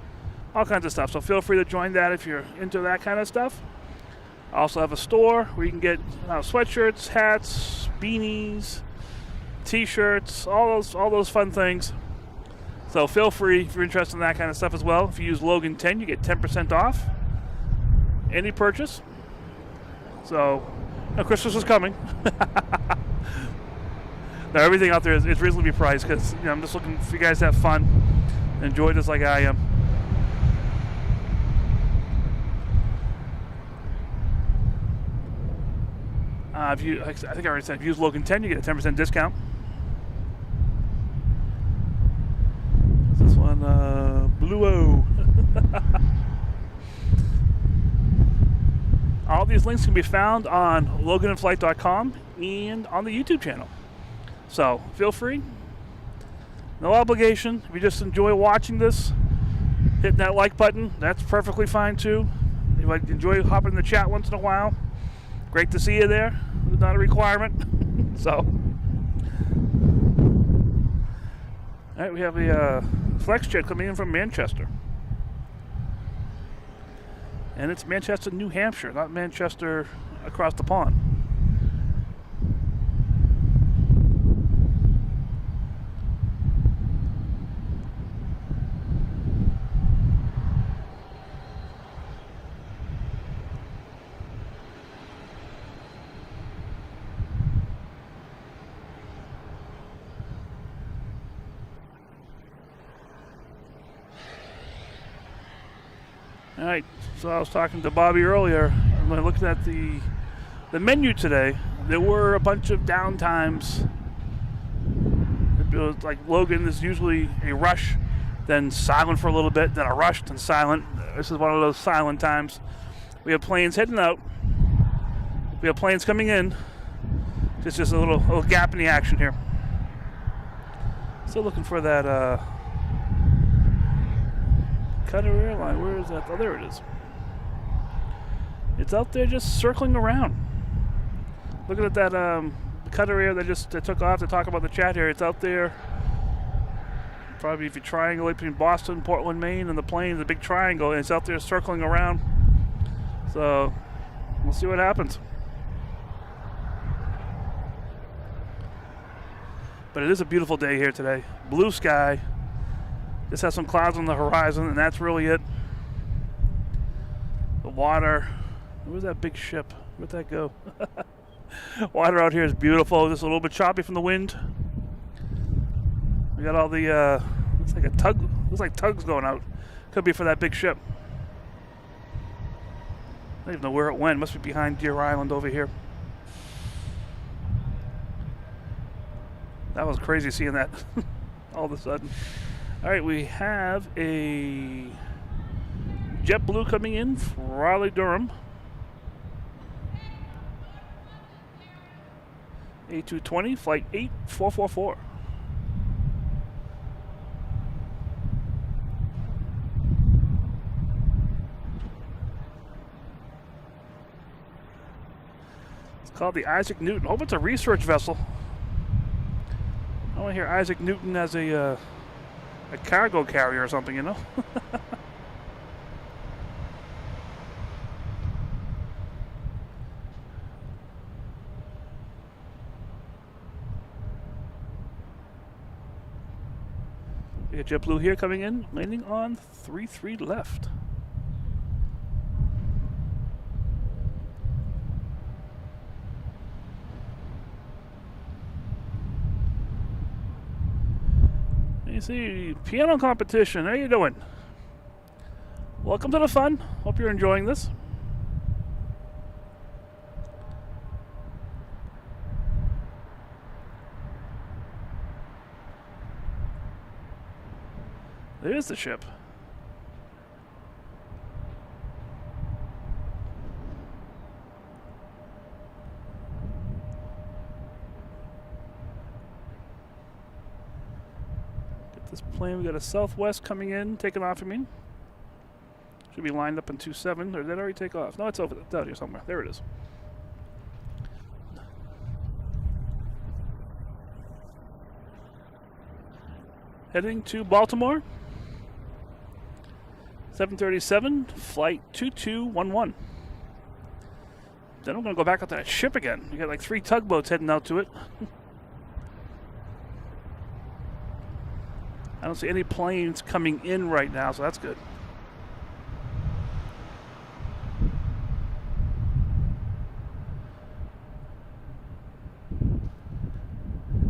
S1: all kinds of stuff. So feel free to join that if you're into that kind of stuff. I also have a store where you can get sweatshirts, hats, beanies, t-shirts, all those fun things. So feel free if you're interested in that kind of stuff as well. If you use Logan 10, you get 10% off any purchase. So Christmas is coming. Now everything out there is reasonably priced because I'm just looking for you guys to have fun, enjoy this like I am. I think I already said, if you use Logan 10, you get a 10% discount. What's this one? Blue-O. All these links can be found on loganinflight.com and on the YouTube channel. So feel free. No obligation. If you just enjoy watching this, hitting that like button, that's perfectly fine too. If you enjoy hopping in the chat once in a while, great to see you there. It's not a requirement. So, all right, we have a flex jet coming in from Manchester. And it's Manchester, New Hampshire, not Manchester across the pond. All right, so I was talking to Bobby earlier. I'm looking at the menu today. There were a bunch of downtimes. It was like Logan is usually a rush, then silent for a little bit, then a rush, then silent. This is one of those silent times. We have planes heading out. We have planes coming in. Just a little gap in the action here. Still looking for that Qatar airline. Where is that? Oh, there it is. It's out there just circling around. Looking at that Qatar Air that took off to talk about the chat here. It's out there. Probably if you triangulate between Boston, Portland, Maine, and the plane, the big triangle, and it's out there circling around. So we'll see what happens. But it is a beautiful day here today. Blue sky. Just has some clouds on the horizon, and that's really it. The water. Where's that big ship? Where'd that go? Water out here is beautiful. Just a little bit choppy from the wind. We got all the, looks like a tug. Looks like tugs going out. Could be for that big ship. I don't even know where it went. Must be behind Deer Island over here. That was crazy seeing that all of a sudden. All right, we have a JetBlue coming in from Raleigh-Durham. A220, flight 8444. It's called the Isaac Newton. I hope it's a research vessel. I want to hear Isaac Newton as a cargo carrier or something, you know? We got JetBlue here coming in, landing on 33 left. You see, piano competition. How you doing? Welcome to the fun. Hope you're enjoying this. There's the ship. This plane, we got a Southwest coming in, taking off, I mean. Should be lined up in 27, or did it already take off? No, it's over there, out here somewhere. There it is. Heading to Baltimore. 737, flight 2211. Then I'm going to go back out to that ship again. We got like 3 tugboats heading out to it. I don't see any planes coming in right now, so that's good.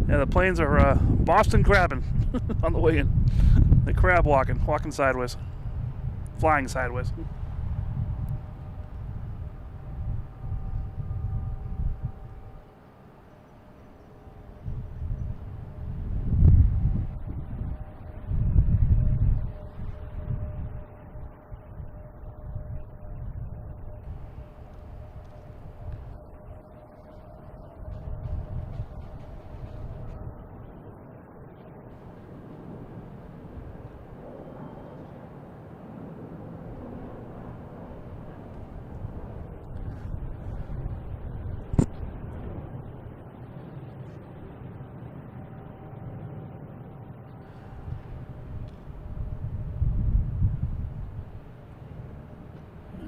S1: Yeah, the planes are Boston crabbing on the way in. They're crab walking sideways, flying sideways.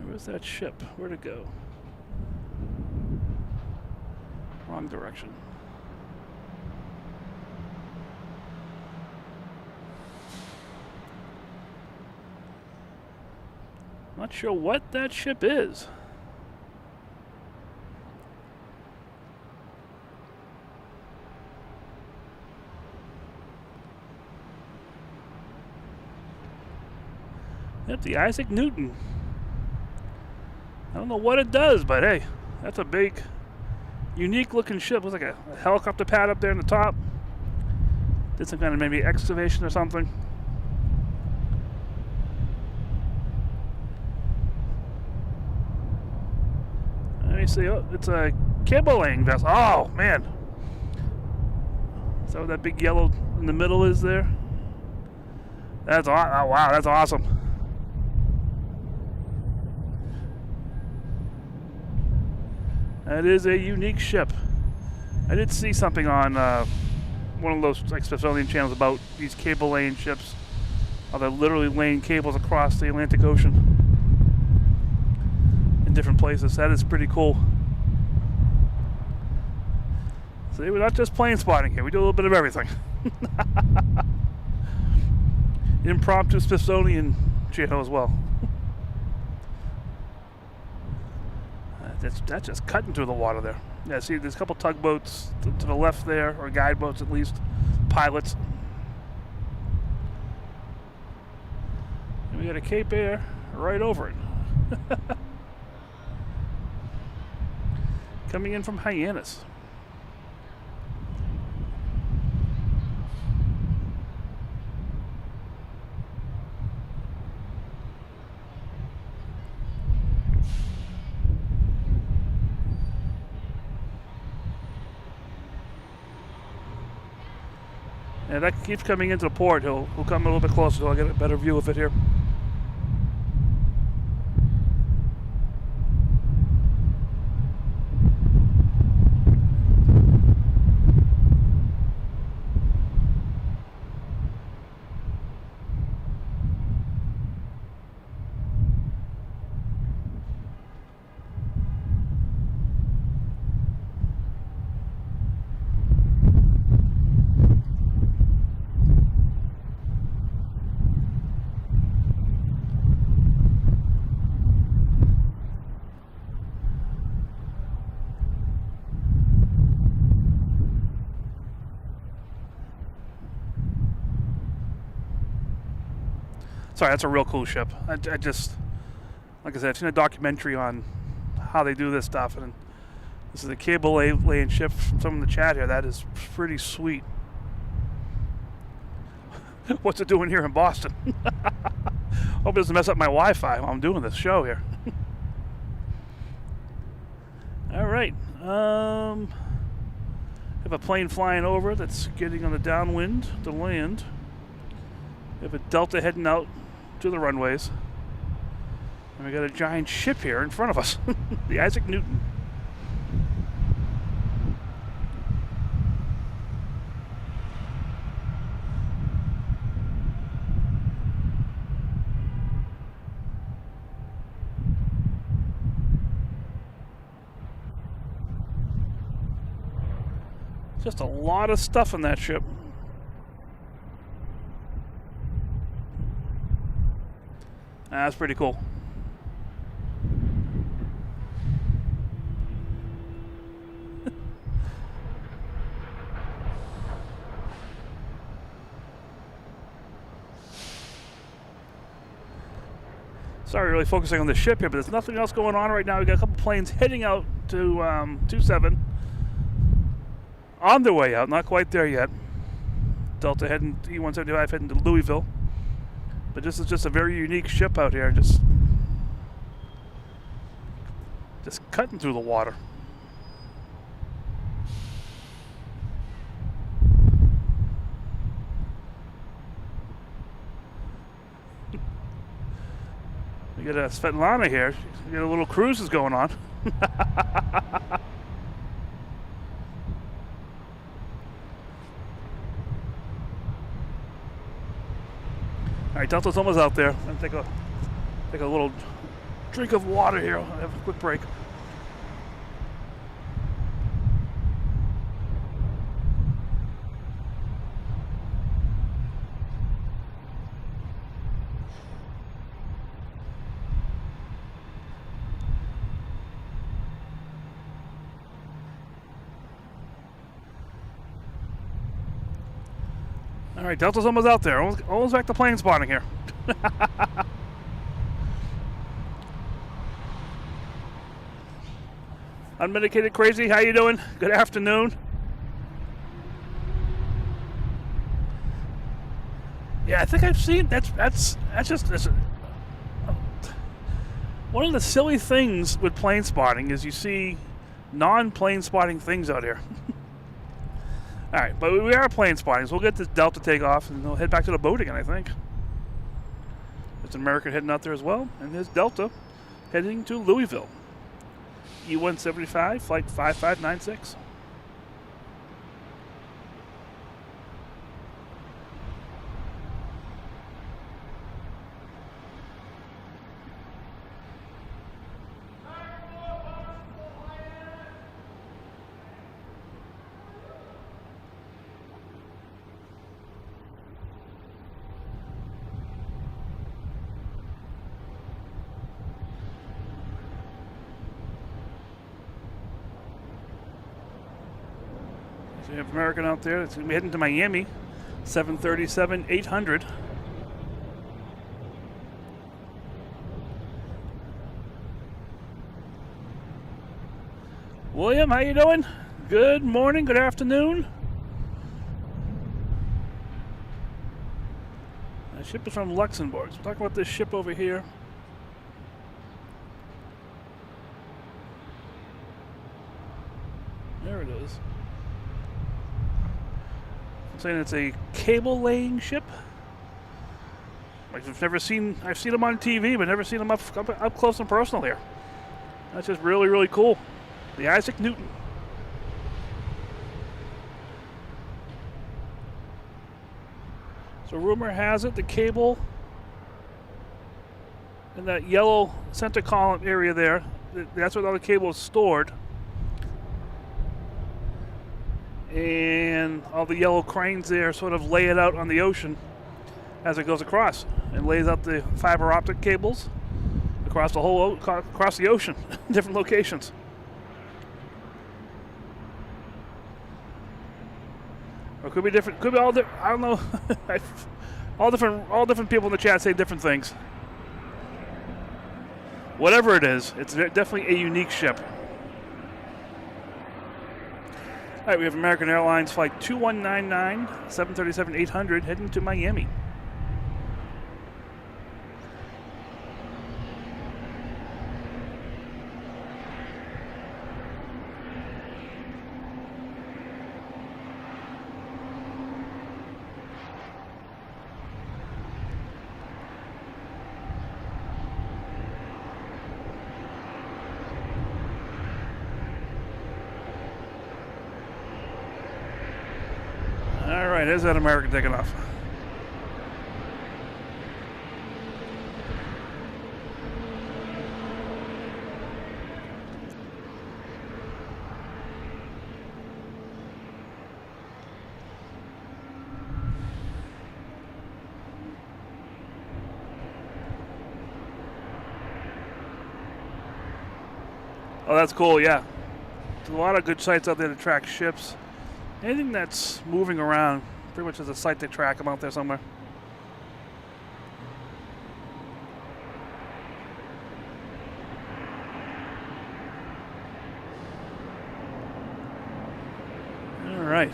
S1: Where's that ship? Where'd it go? Wrong direction. Not sure what that ship is. Yep, the Isaac Newton. I don't know what it does, but hey, that's a big, unique looking ship. Looks like a helicopter pad up there in the top. Did some kind of maybe excavation or something. Let me see. Oh, it's a cable laying vessel. Oh, man. Is that what that big yellow in the middle is there? That's oh, wow, that's awesome. That is a unique ship. I did see something on one of those like Smithsonian channels about these cable laying ships. How they're literally laying cables across the Atlantic Ocean in different places. That is pretty cool. So we're not just plane spotting here. We do a little bit of everything. Impromptu Smithsonian channel as well. That's just cutting through the water there. Yeah, see, there's a couple tugboats to the left there, or guide boats at least, pilots. And we got a Cape Air right over it. Coming in from Hyannis. And that keeps coming into the port. He'll come a little bit closer so I'll get a better view of it here. Sorry, that's a real cool ship. I just, like I said, I've seen a documentary on how they do this stuff, and this is a cable laying ship from some in the chat here. That is pretty sweet. What's it doing here in Boston? Hope it doesn't mess up my Wi-Fi while I'm doing this show here. All right. Have a plane flying over that's getting on the downwind to land. We have a Delta heading out to the runways. And we got a giant ship here in front of us. The Isaac Newton. Just a lot of stuff in that ship. That's pretty cool. Sorry, really focusing on the ship here, but there's nothing else going on right now. We got a couple planes heading out to 27. On their way out, not quite there yet. Delta heading E-175 heading to Louisville. But this is just a very unique ship out here, just cutting through the water. We got a Svetlana here. We got a little cruises going on. All right, Delta's almost out there. I'm gonna take a little drink of water here. I'll have a quick break. All right, Delta's almost out there. Almost back to plane spotting here. Unmedicated Crazy, how you doing? Good afternoon. Yeah, I think I've seen that's one of the silly things with plane spotting is you see non-plane spotting things out here. All right, but we are plane spotting, so we'll get this Delta takeoff and we'll head back to the boat again, I think. There's an American heading out there as well, and there's Delta heading to Louisville. E-175, flight 5596. So we have American out there. It's going to be heading to Miami, 737-800. William, how you doing? Good morning, good afternoon. The ship is from Luxembourg. So we'll talk about this ship over here. There it is. I'm saying it's a cable laying ship. Like I've seen them on TV, but never seen them up close and personal here. That's just really, really cool. The Isaac Newton. So rumor has it the cable in that yellow center column area there, that's where all the cable is stored. And all the yellow cranes there sort of lay it out on the ocean as it goes across. It lays out the fiber optic cables across the ocean, different locations. Or could be different. Could be all different. I don't know. all different people in the chat say different things. Whatever it is, it's definitely a unique ship. All right, we have American Airlines flight 2199, 737-800 heading to Miami. There's that American taking off. Oh, that's cool, yeah. There's a lot of good sites out there to track ships. Anything that's moving around. Pretty much as a site to track them out there somewhere. All right.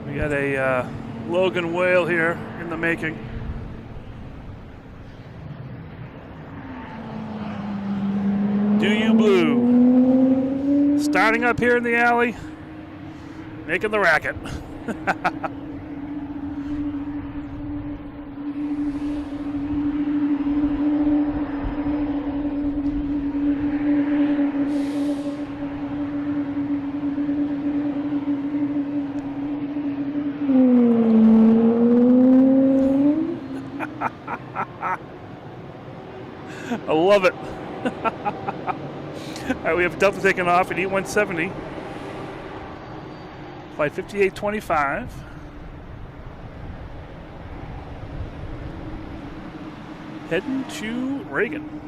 S1: We got a Logan whale here in the making. Do you blue? Starting up here in the alley. Making the racket. I love it. All right, we have Delta taking off at E-170. Flight 5825. Heading to Reagan.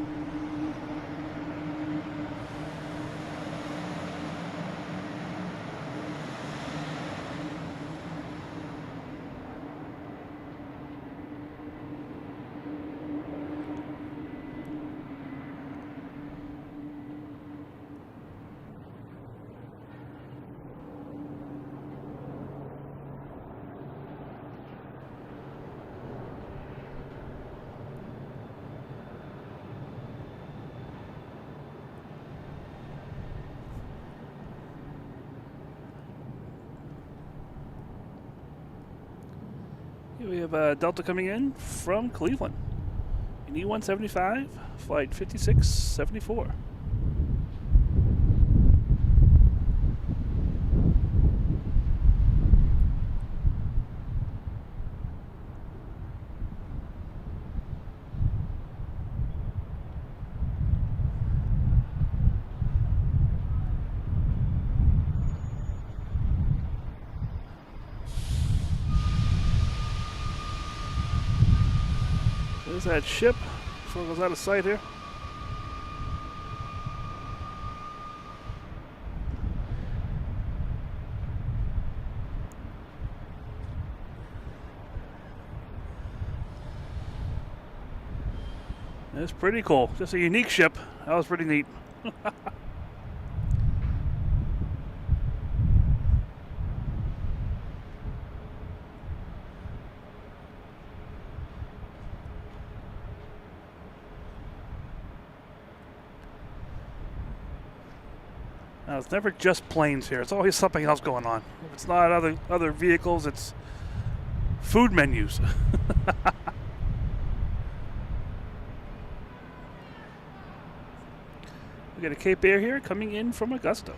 S1: We have Delta coming in from Cleveland. In E175, flight 5674. There's that ship before it goes out of sight here. It's pretty cool. Just a unique ship. That was pretty neat. Now, it's never just planes here. It's always something else going on. If it's not other vehicles, it's food menus. We got a Cape Air here coming in from Augusta.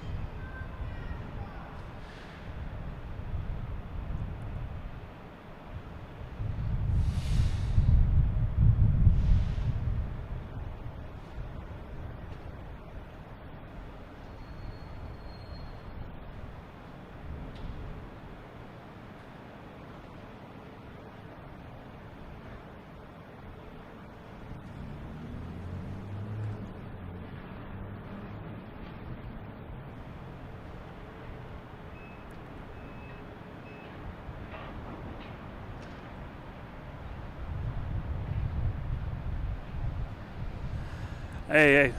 S1: Hey,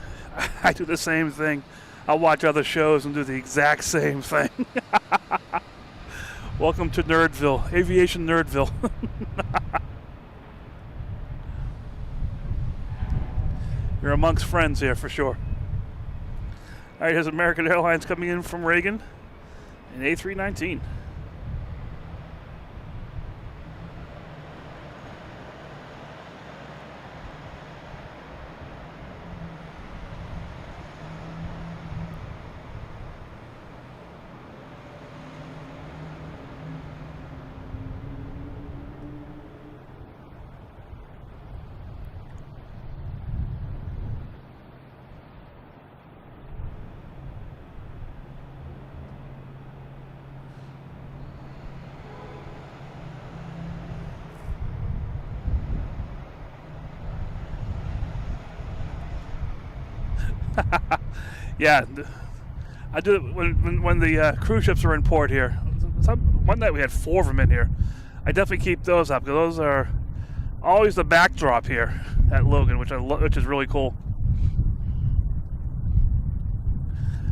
S1: I do the same thing. I'll watch other shows and do the exact same thing. Welcome to Nerdville, Aviation Nerdville. You're amongst friends here for sure. All right, here's American Airlines coming in from Reagan in A319. Yeah, I do it when the cruise ships are in port here. One night we had 4 of them in here. I definitely keep those up because those are always the backdrop here at Logan, which is really cool.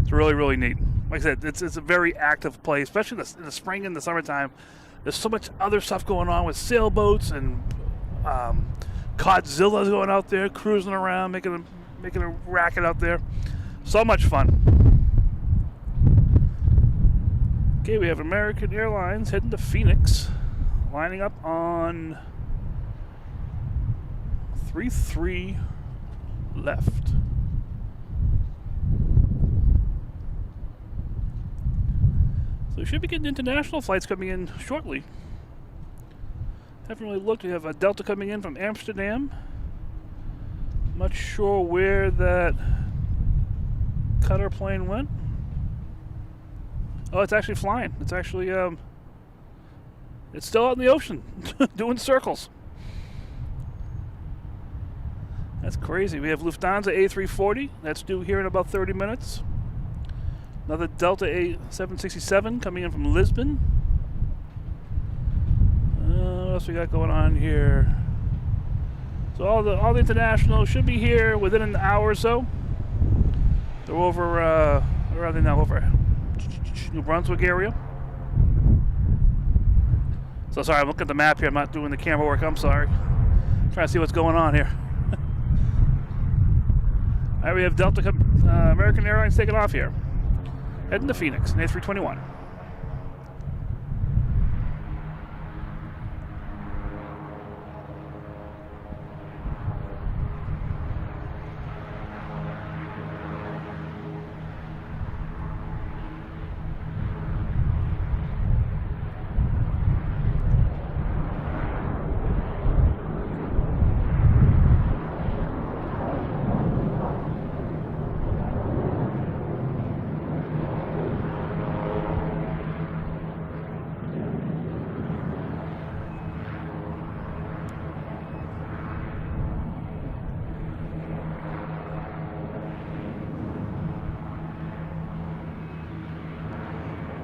S1: It's really neat. Like I said, it's a very active place, especially in the spring and the summertime. There's so much other stuff going on with sailboats and Godzilla's going out there, cruising around, making a racket out there. So much fun. Okay, we have American Airlines heading to Phoenix, lining up on 33 left. So we should be getting international flights coming in shortly. Haven't really looked. We have a Delta coming in from Amsterdam. Not sure where that Qatar plane went. Oh, it's actually flying. It's actually, it's still out in the ocean, doing circles. That's crazy. We have Lufthansa A340. That's due here in about 30 minutes. Another Delta A767 coming in from Lisbon. What else we got going on here? So all the international should be here within an hour or so. They're over, where are they now? Over New Brunswick area. So sorry, I'm looking at the map here. I'm not doing the camera work. I'm sorry. Trying to see what's going on here. All right, we have Delta, American Airlines taking off here, heading to Phoenix, in A321.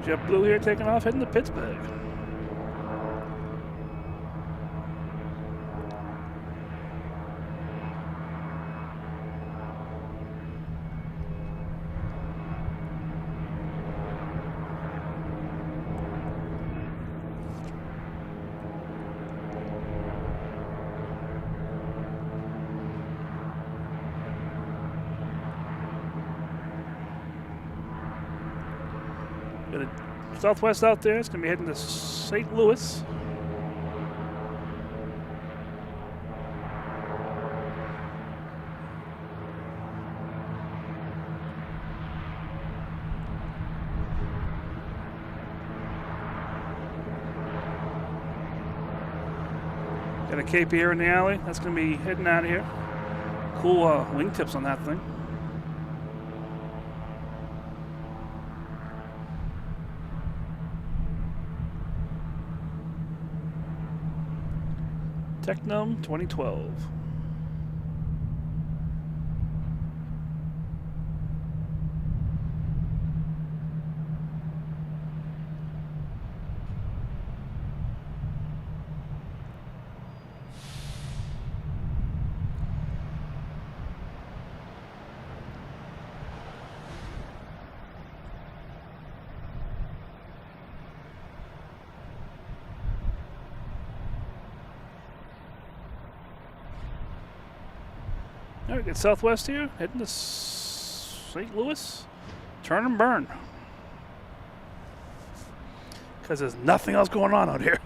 S1: JetBlue here taking off, heading to Pittsburgh. Got a Southwest out there. It's going to be heading to St. Louis. Got a Cape here in the alley. That's going to be heading out of here. Cool wingtips on that thing. Technum 2012. All right, get Southwest here, heading to St. Louis. Turn and burn. Because there's nothing else going on out here.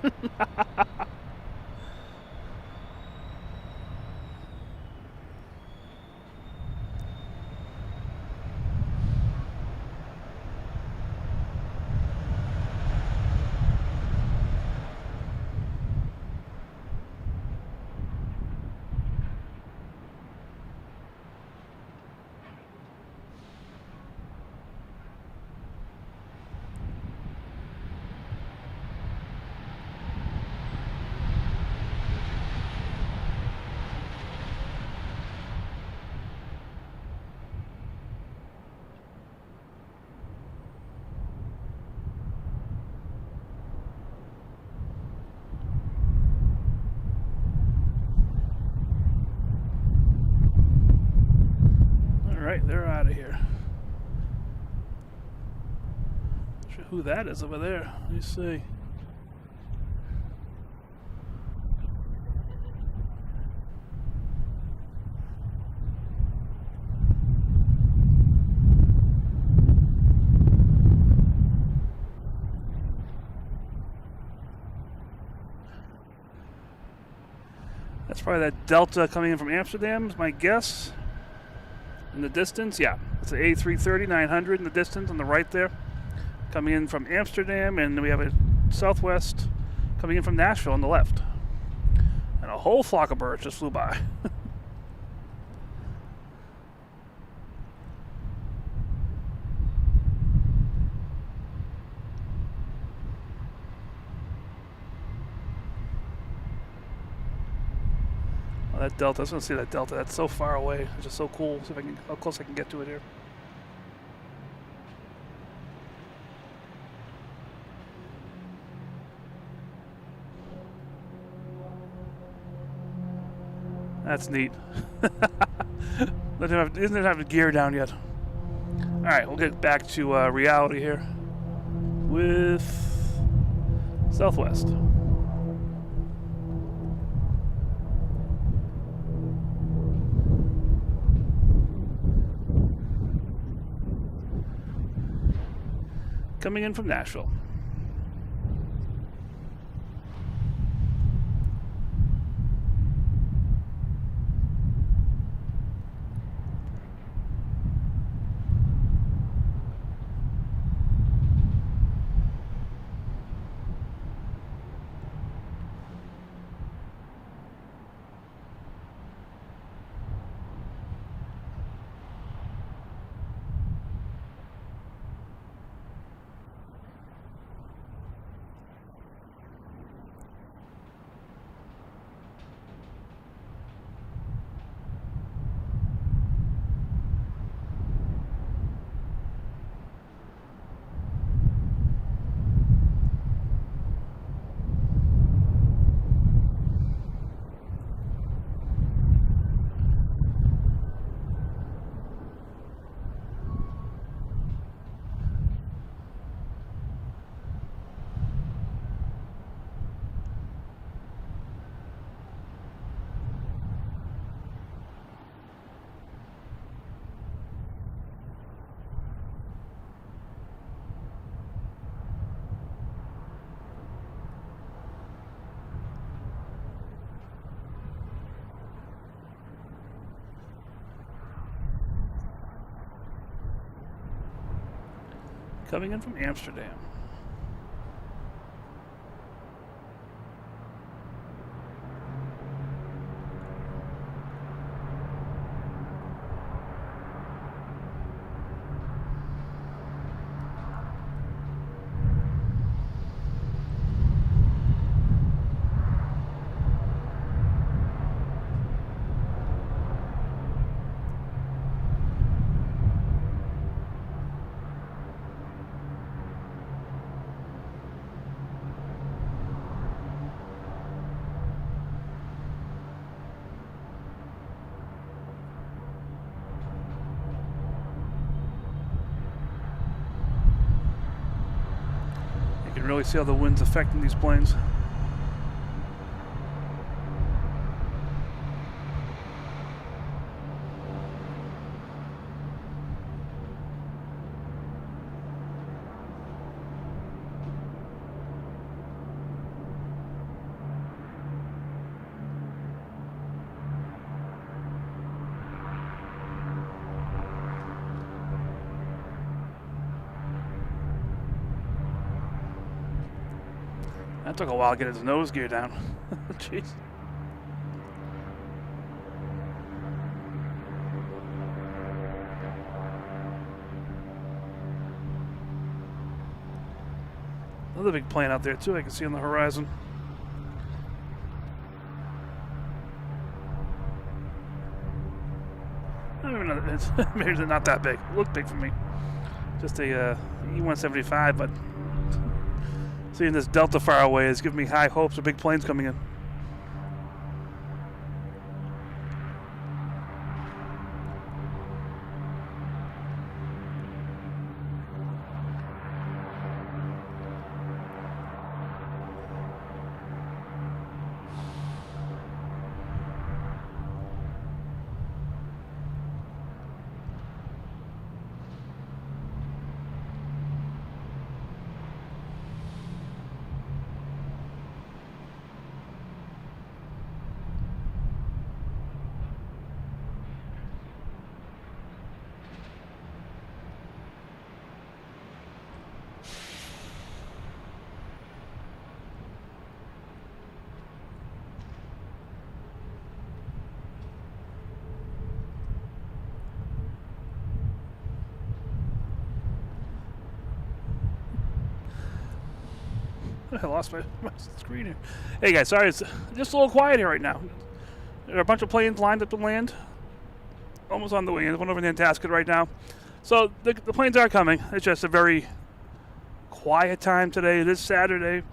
S1: Right, they're out of here. Not sure who that is over there. Let me see. That's probably that Delta coming in from Amsterdam, is my guess. In the distance, yeah, it's an A330-900 in the distance on the right there, coming in from Amsterdam, and we have a Southwest coming in from Nashville on the left. And a whole flock of birds just flew by. That Delta, I just want to see that Delta. That's so far away. It's just so cool. See if I can, how close I can get to it here. That's neat. Doesn't have the gear down yet. All right, we'll get back to reality here with Southwest. Coming in from Nashville. coming in from Amsterdam. You can really see how the wind's affecting these planes. That took a while to get his nose gear down. Jeez. Another big plane out there too I can see on the horizon. I don't even know, maybe they're not that big. Look big for me. Just a E-175, but seeing this Delta far away is giving me high hopes of big planes coming in. I lost my screen here. Hey guys, sorry, it's just a little quiet here right now. There are a bunch of planes lined up to land. Almost on the way. There's one over in Nantasket right now. So the planes are coming. It's just a very quiet time today. It is Saturday.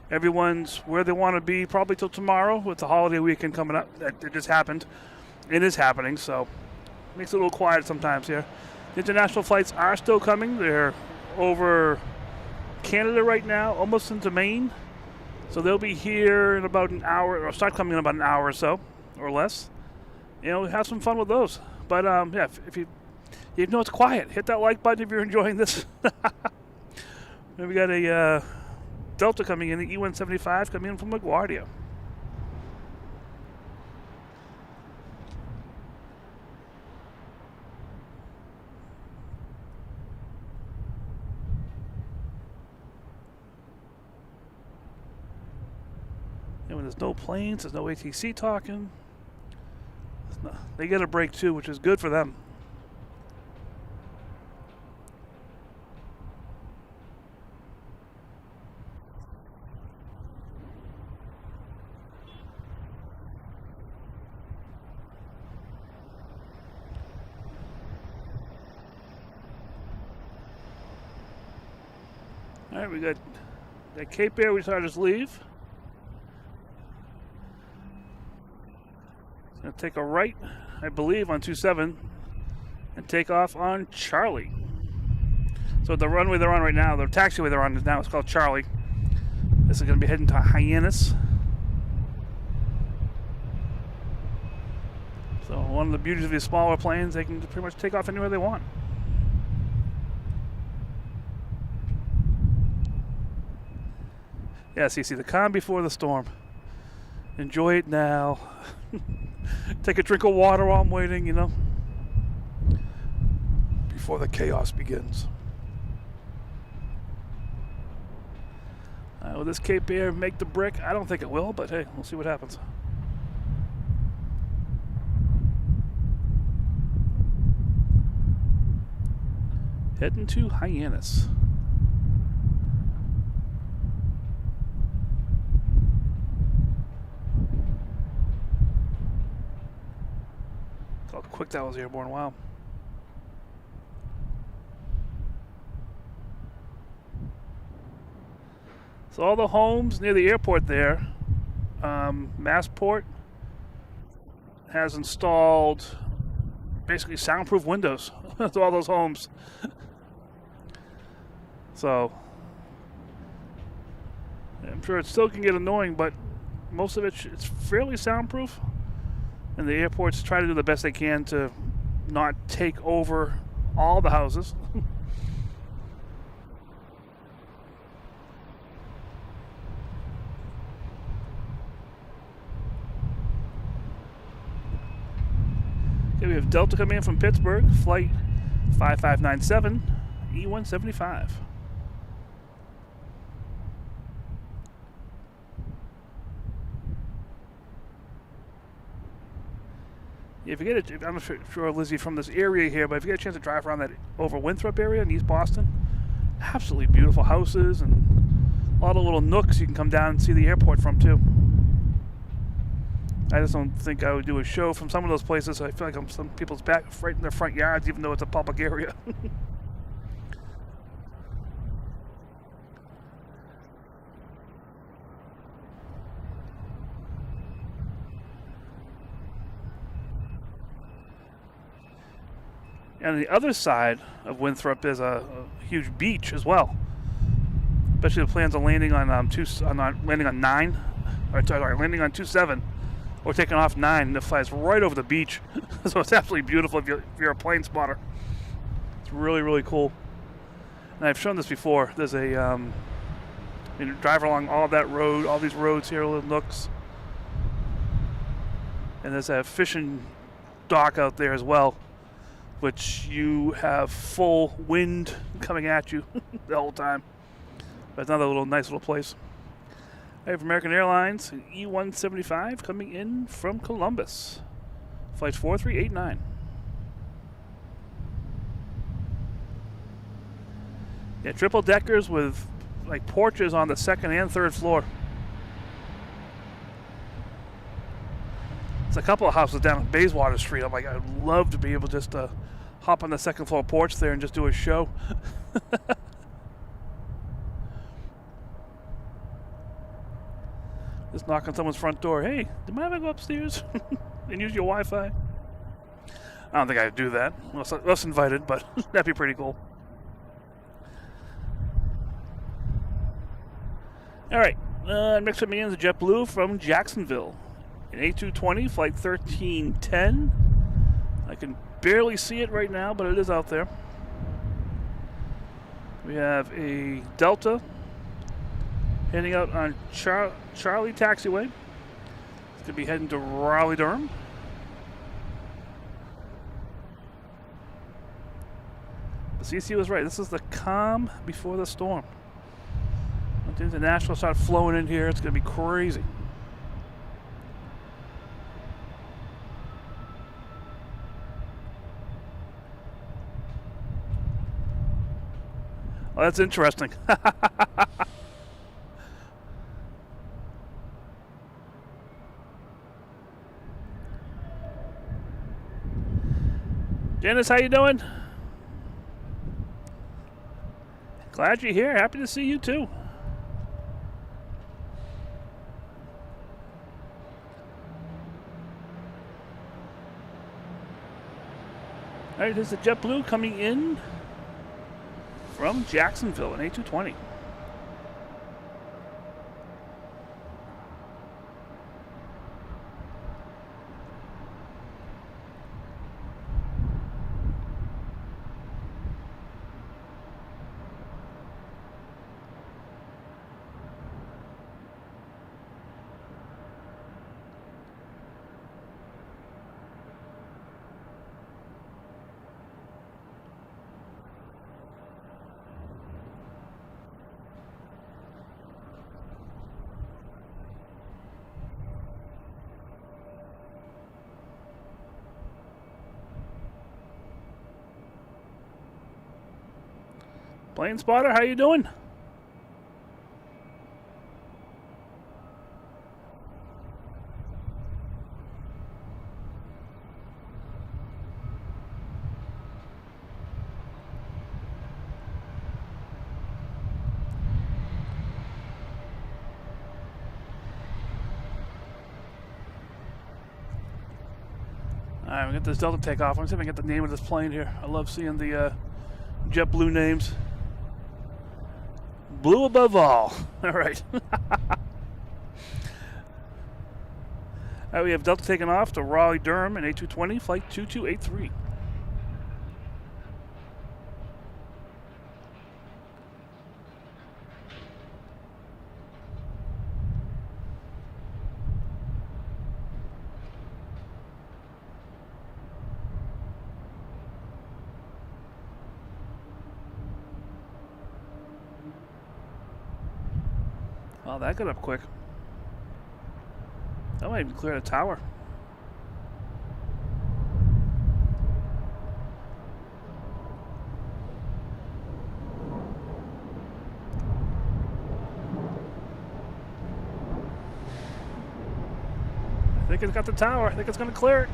S1: Everyone's where they want to be probably till tomorrow with the holiday weekend coming up. It just happened. It is happening, so it makes it a little quiet sometimes here. The international flights are still coming. They're over Canada right now, almost into Maine. So they'll be here in about an hour, or start coming in about an hour or so, or less. You know, have some fun with those. But yeah, if you know it's quiet, hit that like button if you're enjoying this. And we got a Delta coming in, the E-175 coming in from LaGuardia. And when there's no planes, there's no ATC talking. They get a break too, which is good for them. All right, we got that Cape Air we saw just leave. It's going to take a right, I believe, on 27 and take off on Charlie. So the runway they're on right now, the taxiway they're on now, is called Charlie. This is going to be heading to Hyannis. So one of the beauties of these smaller planes, they can pretty much take off anywhere they want. Yes, you see the calm before the storm. Enjoy it now. Take a drink of water while I'm waiting, you know.
S3: Before the chaos begins.
S1: Will this Cape Air make the brick? I don't think it will, but hey, we'll see what happens. Heading to Hyannis. Look how quick that was airborne, wow. So all the homes near the airport there, Massport has installed basically soundproof windows to all those homes. So I'm sure it still can get annoying, but most of it's fairly soundproof. And the airports try to do the best they can to not take over all the houses. Okay, we have Delta coming in from Pittsburgh, flight 5597, E175. Yeah, if you get it, I'm not sure, Lizzie, from this area here, but if you get a chance to drive around that over Winthrop area in East Boston, absolutely beautiful houses and a lot of little nooks you can come down and see the airport from too. I just don't think I would do a show from some of those places. I feel like I'm some people's back right in their front yards, even though it's a public area. And on the other side of Winthrop is a huge beach as well. Especially the plans on landing on landing on 9, or sorry, landing on 27, or taking off 9. And it flies right over the beach, so it's absolutely beautiful if you're a plane spotter. It's really, really cool. And I've shown this before. There's a you drive along all that road, all these roads here, little nooks, and there's a fishing dock out there as well, which you have full wind coming at you the whole time. But it's another nice little place. I have American Airlines, an E175 coming in from Columbus. Flight 4389. Yeah, triple deckers with like porches on the second and third floor. There's a couple of houses down on Bayswater Street. I'm like, I'd love to be able just to hop on the second floor porch there and just do a show. Just knock on someone's front door. Hey, do you mind if I go upstairs and use your Wi-Fi? I don't think I'd do that. Less invited, but that'd be pretty cool. All right, next coming in is a JetBlue from Jacksonville. An A220, flight 1310. I can barely see it right now, but it is out there. We have a Delta heading out on Charlie Taxiway. It's going to be heading to Raleigh-Durham. But CC was right. This is the calm before the storm. Once the international start flowing in here, it's going to be crazy. Oh, that's interesting. Janice, how you doing? Glad you're here. Happy to see you too. All right, there's the JetBlue coming in from Jacksonville, an A220. Plane spotter, how you doing? Alright, we got this Delta takeoff. Let's see if I can get the name of this plane here. I love seeing the JetBlue names. Blue above all. Alright. Alright, we have Delta taking off to Raleigh-Durham in A220, flight 2283. Well, that got up quick. That might even clear the tower. I think it's got the tower. I think it's going to clear it.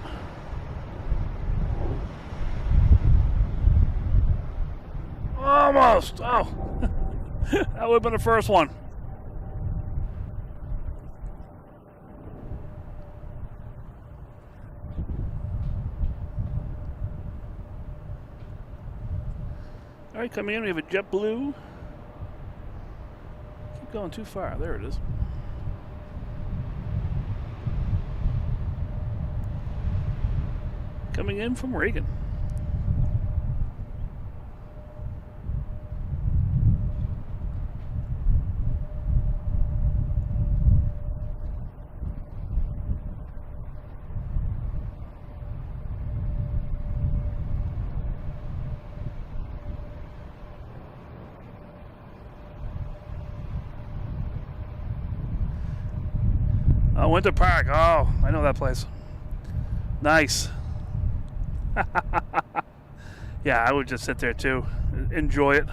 S1: Almost. Oh. That would have been the first one. All right, coming in, we have a JetBlue. Keep going too far. There it is. Coming in from Reagan. Winter Park. Oh, I know that place. Nice. Yeah, I would just sit there too. Enjoy it.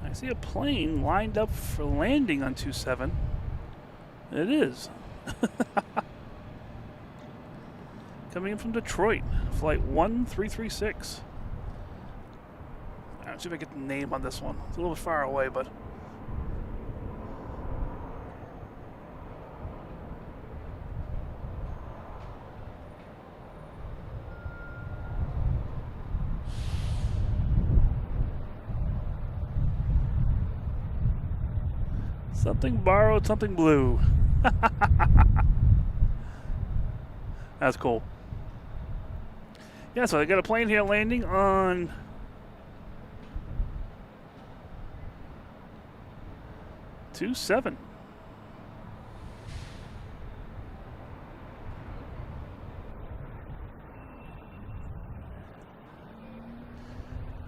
S1: I see a plane lined up for landing on 27. It is. Coming in from Detroit, flight 1336. Let's see if I get the name on this one. It's a little bit far away, but. Something borrowed, something blue. That's cool. Yeah, so I got a plane here landing on (27).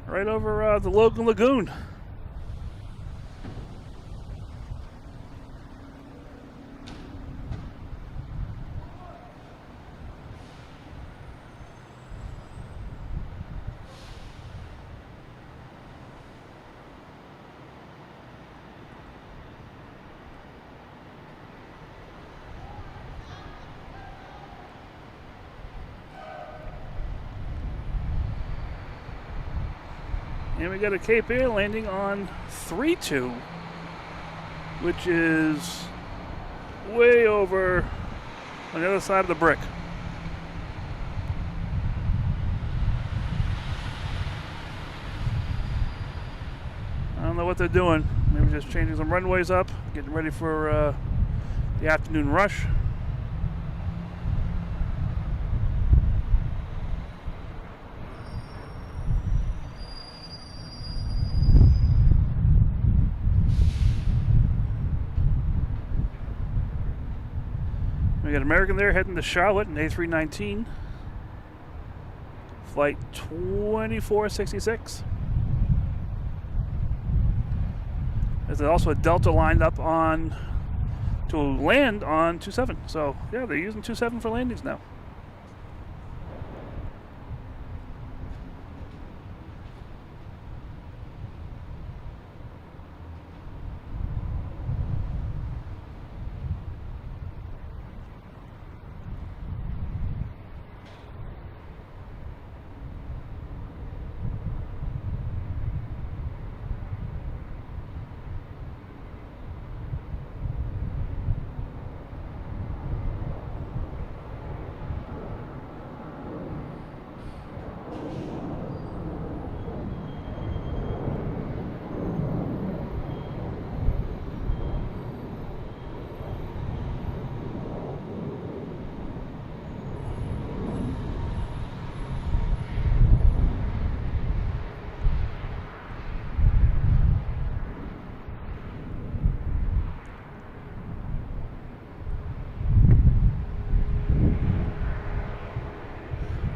S1: Right over the Logan Lagoon. And we got a Cape Air landing on 32, which is way over on the other side of the brick. I don't know what they're doing. Maybe just changing some runways up, getting ready for the afternoon rush. We got American there heading to Charlotte in A319, flight 2466. There's also a Delta lined up on to land on 27. So yeah, they're using 27 for landings now.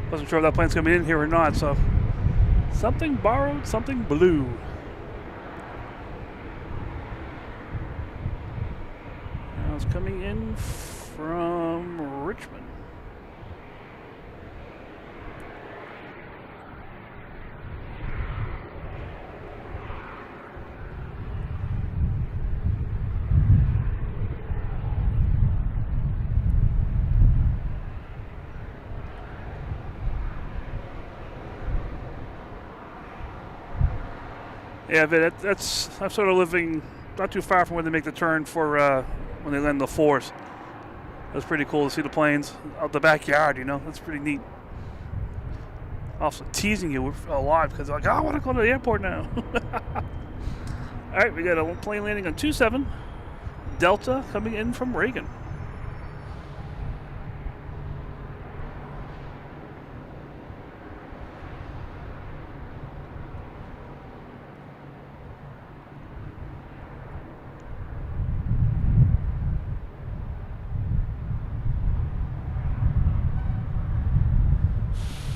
S1: Wasn't sure if that plane's going to be in here or not, so something borrowed, something blue. Now it's coming in from Richmond. Yeah, but I'm sort of living not too far from where they make the turn for when they land the fours. That's pretty cool to see the planes out the backyard, you know. That's pretty neat. Also teasing you a lot because they're like, oh, I want to go to the airport now. All right, we got a plane landing on 27. Delta coming in from Reagan.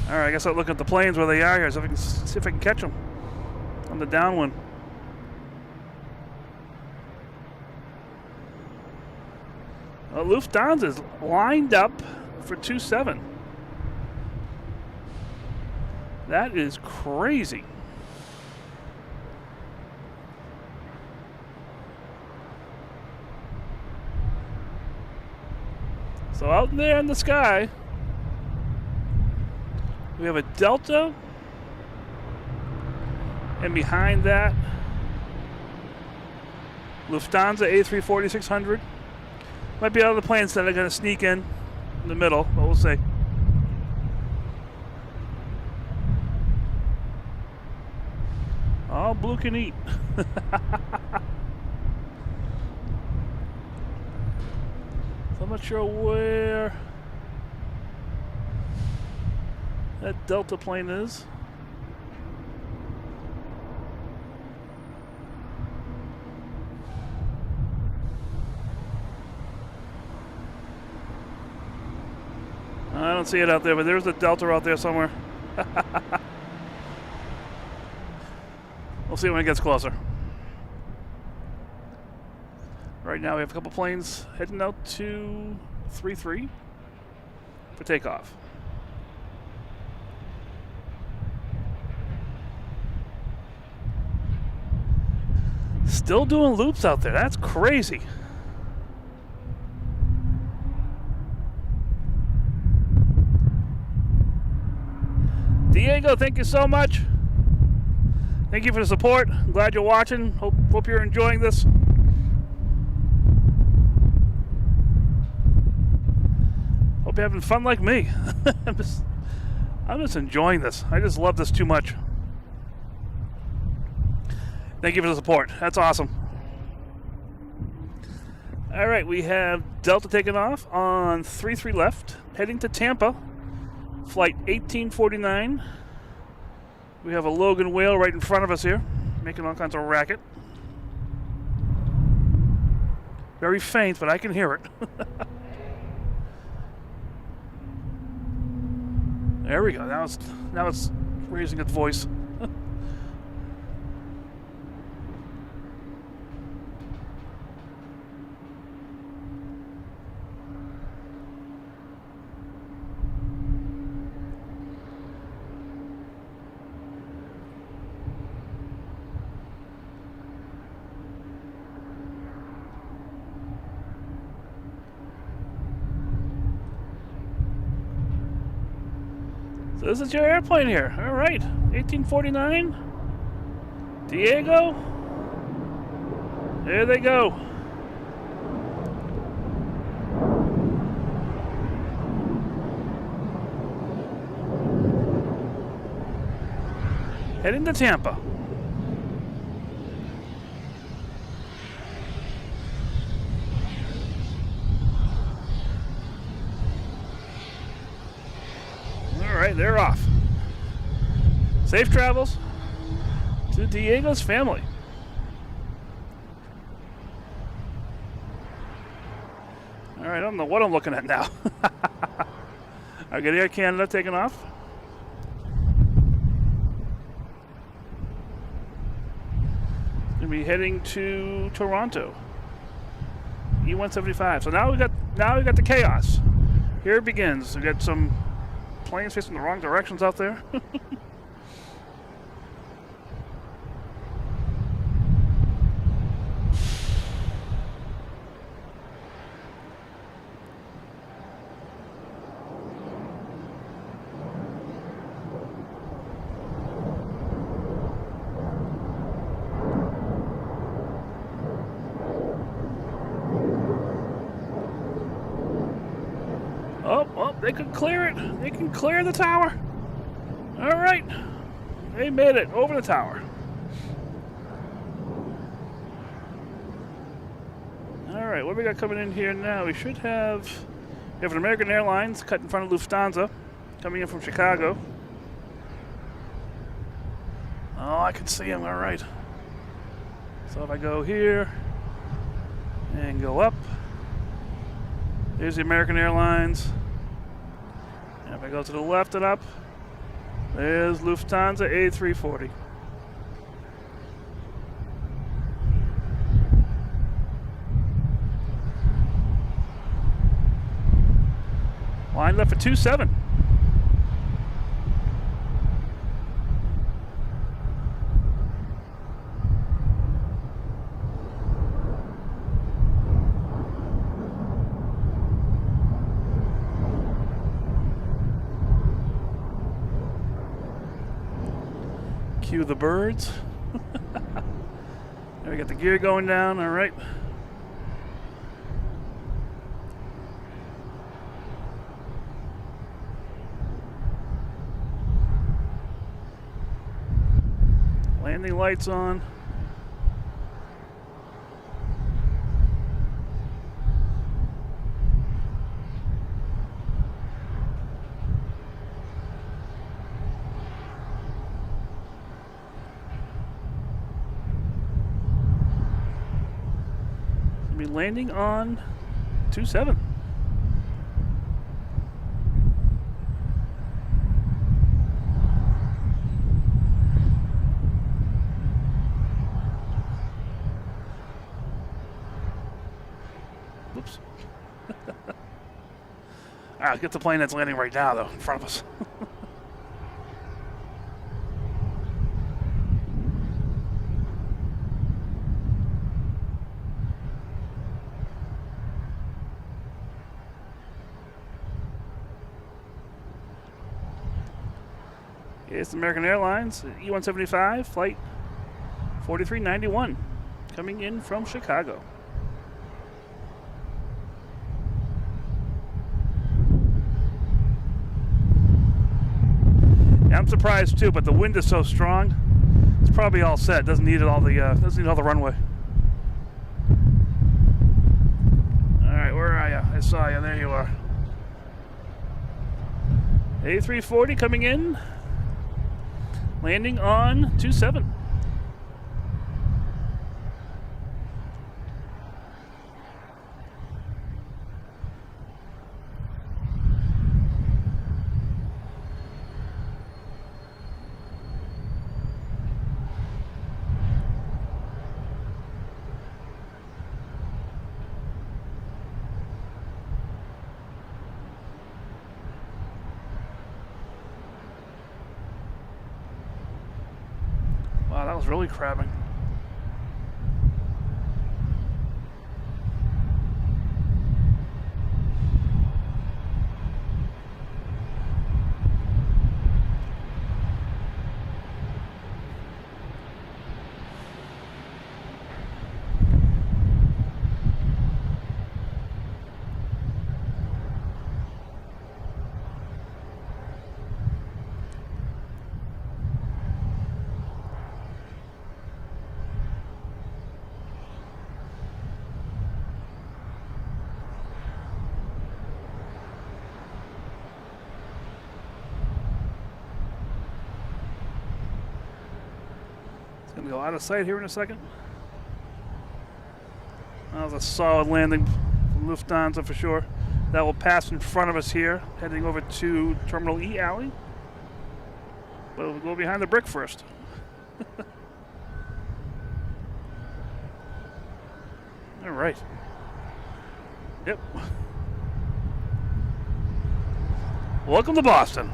S1: All right, I guess I'll look at the planes where they are here, so see if I can catch them on the downwind. Lufthansa is lined up for 27. That is crazy. So out there in the sky, we have a Delta, and behind that, Lufthansa A340-600. Might be other planes that are going to sneak in the middle, but we'll see. All blue can eat. So I'm not sure where that Delta plane is. I don't see it out there, but there's a Delta out there somewhere. We'll see when it gets closer. Right now we have a couple planes heading out to 33 for takeoff. Still doing loops out there. That's crazy. Diego, thank you so much. Thank you for the support. I'm glad you're watching. Hope you're enjoying this. Hope you're having fun like me. I'm just enjoying this. I just love this too much. Thank you for the support. That's awesome. All right, we have Delta taking off on 33 left, heading to Tampa. Flight 1849. We have a Logan whale right in front of us here, making all kinds of racket. Very faint, but I can hear it. There we go. Now it's raising its voice. So this is your airplane here. All right, 1849. Diego. There they go. Heading to Tampa. All right, they're off. Safe travels to Diego's family. All right, I don't know what I'm looking at now. I got Air Canada taking off. Gonna be heading to Toronto. E175. So now we got the chaos. Here it begins. We got some planes facing the wrong directions out there. Oh, they can clear it. They can clear the tower. All right. They made it over the tower. All right, what we got coming in here now? We should have... We have an American Airlines cut in front of Lufthansa coming in from Chicago. Oh, I can see them. All right. So if I go here and go up, there's the American Airlines. And if I go to the left and up, there's Lufthansa A340. Line left for 27. Cue the birds. There we got the gear going down, all right. Landing lights on. Be landing on 27. Whoops. All right, get the plane that's landing right now, though, in front of us. It's American Airlines, E175, flight 4391, coming in from Chicago. Yeah, I'm surprised too, but the wind is so strong. It's probably all set. Doesn't need all the runway. All right, where are you? I saw you. There you are. A340 coming in. Landing on 27. Wow, that was really crabbing. Gonna go out of sight here in a second. That was a solid landing from Lufthansa for sure. That will pass in front of us here, heading over to Terminal E alley. But we'll go behind the brick first. All right. Yep. Welcome to Boston.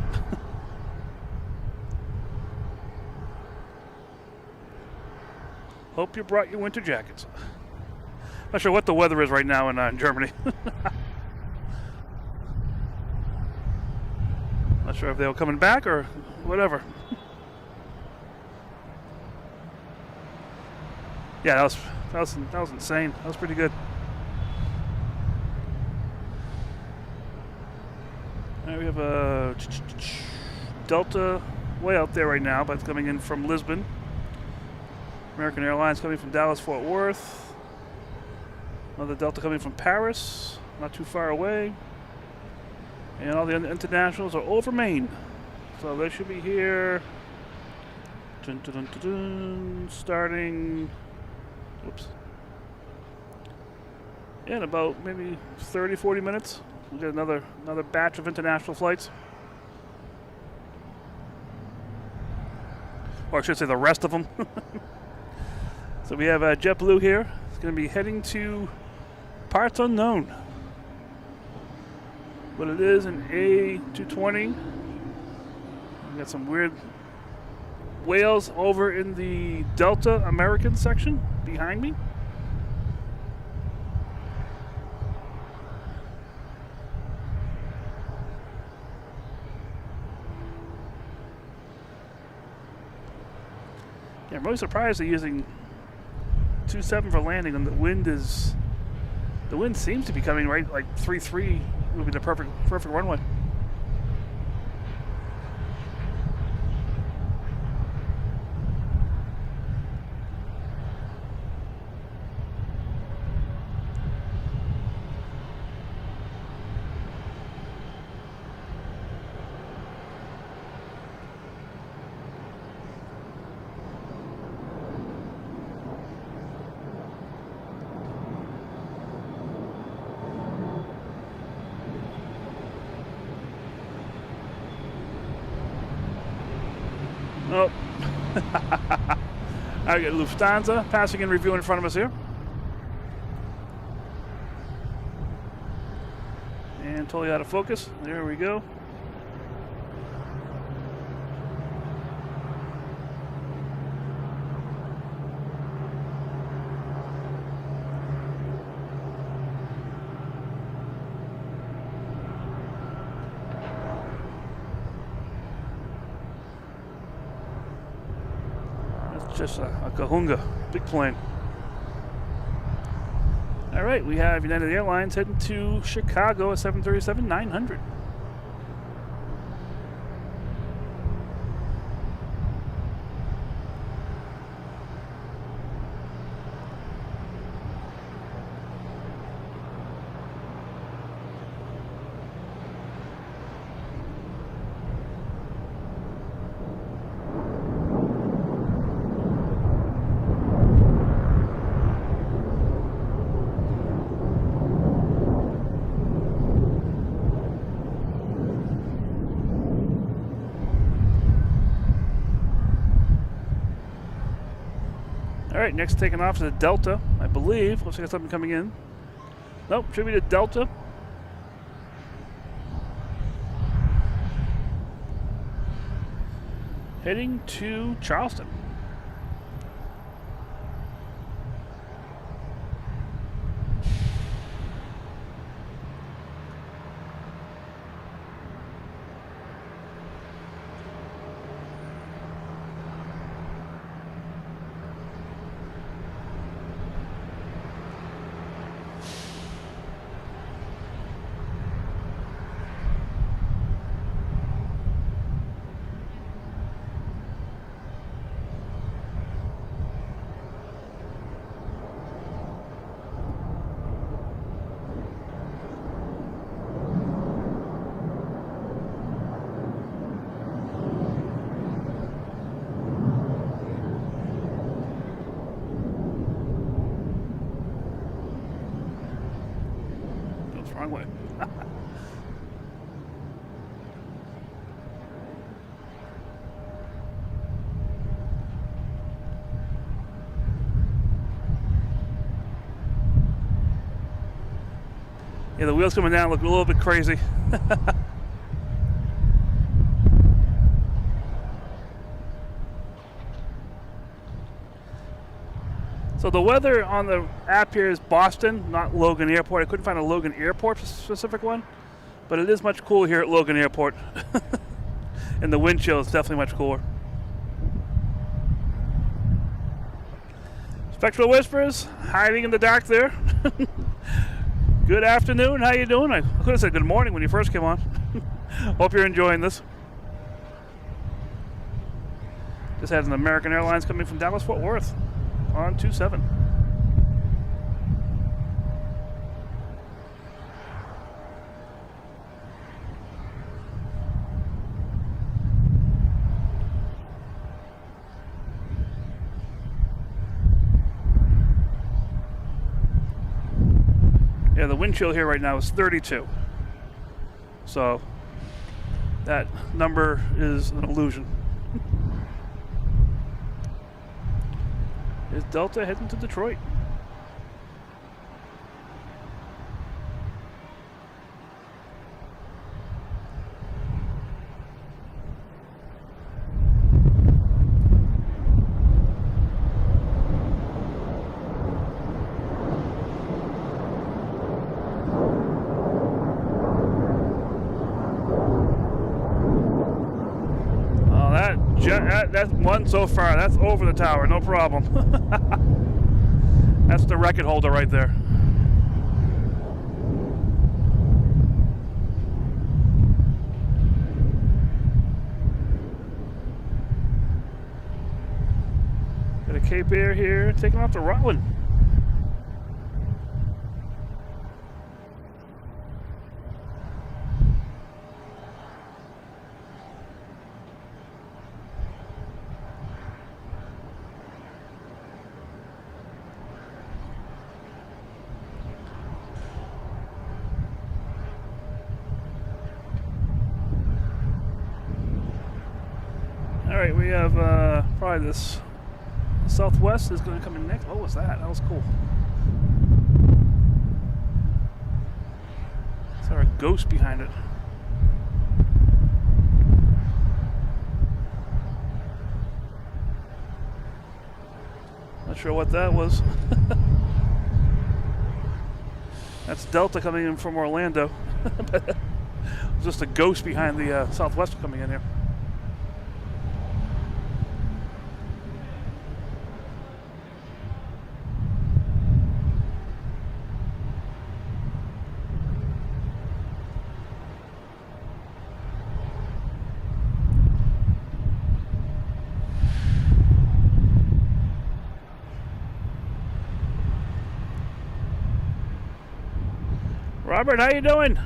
S1: Hope you brought your winter jackets. Not sure what the weather is right now in Germany. Not sure if they were coming back or whatever. Yeah, that was insane. That was pretty good. All right, we have a Delta way out there right now, but it's coming in from Lisbon. American Airlines coming from Dallas Fort Worth. Another Delta coming from Paris, not too far away. And all the internationals are over Maine. So they should be here starting, whoops, in about maybe 30, 40 minutes. We'll get another batch of international flights. Or I should say the rest of them. So we have JetBlue here. It's going to be heading to parts unknown. But it is an A220. We got some weird whales over in the Delta American section behind me. Yeah, I'm really surprised they're using 2.7 for landing, and the wind seems to be coming right like 3.3 would be the perfect runway. Oh, I got Lufthansa passing in review in front of us here. And totally out of focus. There we go. Just a kahunga, big plane. All right, we have United Airlines heading to Chicago at 737-900. All right, next taking off is the Delta, I believe. Looks like something coming in. Nope, should be the Delta. Heading to Charleston. wrong way. Yeah, the wheels coming down look a little bit crazy. So the weather on the app here is Boston, not Logan Airport. I couldn't find a Logan Airport specific one, but it is much cooler here at Logan Airport. And the wind chill is definitely much cooler. Spectral Whispers, hiding in the dark there. Good afternoon, how you doing? I could have said good morning when you first came on. Hope you're enjoying this. Just had an American Airlines coming from Dallas Fort Worth on 27. Yeah, the wind chill here right now is 32. So that number is an illusion. Is Delta heading to Detroit? That's one so far. That's over the tower, no problem. That's the record holder right there. Got a Cape Air here, taking off to Rutland. Alright, we have probably this Southwest is going to come in next. What was that? That was cool. Is there a ghost behind it? Not sure what that was. That's Delta coming in from Orlando. Just a ghost behind the Southwest coming in here. Robert, how you doing?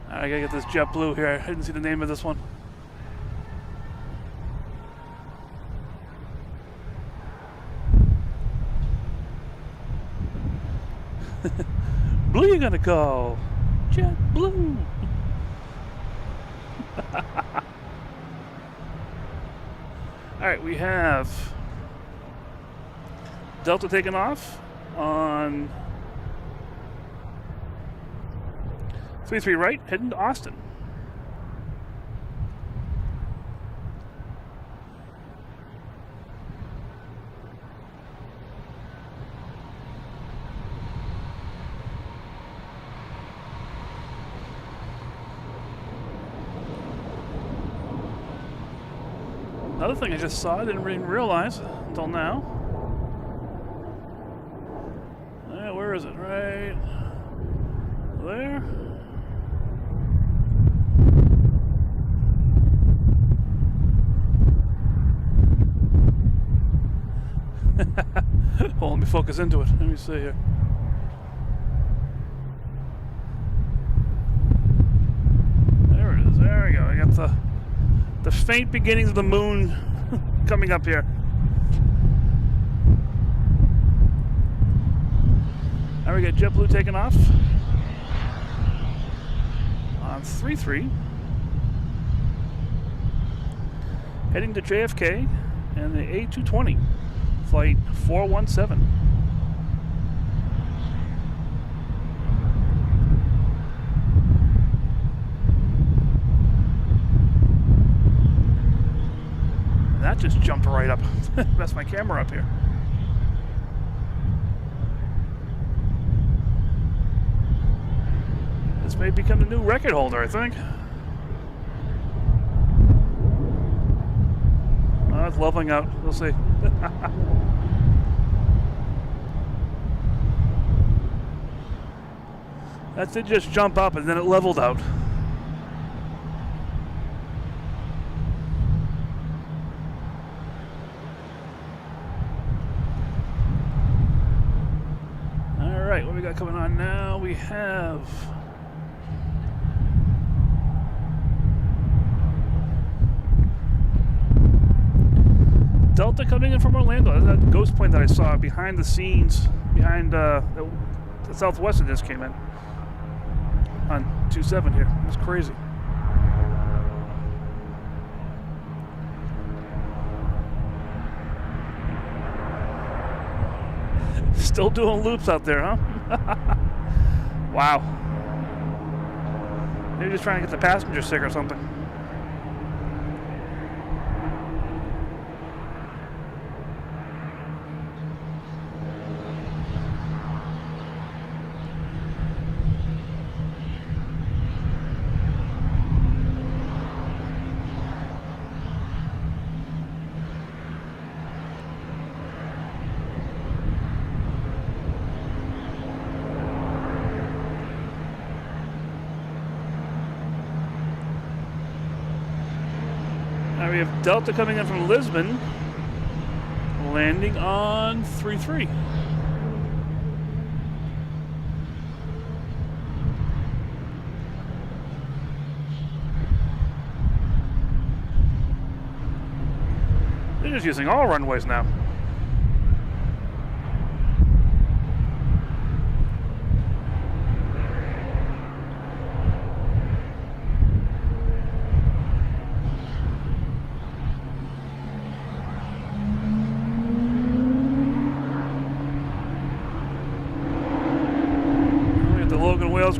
S1: I gotta get this JetBlue here. I didn't see the name of this one. Blue, you're gonna go JetBlue. All right, we have Delta taking off on 33 right, heading to Austin. Another thing I just saw, I didn't even realize until now. Where is it? Right there. Well, let me focus into it. Let me see here. There it is. There we go. I got the faint beginnings of the moon coming up here. Now we got JetBlue taking off on 33, heading to JFK and the A220, flight 417. And that just jumped right up. That's my camera up here. This may become the new record holder, I think. Oh, it's leveling out. We'll see. That did just jump up and then it leveled out. All right, what we got coming on now? We have Delta coming in from Orlando. That's that ghost plane that I saw behind the scenes, behind the Southwest that just came in on 27 here. It was crazy. Still doing loops out there, huh? Wow. Maybe just trying to get the passenger sick or something. Now we have Delta coming in from Lisbon, landing on 33. They're just using all runways now.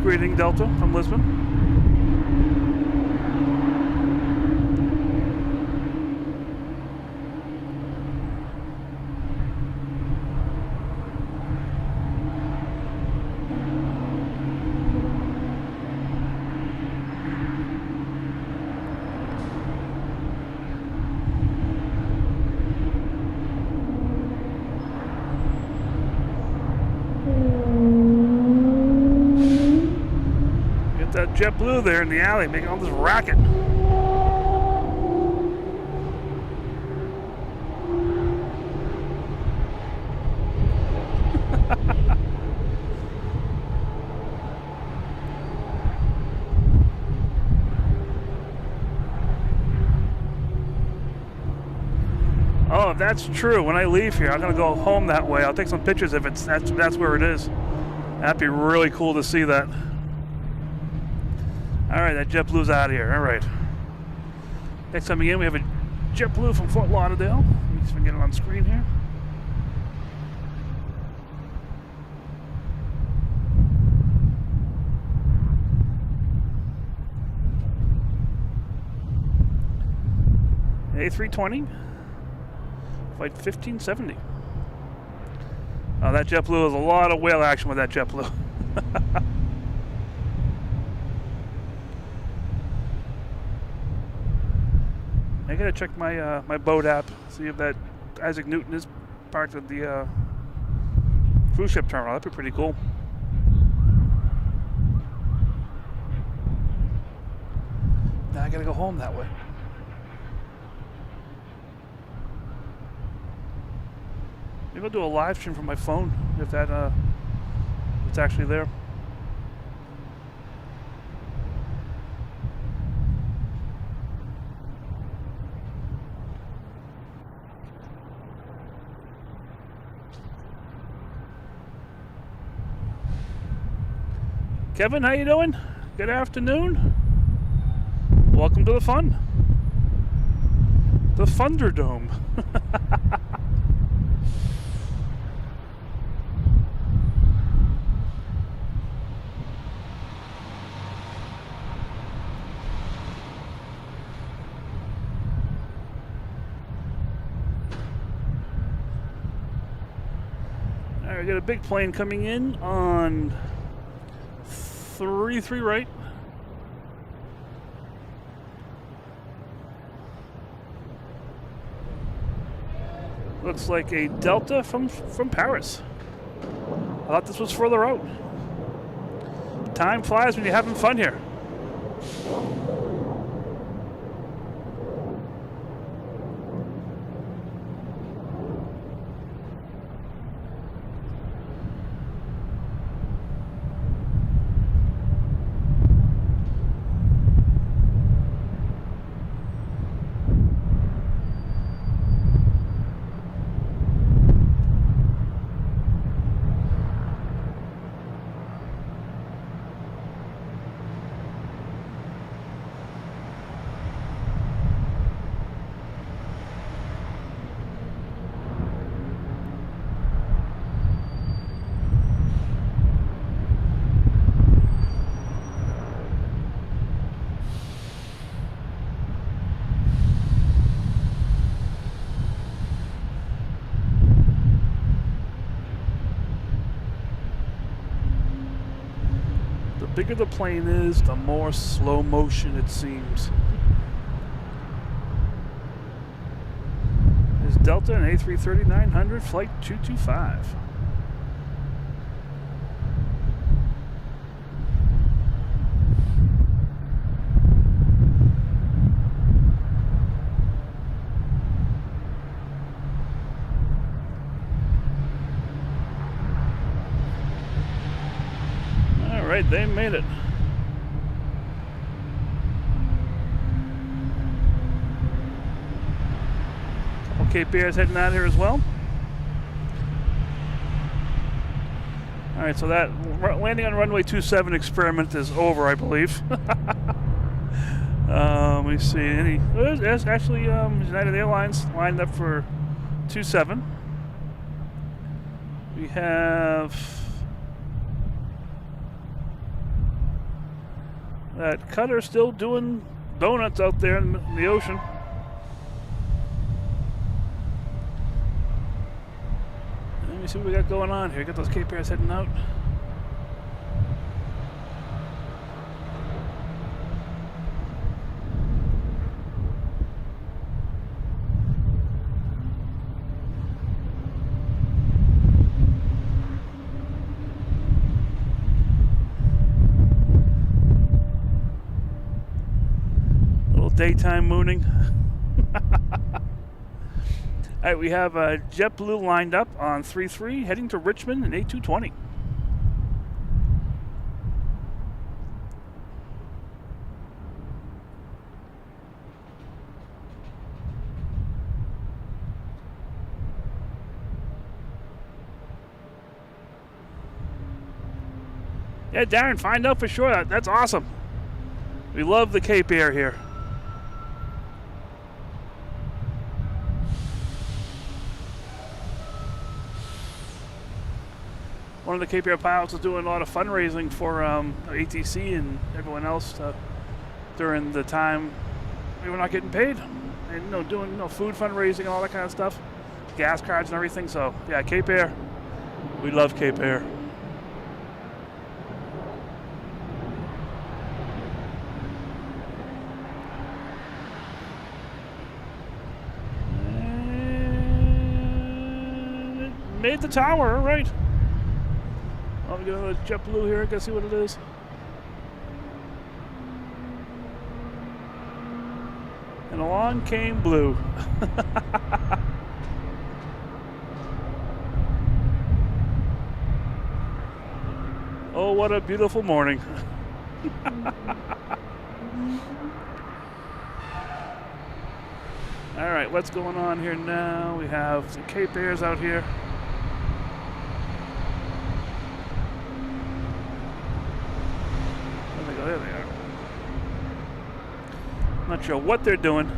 S1: Greeting Delta from Lisbon. That JetBlue there in the alley making all this racket. Oh, if that's true, when I leave here, I'm gonna go home that way. I'll take some pictures if that's where it is. That'd be really cool to see that. All right, that JetBlue's out of here. All right. Next coming in, we have a JetBlue from Fort Lauderdale. Let me see if I can get it on screen here. A320, flight 1570. Oh, that JetBlue has a lot of whale action with that JetBlue. I gotta check my my boat app, see if that Isaac Newton is parked at the cruise ship terminal. That'd be pretty cool. Now I gotta go home that way. Maybe I'll do a live stream from my phone if that it's actually there. Kevin, how you doing? Good afternoon. Welcome to the fun. The Thunderdome. All right, we got a big plane coming in on 33 right. Looks like a Delta from Paris. I thought this was further out. Time flies when you're having fun here. The bigger the plane is, the more slow motion it seems. Is Delta an A330-900 flight 225. They made it. Couple Cape Airs heading out here as well. All right, so that landing on runway 27 experiment is over, I believe. Let me see. There's actually United Airlines lined up for 27. We have that cutter still doing donuts out there in the ocean. Let me see what we got going on here. Got those Cape Airs heading out. Daytime mooning. All right, we have JetBlue lined up on 33 heading to Richmond in A220. Yeah, Darren, find out for sure. That's awesome. We love the Cape Air here. One of the Cape Air pilots is doing a lot of fundraising for ATC and everyone else during the time we were not getting paid, and doing food fundraising and all that kind of stuff, gas cards and everything. So yeah, Cape Air, we love Cape Air. And it made the tower, all right. I'll get another JetBlue here, go see what it is. And along came Blue. Oh, what a beautiful morning. All right, what's going on here now? We have some Cape Airs out here. Where they go? There they are. Not sure what they're doing.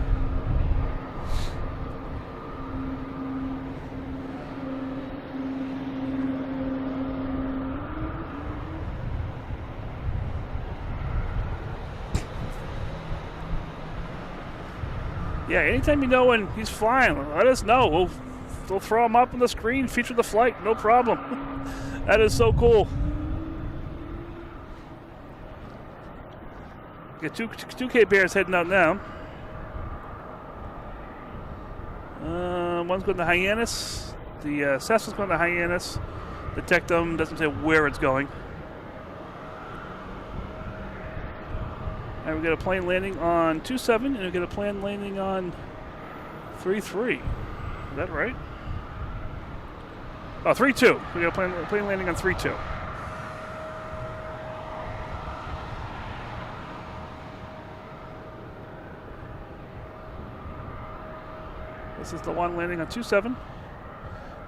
S1: Yeah, anytime you know when he's flying, let us know. We'll throw him up on the screen, feature the flight, no problem. That is so cool. Got two Cape Airs heading out now. One's going to Hyannis. The Cessna's going to Hyannis. The Tectum doesn't say where it's going. And we got a plane landing on 27, and we got a plane landing on 33. Is that right? Oh, 32. We got a plane landing on 32. This is the one landing on 27.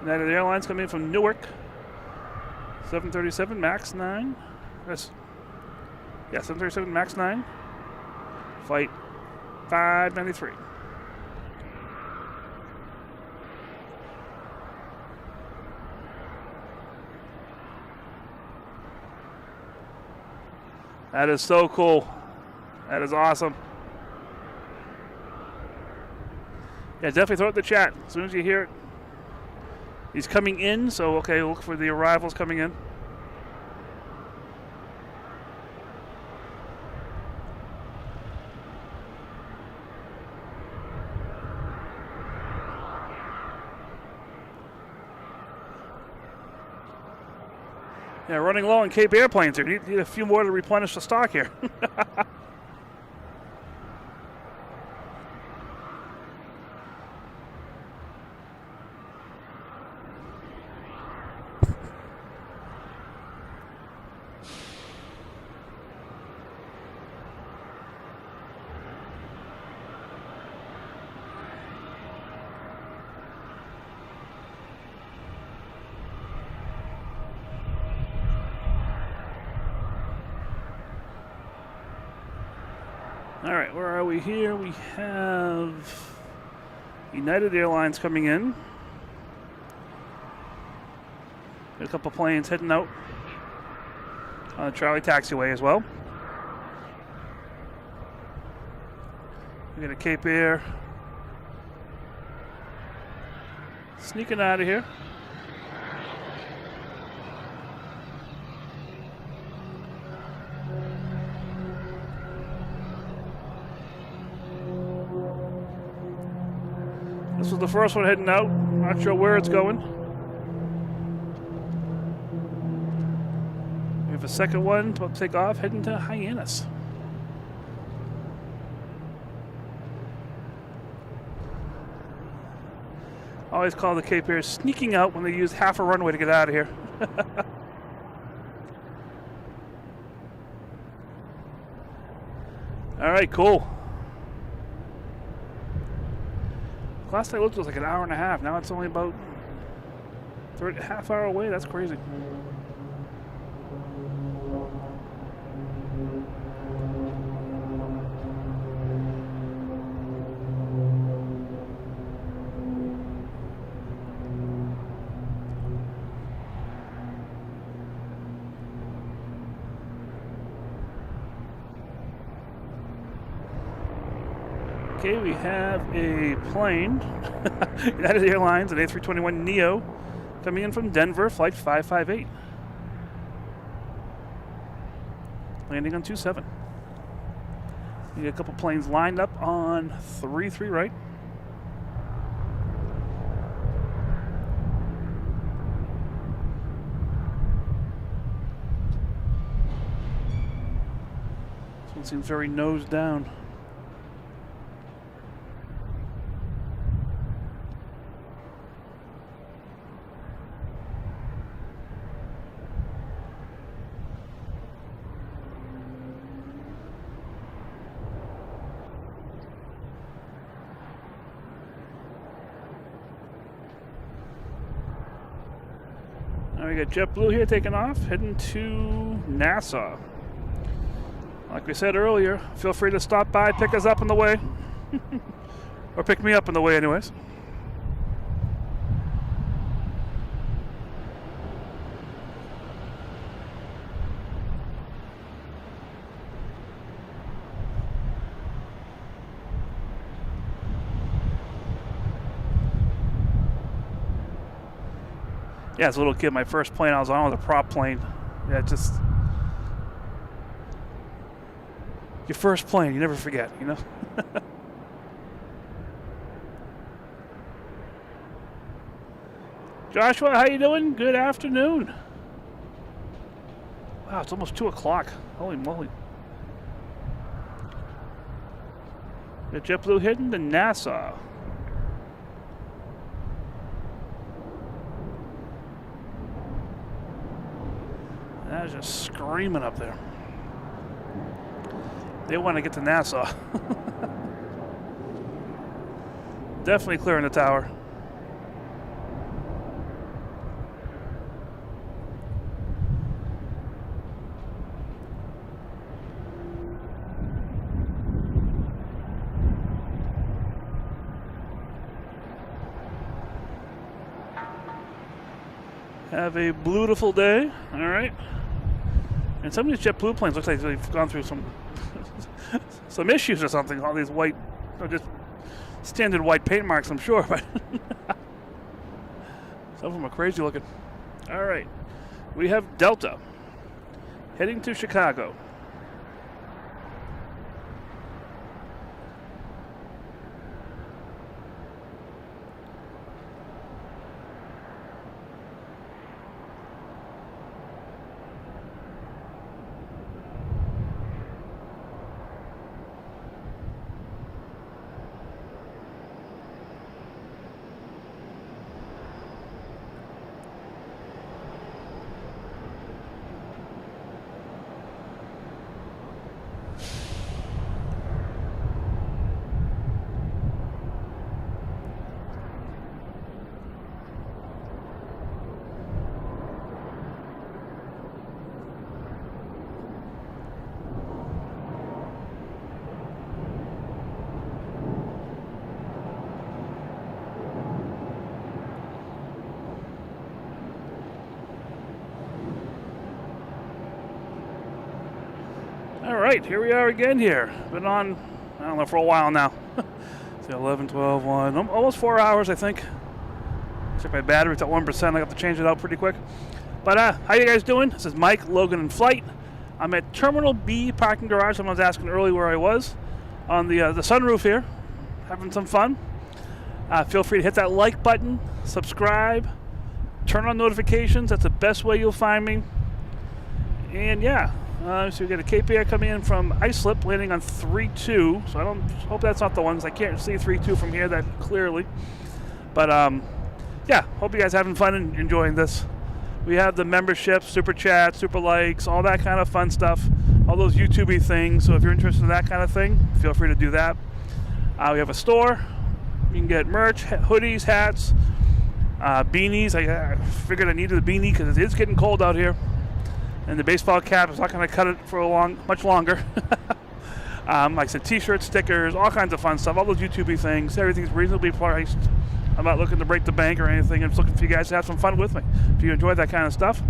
S1: United Airlines coming in from Newark. 737 MAX 9. Yeah, 737 MAX 9. Flight 593. That is so cool. That is awesome. Yeah, definitely throw it in the chat as soon as you hear it. He's coming in, so okay, look for the arrivals coming in. Yeah, running low on Cape airplanes here. Need a few more to replenish the stock here. All right, where are we here? We have United Airlines coming in. Got a couple planes heading out on the Charlie taxiway as well. We got a Cape Air sneaking out of here. This was the first one heading out. Not sure where it's going. We have a second one to take off, heading to Hyannis. Always call the Cape Air sneaking out when they use half a runway to get out of here. All right, cool. Last I looked, it was like an hour and a half. Now it's only about half hour away. That's crazy. Okay, we have a plane, United Airlines, an A321neo, coming in from Denver, flight 558. Landing on 27. We got a couple planes lined up on 33 right. This one seems very nose down. We got JetBlue here taking off, heading to Nassau. Like we said earlier, feel free to stop by, pick us up on the way. Or pick me up on the way anyways. Yeah, as a little kid, my first plane I was on was a prop plane. Yeah, just your first plane, you never forget, you know? Joshua, how you doing? Good afternoon. Wow, it's almost 2 o'clock. Holy moly. Got JetBlue heading to Nassau. That was just screaming up there. They want to get to Nassau. Definitely clearing the tower. Have a beautiful day. All right. And some of these JetBlue planes looks like they've gone through some some issues or something. All these white, just standard white paint marks, I'm sure, but some of them are crazy looking. All right, we have Delta heading to Chicago. All right, here we are again here. Been on, I don't know, for a while now. See, 11, 12, 1, almost 4 hours, I think. Check my battery, it's at 1%. I have to change it out pretty quick. But how you guys doing? This is Mike, Logan and Flight. I'm at Terminal B parking garage. Someone was asking earlier where I was. On the sunroof here, having some fun. Feel free to hit that like button, subscribe, turn on notifications. That's the best way you'll find me. And yeah. So we got a Cape Air coming in from Islip, landing on 3-2. So I hope that's not the ones. I can't see 3-2 from here that clearly. But yeah, hope you guys having fun and enjoying this. We have the membership, super chats, super likes, all that kind of fun stuff. All those YouTube-y things. So if you're interested in that kind of thing, feel free to do that. We have a store. You can get merch, hoodies, hats, beanies. I figured I needed a beanie because it is getting cold out here. And the baseball cap is not going to cut it for much longer. Like I said, t-shirts, stickers, all kinds of fun stuff. All those YouTube-y things. Everything's reasonably priced. I'm not looking to break the bank or anything. I'm just looking for you guys to have some fun with me. If you enjoy that kind of stuff.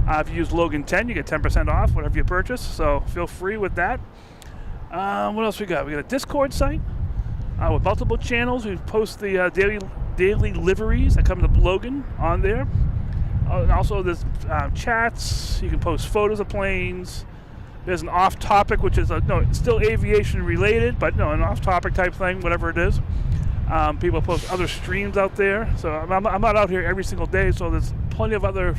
S1: If you use Logan 10, you get 10% off whatever you purchase. So feel free with that. What else we got? We got a Discord site with multiple channels. We post the daily liveries that come to Logan on there. And also there's chats. You can post photos of planes. There's an off-topic, which is it's still aviation related, but an off-topic type thing, whatever it is. People post other streams out there. So I'm not out here every single day, so there's plenty of other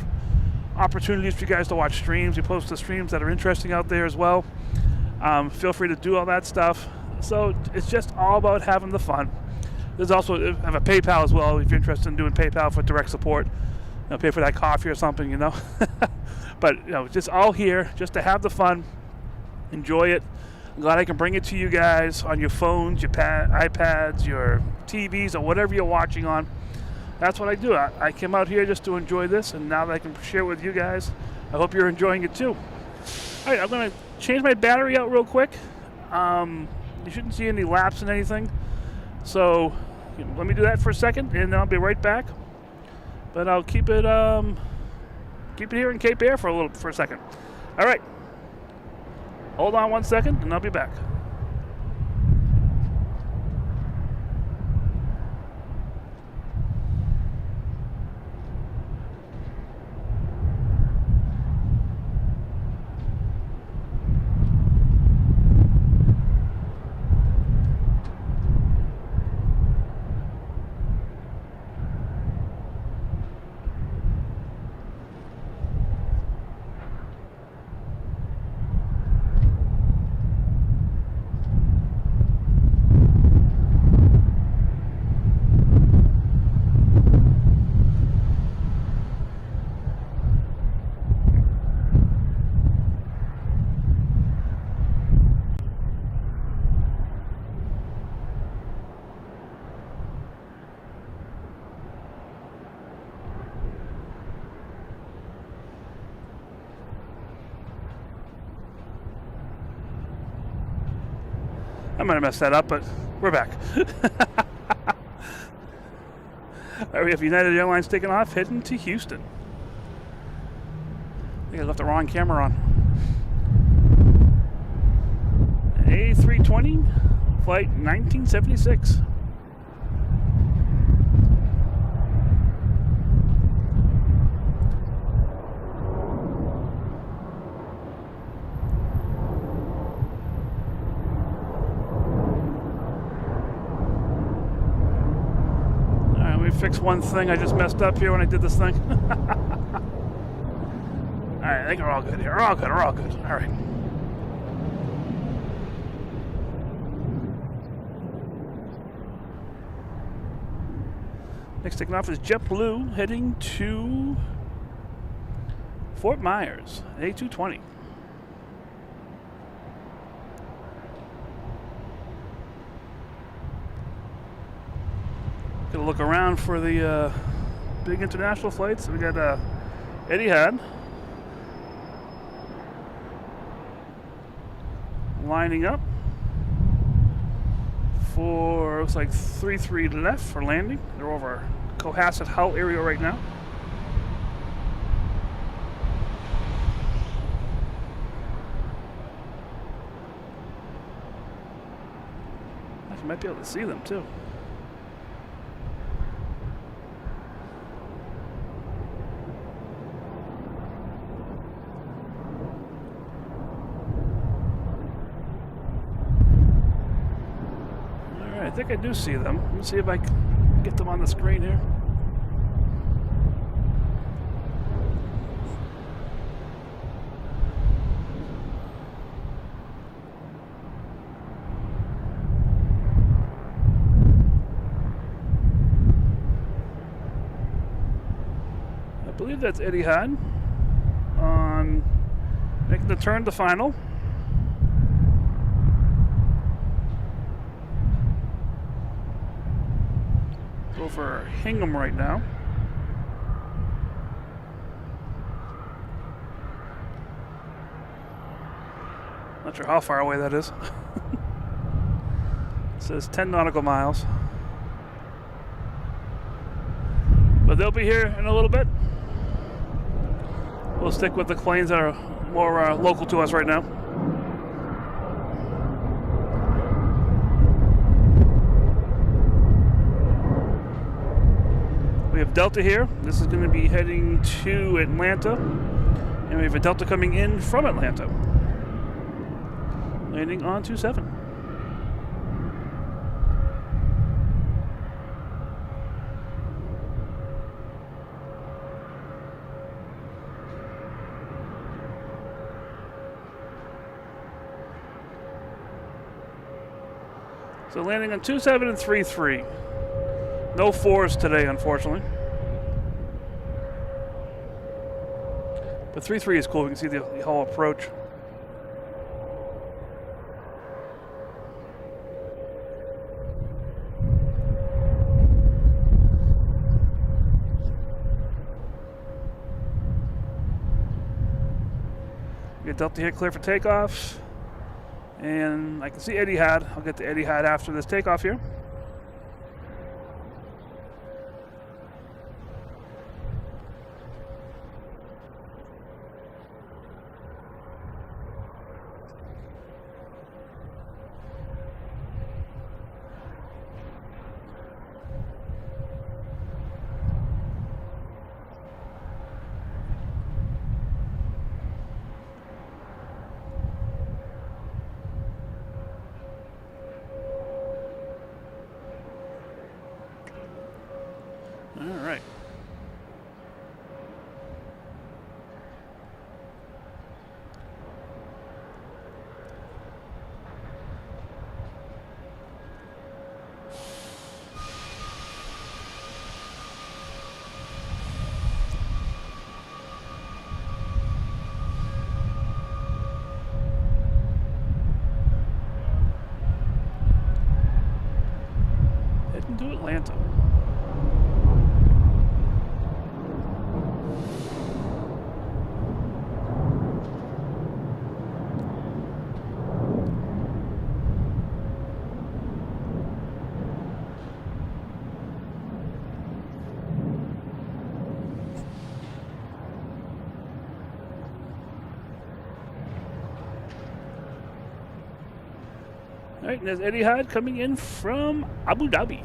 S1: opportunities for you guys to watch streams. We post the streams that are interesting out there as well. Feel free to do all that stuff. So it's just all about having the fun. There's also have a PayPal as well if you're interested in doing PayPal for direct support. Pay for that coffee or something, But just all here just to have the fun, enjoy it. I'm glad I can bring it to you guys on your phones, your iPads, your TVs, or whatever you're watching on. that's what I do. I came out here just to enjoy this, and now that I can share it with you guys, I hope you're enjoying it too. All right, I'm going to change my battery out real quick. You shouldn't see any laps in anything. So let me do that for a second, and then I'll be right back. But I'll keep it here in Cape Air for a second. All right. Hold on 1 second, and I'll be back. I might have messed that up, but we're back. All right, we have United Airlines taking off, heading to Houston. I think I left the wrong camera on. A320, flight 1976. Fix one thing I just messed up here when I did this thing. Alright, I think we're all good here. We're all good. Alright. Next taking off is JetBlue heading to Fort Myers, A220. Gonna look around for the big international flights. We got Etihad lining up for, looks like 33 left for landing. They're over Cohasset Hull area right now. I might be able to see them too. I think I do see them. Let me see if I can get them on the screen here. I believe that's Etihad on making the turn to final. Over Hingham right now. Not sure how far away that is. It says 10 nautical miles. But they'll be here in a little bit. We'll stick with the planes that are more local to us right now. We have Delta here. This is going to be heading to Atlanta. And we have a Delta coming in from Atlanta. Landing on 27. So landing on 27 and 33. No 4s today, unfortunately. But 33 is cool. We can see the whole approach. get Delta here clear for takeoff. And I can see Etihad. I'll get to Etihad after this takeoff here. All right. Heading to Atlanta. All right, and there's Etihad coming in from Abu Dhabi.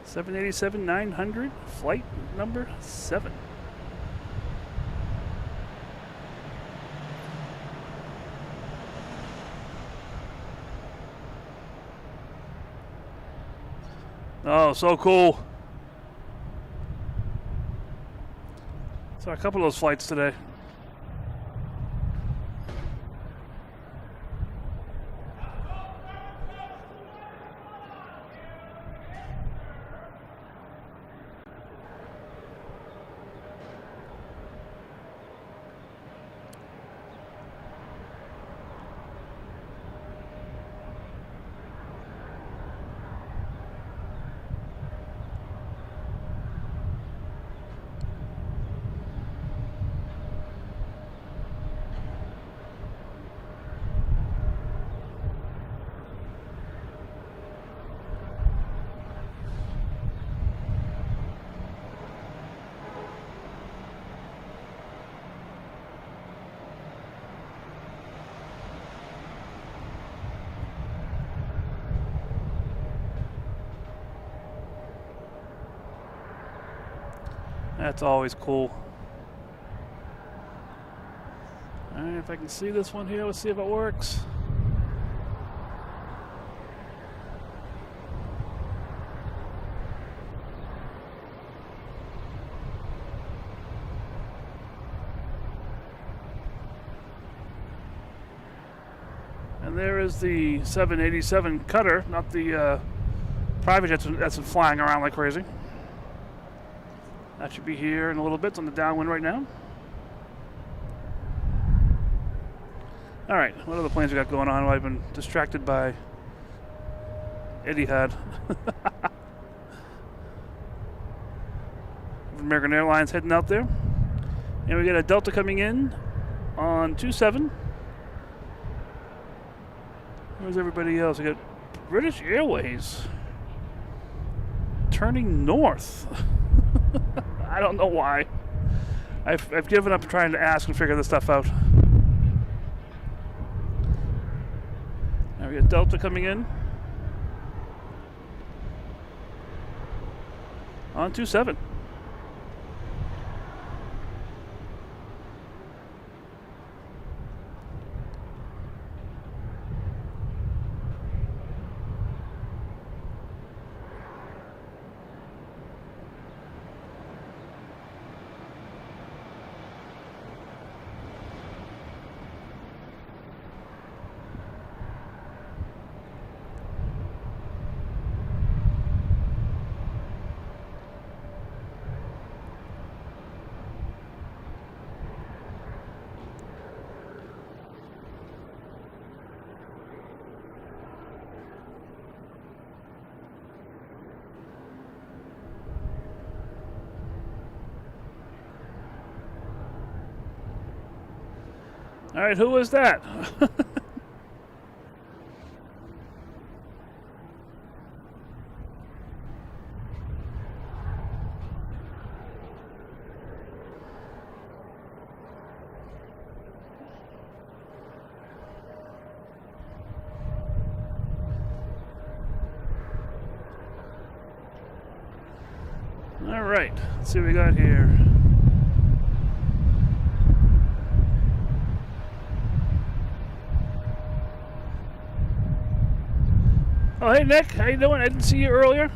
S1: (787-900) flight number 7. Oh, so cool. Saw a couple of those flights today. That's always cool. All right, if I can see this one here, let's see if it works. And there is the 787 cutter, not the private jet that's been flying around like crazy. That should be here in a little bit. It's on the downwind right now. All right, what other planes we got going on? I've been distracted by Etihad. American Airlines heading out there. And we got a Delta coming in on 27. Where's everybody else? We got British Airways turning north. I don't know why. I've given up trying to ask and figure this stuff out. Now we got Delta coming in on 27. All right, who was that? All right, let's see what we got here. Oh, hey Nick, how you doing? I didn't see you earlier.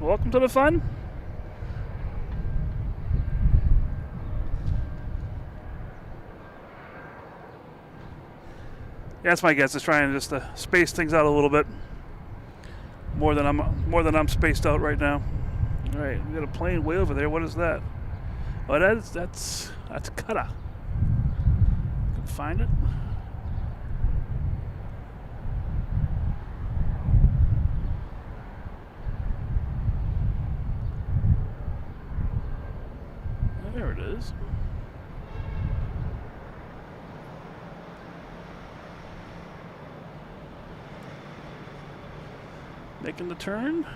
S1: Welcome to the fun. Yeah, that's my guess. Is trying just to space things out a little bit more than I'm spaced out right now. All right, we got a plane way over there. What is that? Oh, that's Kata. Can find it. There it is. Making the turn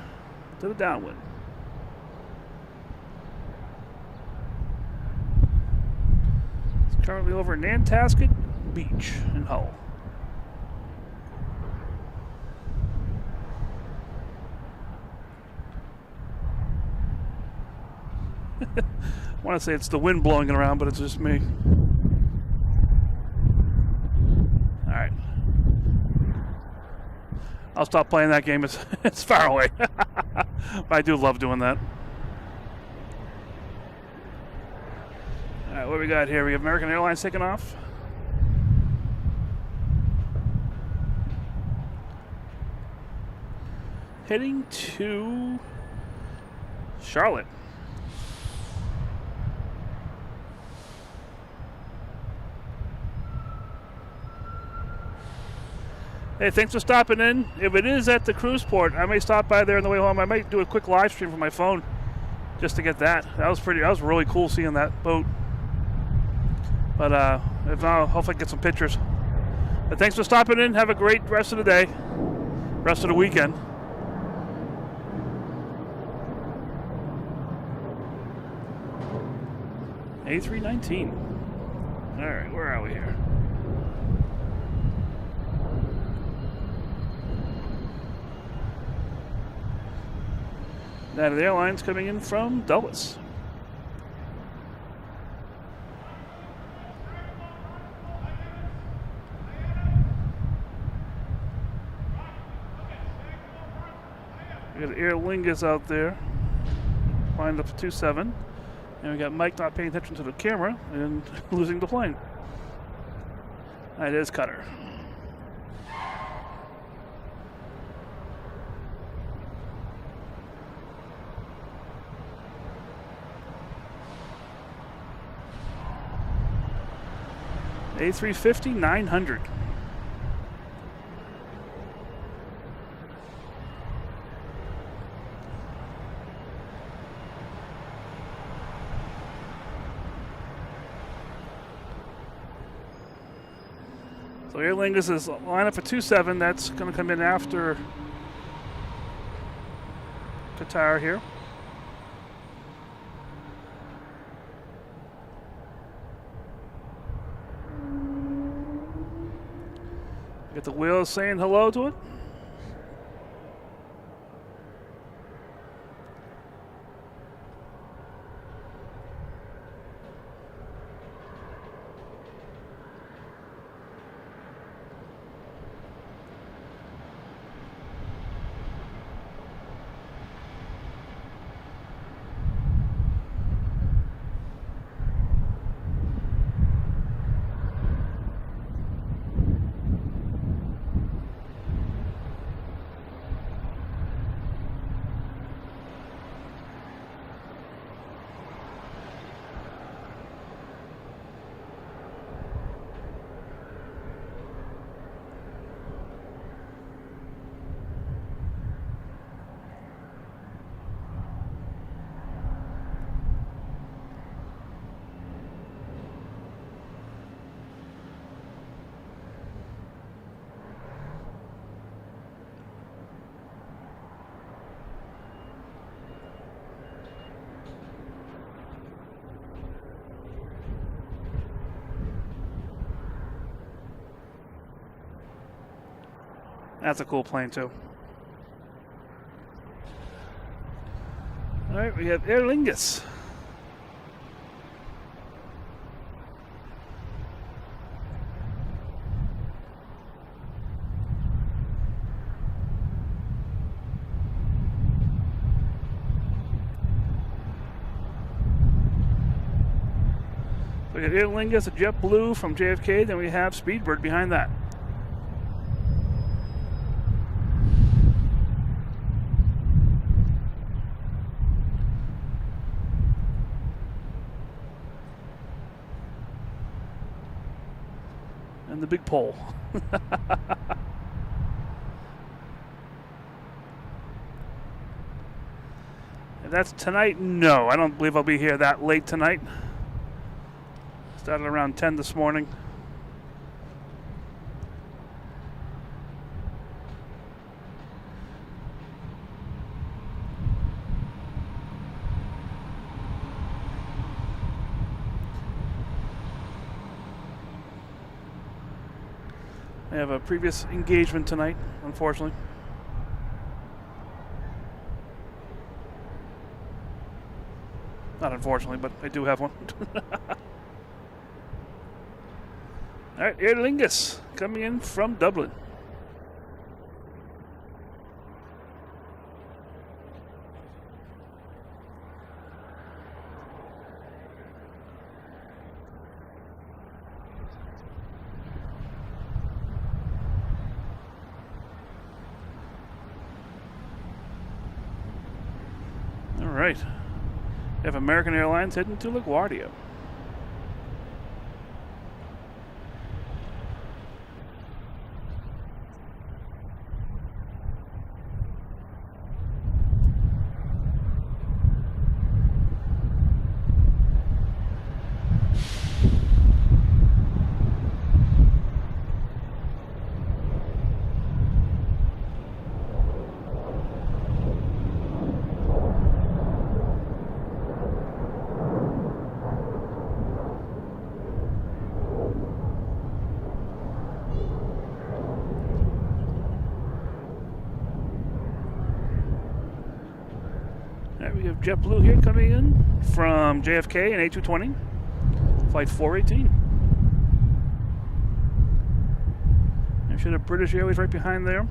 S1: to the downwind. It's currently over Nantasket Beach in Hull. I want to say it's the wind blowing it around, but it's just me. All right. I'll stop playing that game. It's far away. But I do love doing that. All right, what we got here? We have American Airlines taking off. Heading to Charlotte. Hey, thanks for stopping in. If it is at the cruise port, I may stop by there on the way home. I might do a quick live stream from my phone just to get that. That was really cool seeing that boat. But if not, hopefully get some pictures. But thanks for stopping in. Have a great rest of the day, rest of the weekend. A319. All right, where are we here? United Airlines coming in from Dulles. We got Aer Lingus out there, flying up to 27. And we got Mike not paying attention to the camera and losing the plane. That is Cutter. A350-900. So Aer Lingus is line up for 27. That's going to come in after Qatar here. Get the wheels saying hello to it. That's a cool plane too. All right, we have Aer Lingus. We have Aer Lingus, a JetBlue from JFK. Then we have Speedbird behind that. And the big pole. If that's tonight, no. I don't believe I'll be here that late tonight. Started around 10 this morning. I have a previous engagement tonight, unfortunately. Not unfortunately, but I do have one. All right, Aer Lingus coming in from Dublin. All right, we have American Airlines heading to LaGuardia. We have JetBlue here coming in from JFK and A220, flight 418. I should have British Airways right behind there.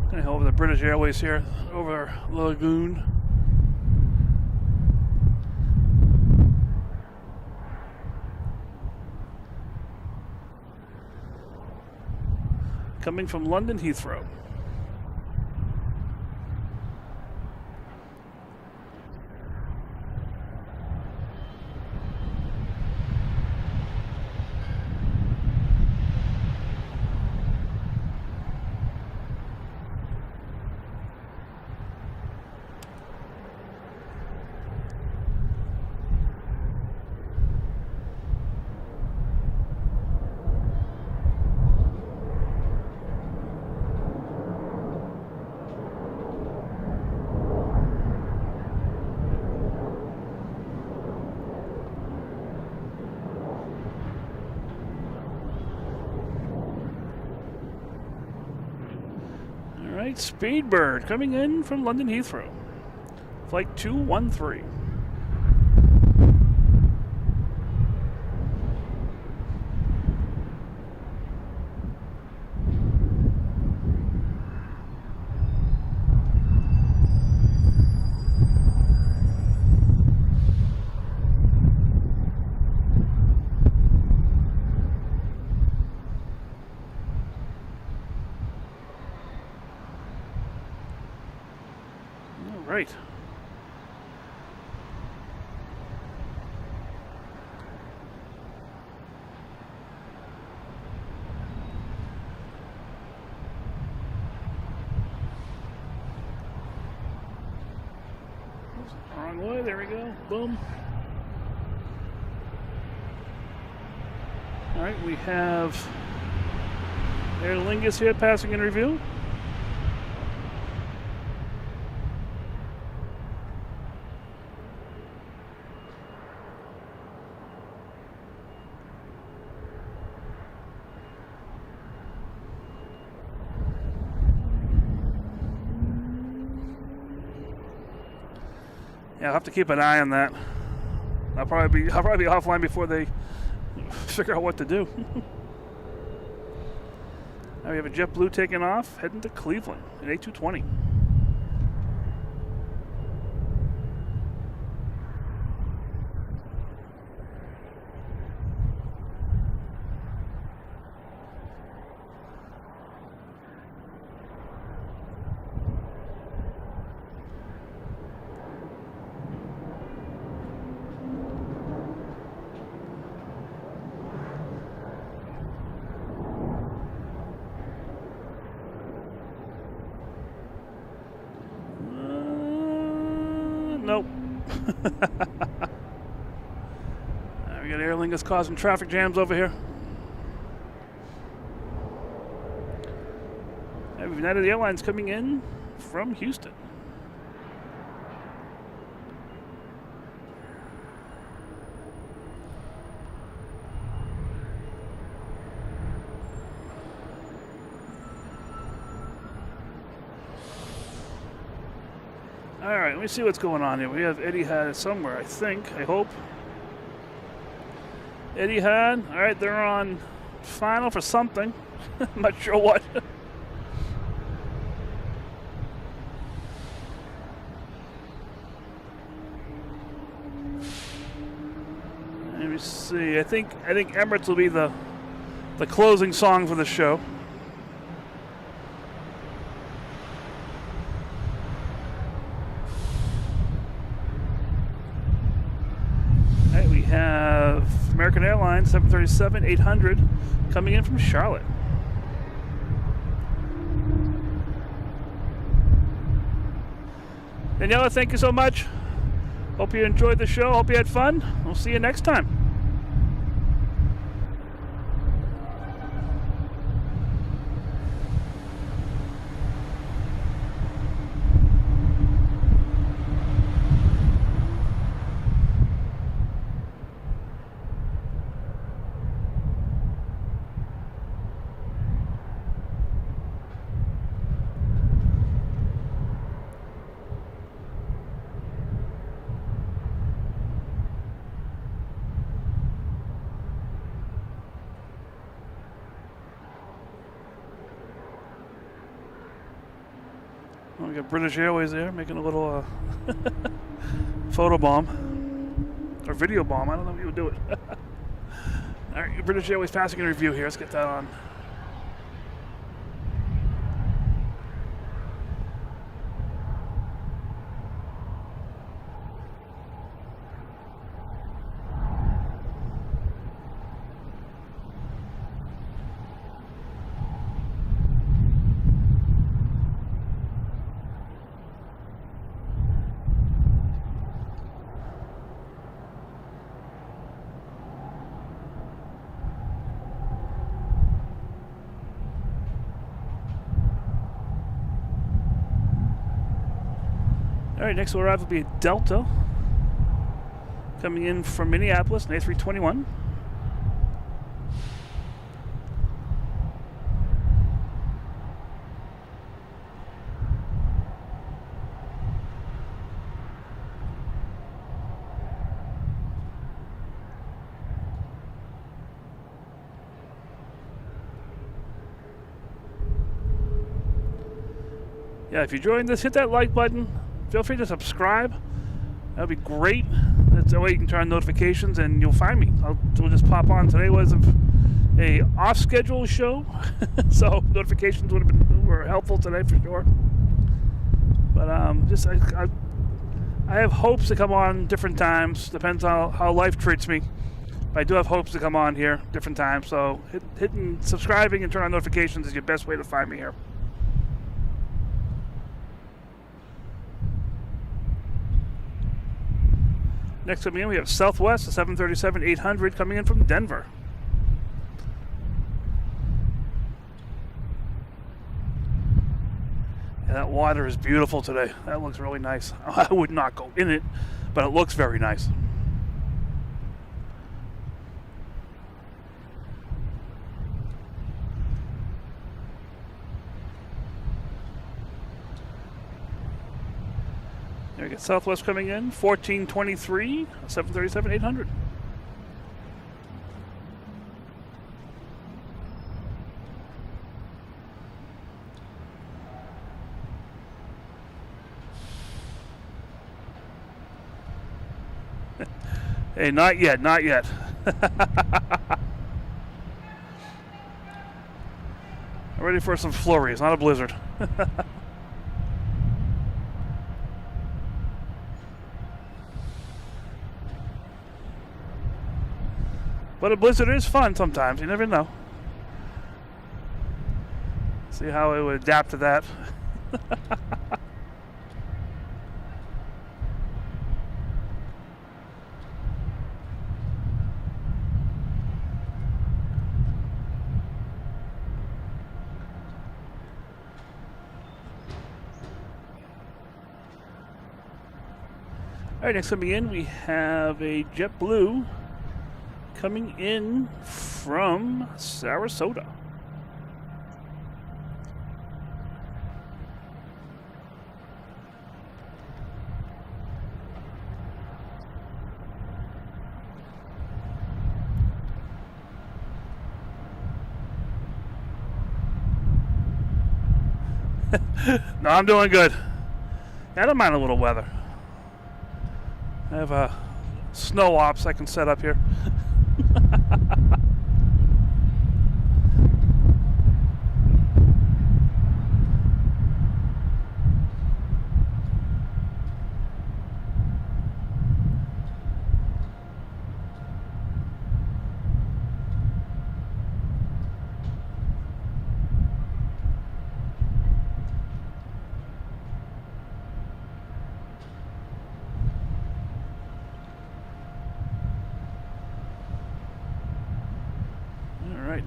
S1: Gonna head over the British Airways here, over the lagoon. Coming from London Heathrow. Speedbird coming in from London Heathrow. Flight 213. Right. Wrong way, there we go. Boom. All right, we have Aer Lingus here passing in review. Yeah, I'll have to keep an eye on that. I'll probably be offline before they figure out what to do. Now we have a JetBlue taking off, heading to Cleveland, an A220. Nope. We got Aer Lingus causing traffic jams over here. And United Airlines coming in from Houston. All right, let me see what's going on here. We have Etihad somewhere, I think. I hope. Etihad. All right, they're on final for something. I'm not sure what. Let me see. I think Emirates will be the closing song for the show. Have American Airlines 737-800 coming in from Charlotte. Daniela, thank you so much. Hope you enjoyed the show. Hope you had fun. We'll see you next time. We got British Airways there making a little photo bomb or video bomb. I don't know if you would do it. All right, British Airways passing in review here. Let's get that on. All right, next we'll arrive will be Delta coming in from Minneapolis, an A321. Yeah, if you joined this, hit that like button. Feel free to subscribe. That would be great. That's the way you can turn on notifications and you'll find me. We'll just pop on. Today was a off-schedule show, so notifications were helpful today for sure. But I have hopes to come on different times. Depends on how life treats me. But I do have hopes to come on here different times. So hitting subscribing and turn on notifications is your best way to find me here. Next coming in, we have Southwest, the 737-800 coming in from Denver. Yeah, that water is beautiful today. That looks really nice. I would not go in it, but it looks very nice. There we go. Southwest coming in, 1423, 737-800. Hey, not yet, not yet. I'm ready for some flurries, not a blizzard. But a blizzard is fun sometimes, you never know. See how it would adapt to that. All right, next coming in, we have a JetBlue coming in from Sarasota. No, I'm doing good. I don't mind a little weather. I have a snow ops I can set up here.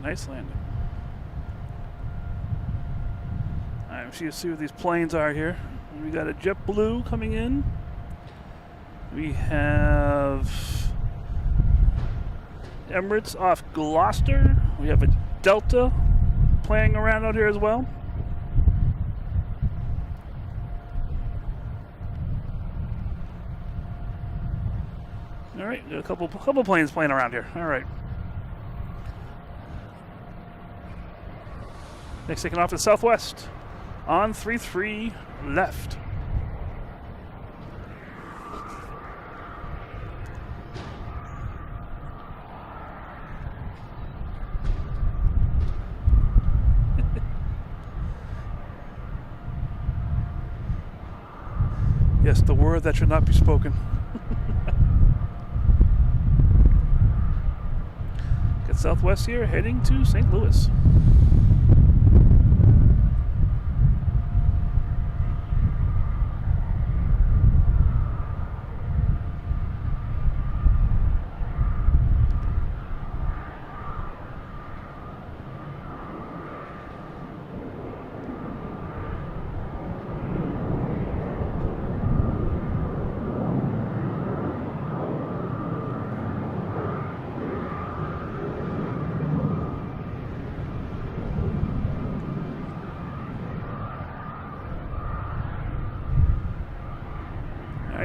S1: Nice landing. Alright, so you see what these planes are here. We got a JetBlue coming in. We have Emirates off Gloucester. We have a Delta playing around out here as well. Alright, a couple planes playing around here. Alright. Next, taking off to Southwest on 33 left. Yes, the word that should not be spoken. Get Southwest here, heading to St. Louis.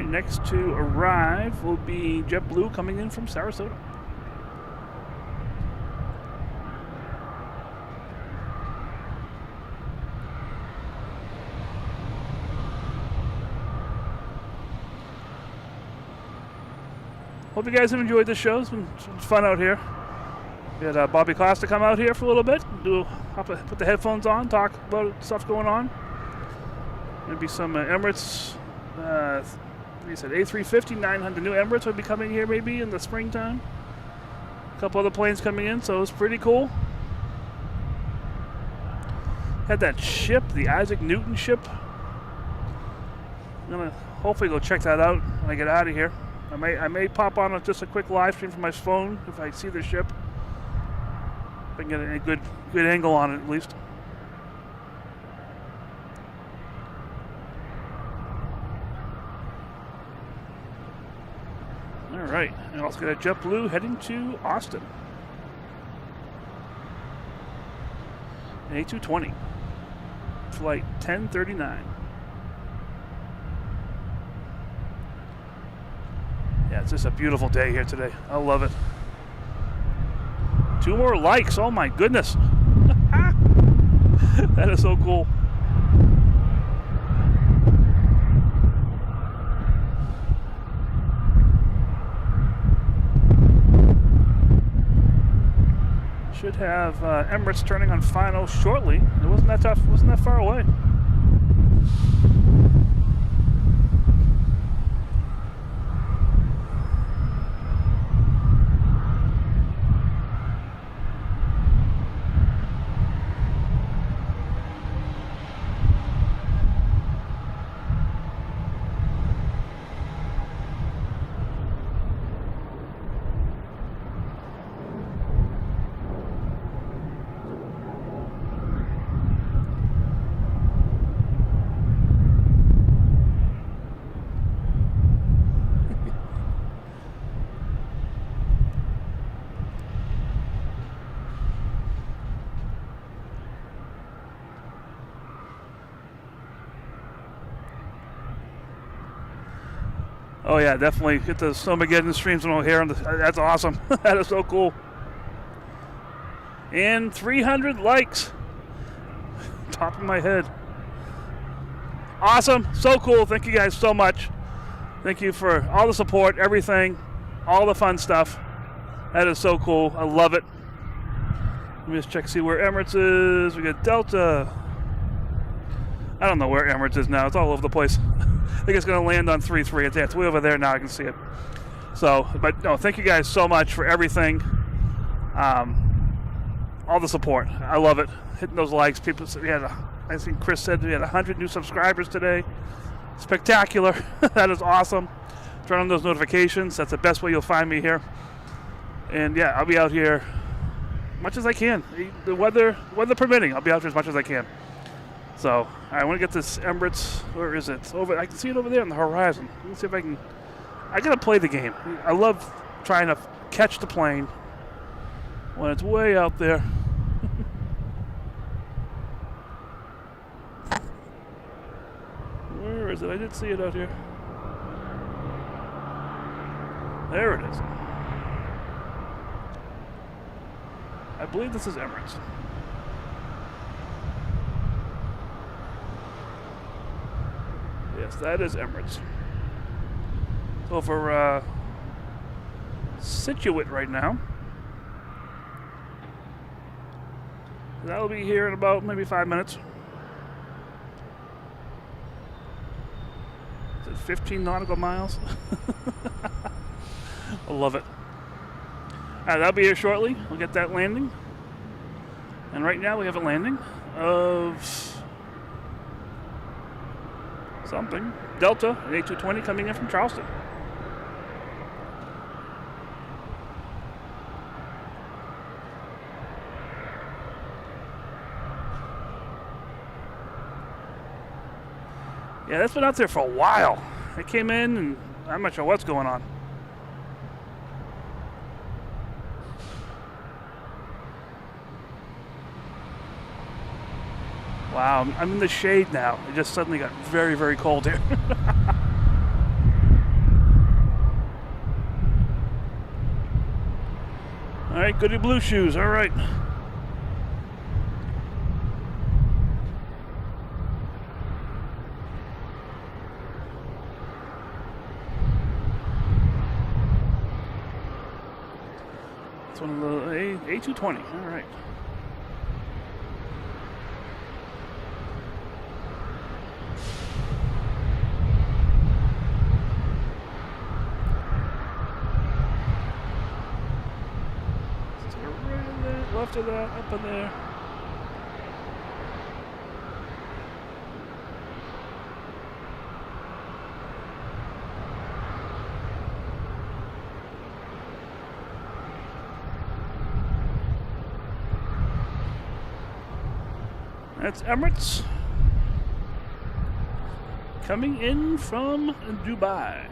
S1: Next to arrive will be JetBlue coming in from Sarasota. Hope you guys have enjoyed the show. It's been fun out here. We had Bobby Costa come out here for a little bit, put the headphones on, talk about stuff going on. Maybe some Emirates. He said A350, 900 new Emirates will be coming here maybe in the springtime. A couple other planes coming in, so it's pretty cool. Had that ship, the Isaac Newton ship. I'm gonna hopefully go check that out when I get out of here. I may pop on just a quick live stream from my phone if I see the ship. If I can get a good angle on it at least. All right, and also got a JetBlue heading to Austin. An A220, flight 1039. Yeah, it's just a beautiful day here today. I love it. 2 more likes. Oh my goodness. That is so cool. Should have Emirates turning on final shortly. It wasn't that tough. Wasn't that far away. Oh yeah, definitely get the Snowmageddon streams on here. That's awesome. That is so cool. And 300 likes. Top of my head. Awesome. So cool. Thank you guys so much. Thank you for all the support, everything, all the fun stuff. That is so cool. I love it. Let me just check, see where Emirates is. We got Delta. I don't know where Emirates is now. It's all over the place. I think it's going to land on 3-3. It's way over there now. I can see it. So, but no, thank you guys so much for everything. All the support. I love it. Hitting those likes. People, I think Chris said we had 100 new subscribers today. Spectacular. That is awesome. Turn on those notifications. That's the best way you'll find me here. And yeah, I'll be out here as much as I can. The weather permitting, I'll be out here as much as I can. So I want to get this Emirates. Where is it? It's over. I can see it over there on the horizon. Let me see if I can. I gotta play the game. I love trying to catch the plane when it's way out there. Where is it? I did see it out here. There it is. I believe this is Emirates. Yes, that is Emirates. It's over Situate right now. That'll be here in about maybe 5 minutes. Is it 15 nautical miles? I love it. All right, that'll be here shortly. We'll get that landing. And right now we have a landing of something. Delta, an A220 coming in from Charleston. Yeah, that's been out there for a while. It came in and I'm not sure what's going on. Wow, I'm in the shade now. It just suddenly got very, very cold here. All right, goody blue shoes. All right. It's one of the A220. All right. Left of that, up in there. That's Emirates coming in from Dubai.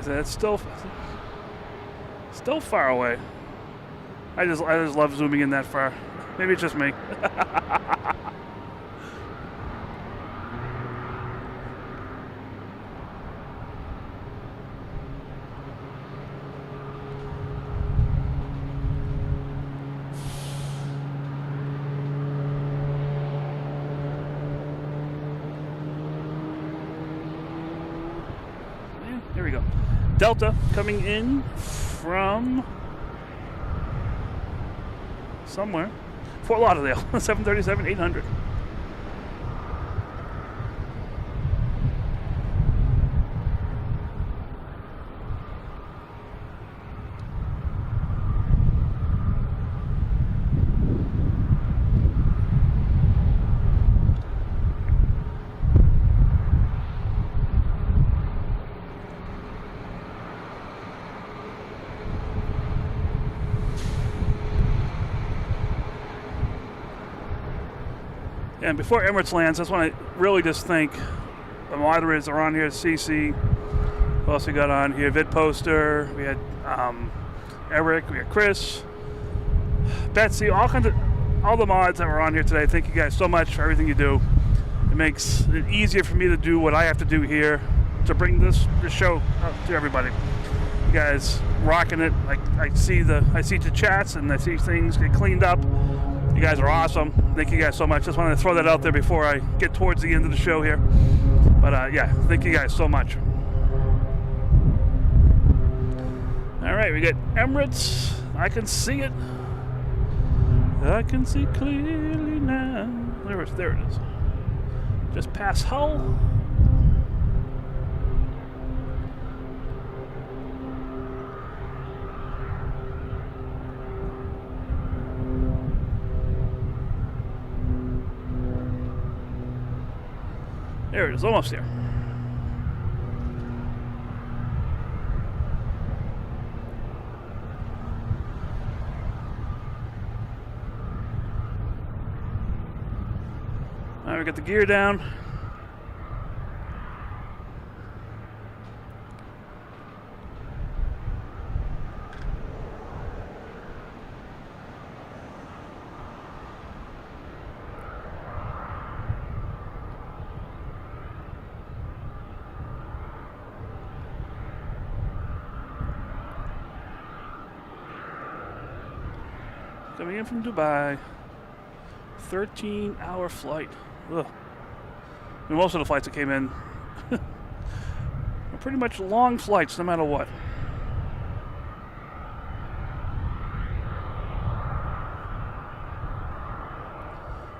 S1: said, it's still far away. I just love zooming in that far. Maybe it's just me. Here we go. Delta coming in from somewhere. Fort Lauderdale, 737-800. And before Emirates lands, I just want to really just thank the moderators that are on here. CC, who else we got on here? Vid Poster, we had Eric, we had Chris, Betsy, all the mods that were on here today. Thank you guys so much for everything you do. It makes it easier for me to do what I have to do here to bring this show up to everybody. You guys rocking it. I see the chats and I see things get cleaned up. You guys are awesome. Thank you guys so much. Just wanted to throw that out there before I get towards the end of the show here. But yeah, thank you guys so much. All right, we got Emirates. I can see it. I can see clearly now. There it is. Just past Hull. There it is, almost there. All right, we got the gear down. Coming in from Dubai, 13-hour flight. Ugh. I mean, most of the flights that came in are pretty much long flights, no matter what.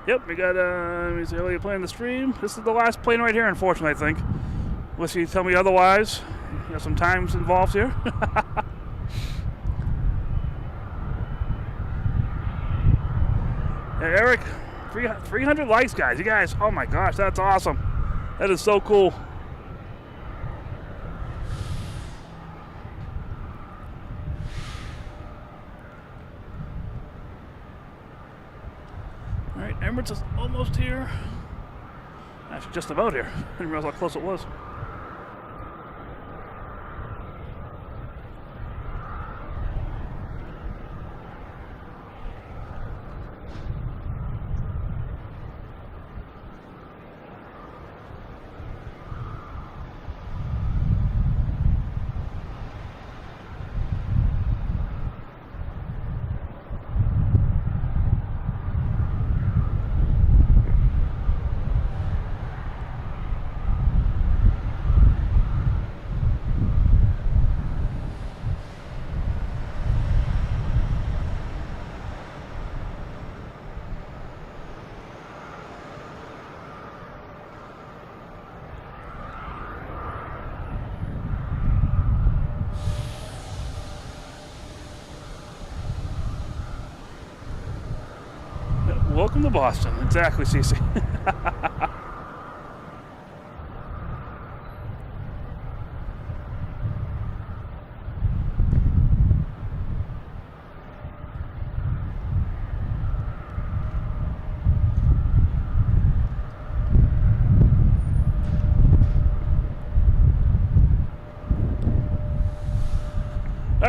S1: Yep, we got let me earlier playing the stream. This is the last plane right here, unfortunately, I think. Unless you tell me otherwise. You got some times involved here. Hey, Eric, 300 likes, guys. You guys, oh my gosh, that's awesome. That is so cool. All right, Emirates is almost here. Actually, just about here. I didn't realize how close it was. Welcome to Boston. Exactly, CC.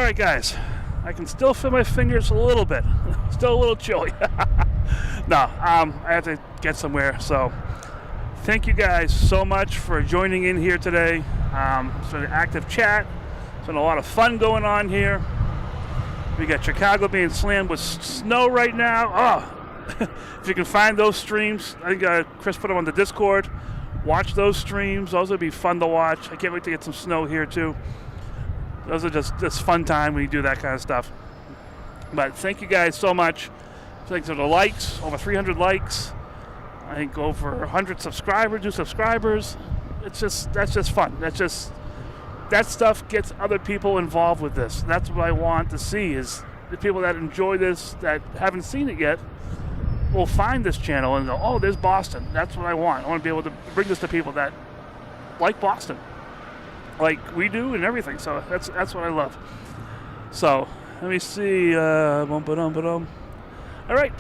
S1: right, guys. I can still feel my fingers a little bit. Still a little chilly. No, I have to get somewhere. So thank you guys so much for joining in here today. It's been an active chat. It's been a lot of fun going on here. We got Chicago being slammed with snow right now. Oh, if you can find those streams, I think Chris put them on the Discord. Watch those streams. Those would be fun to watch. I can't wait to get some snow here too. Those are just fun time when you do that kind of stuff. But thank you guys so much. Thanks for the likes, over 300 likes. I think over 100 subscribers, new subscribers. That's just fun. That stuff gets other people involved with this. That's what I want to see, is the people that enjoy this, that haven't seen it yet, will find this channel and go, oh, there's Boston. That's what I want. I want to be able to bring this to people that like Boston, like we do and everything. So that's what I love. So let me see. All right.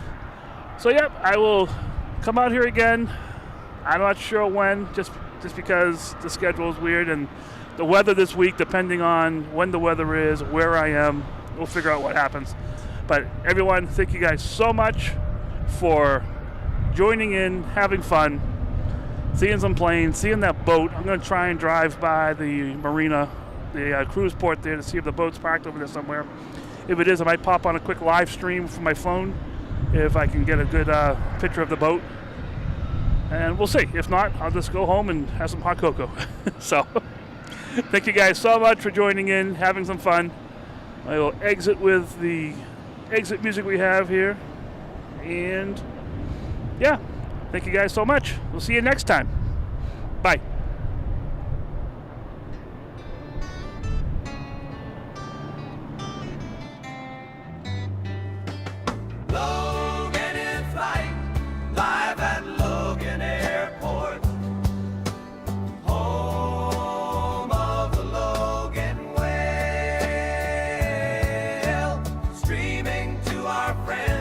S1: So yep, I will come out here again. I'm not sure when, just because the schedule is weird and the weather this week, depending on when the weather is, where I am, we'll figure out what happens. But everyone, thank you guys so much for joining in, having fun, seeing some planes, seeing that boat. I'm going to try and drive by the marina, the cruise port there, to see if the boat's parked over there somewhere. If it is, I might pop on a quick live stream from my phone if I can get a good picture of the boat. And we'll see. If not, I'll just go home and have some hot cocoa. So thank you guys so much for joining in, having some fun. I will exit with the exit music we have here. And yeah, thank you guys so much. We'll see you next time. Bye.
S4: Logan in flight, live at Logan Airport, home of the Logan Whale, streaming to our friends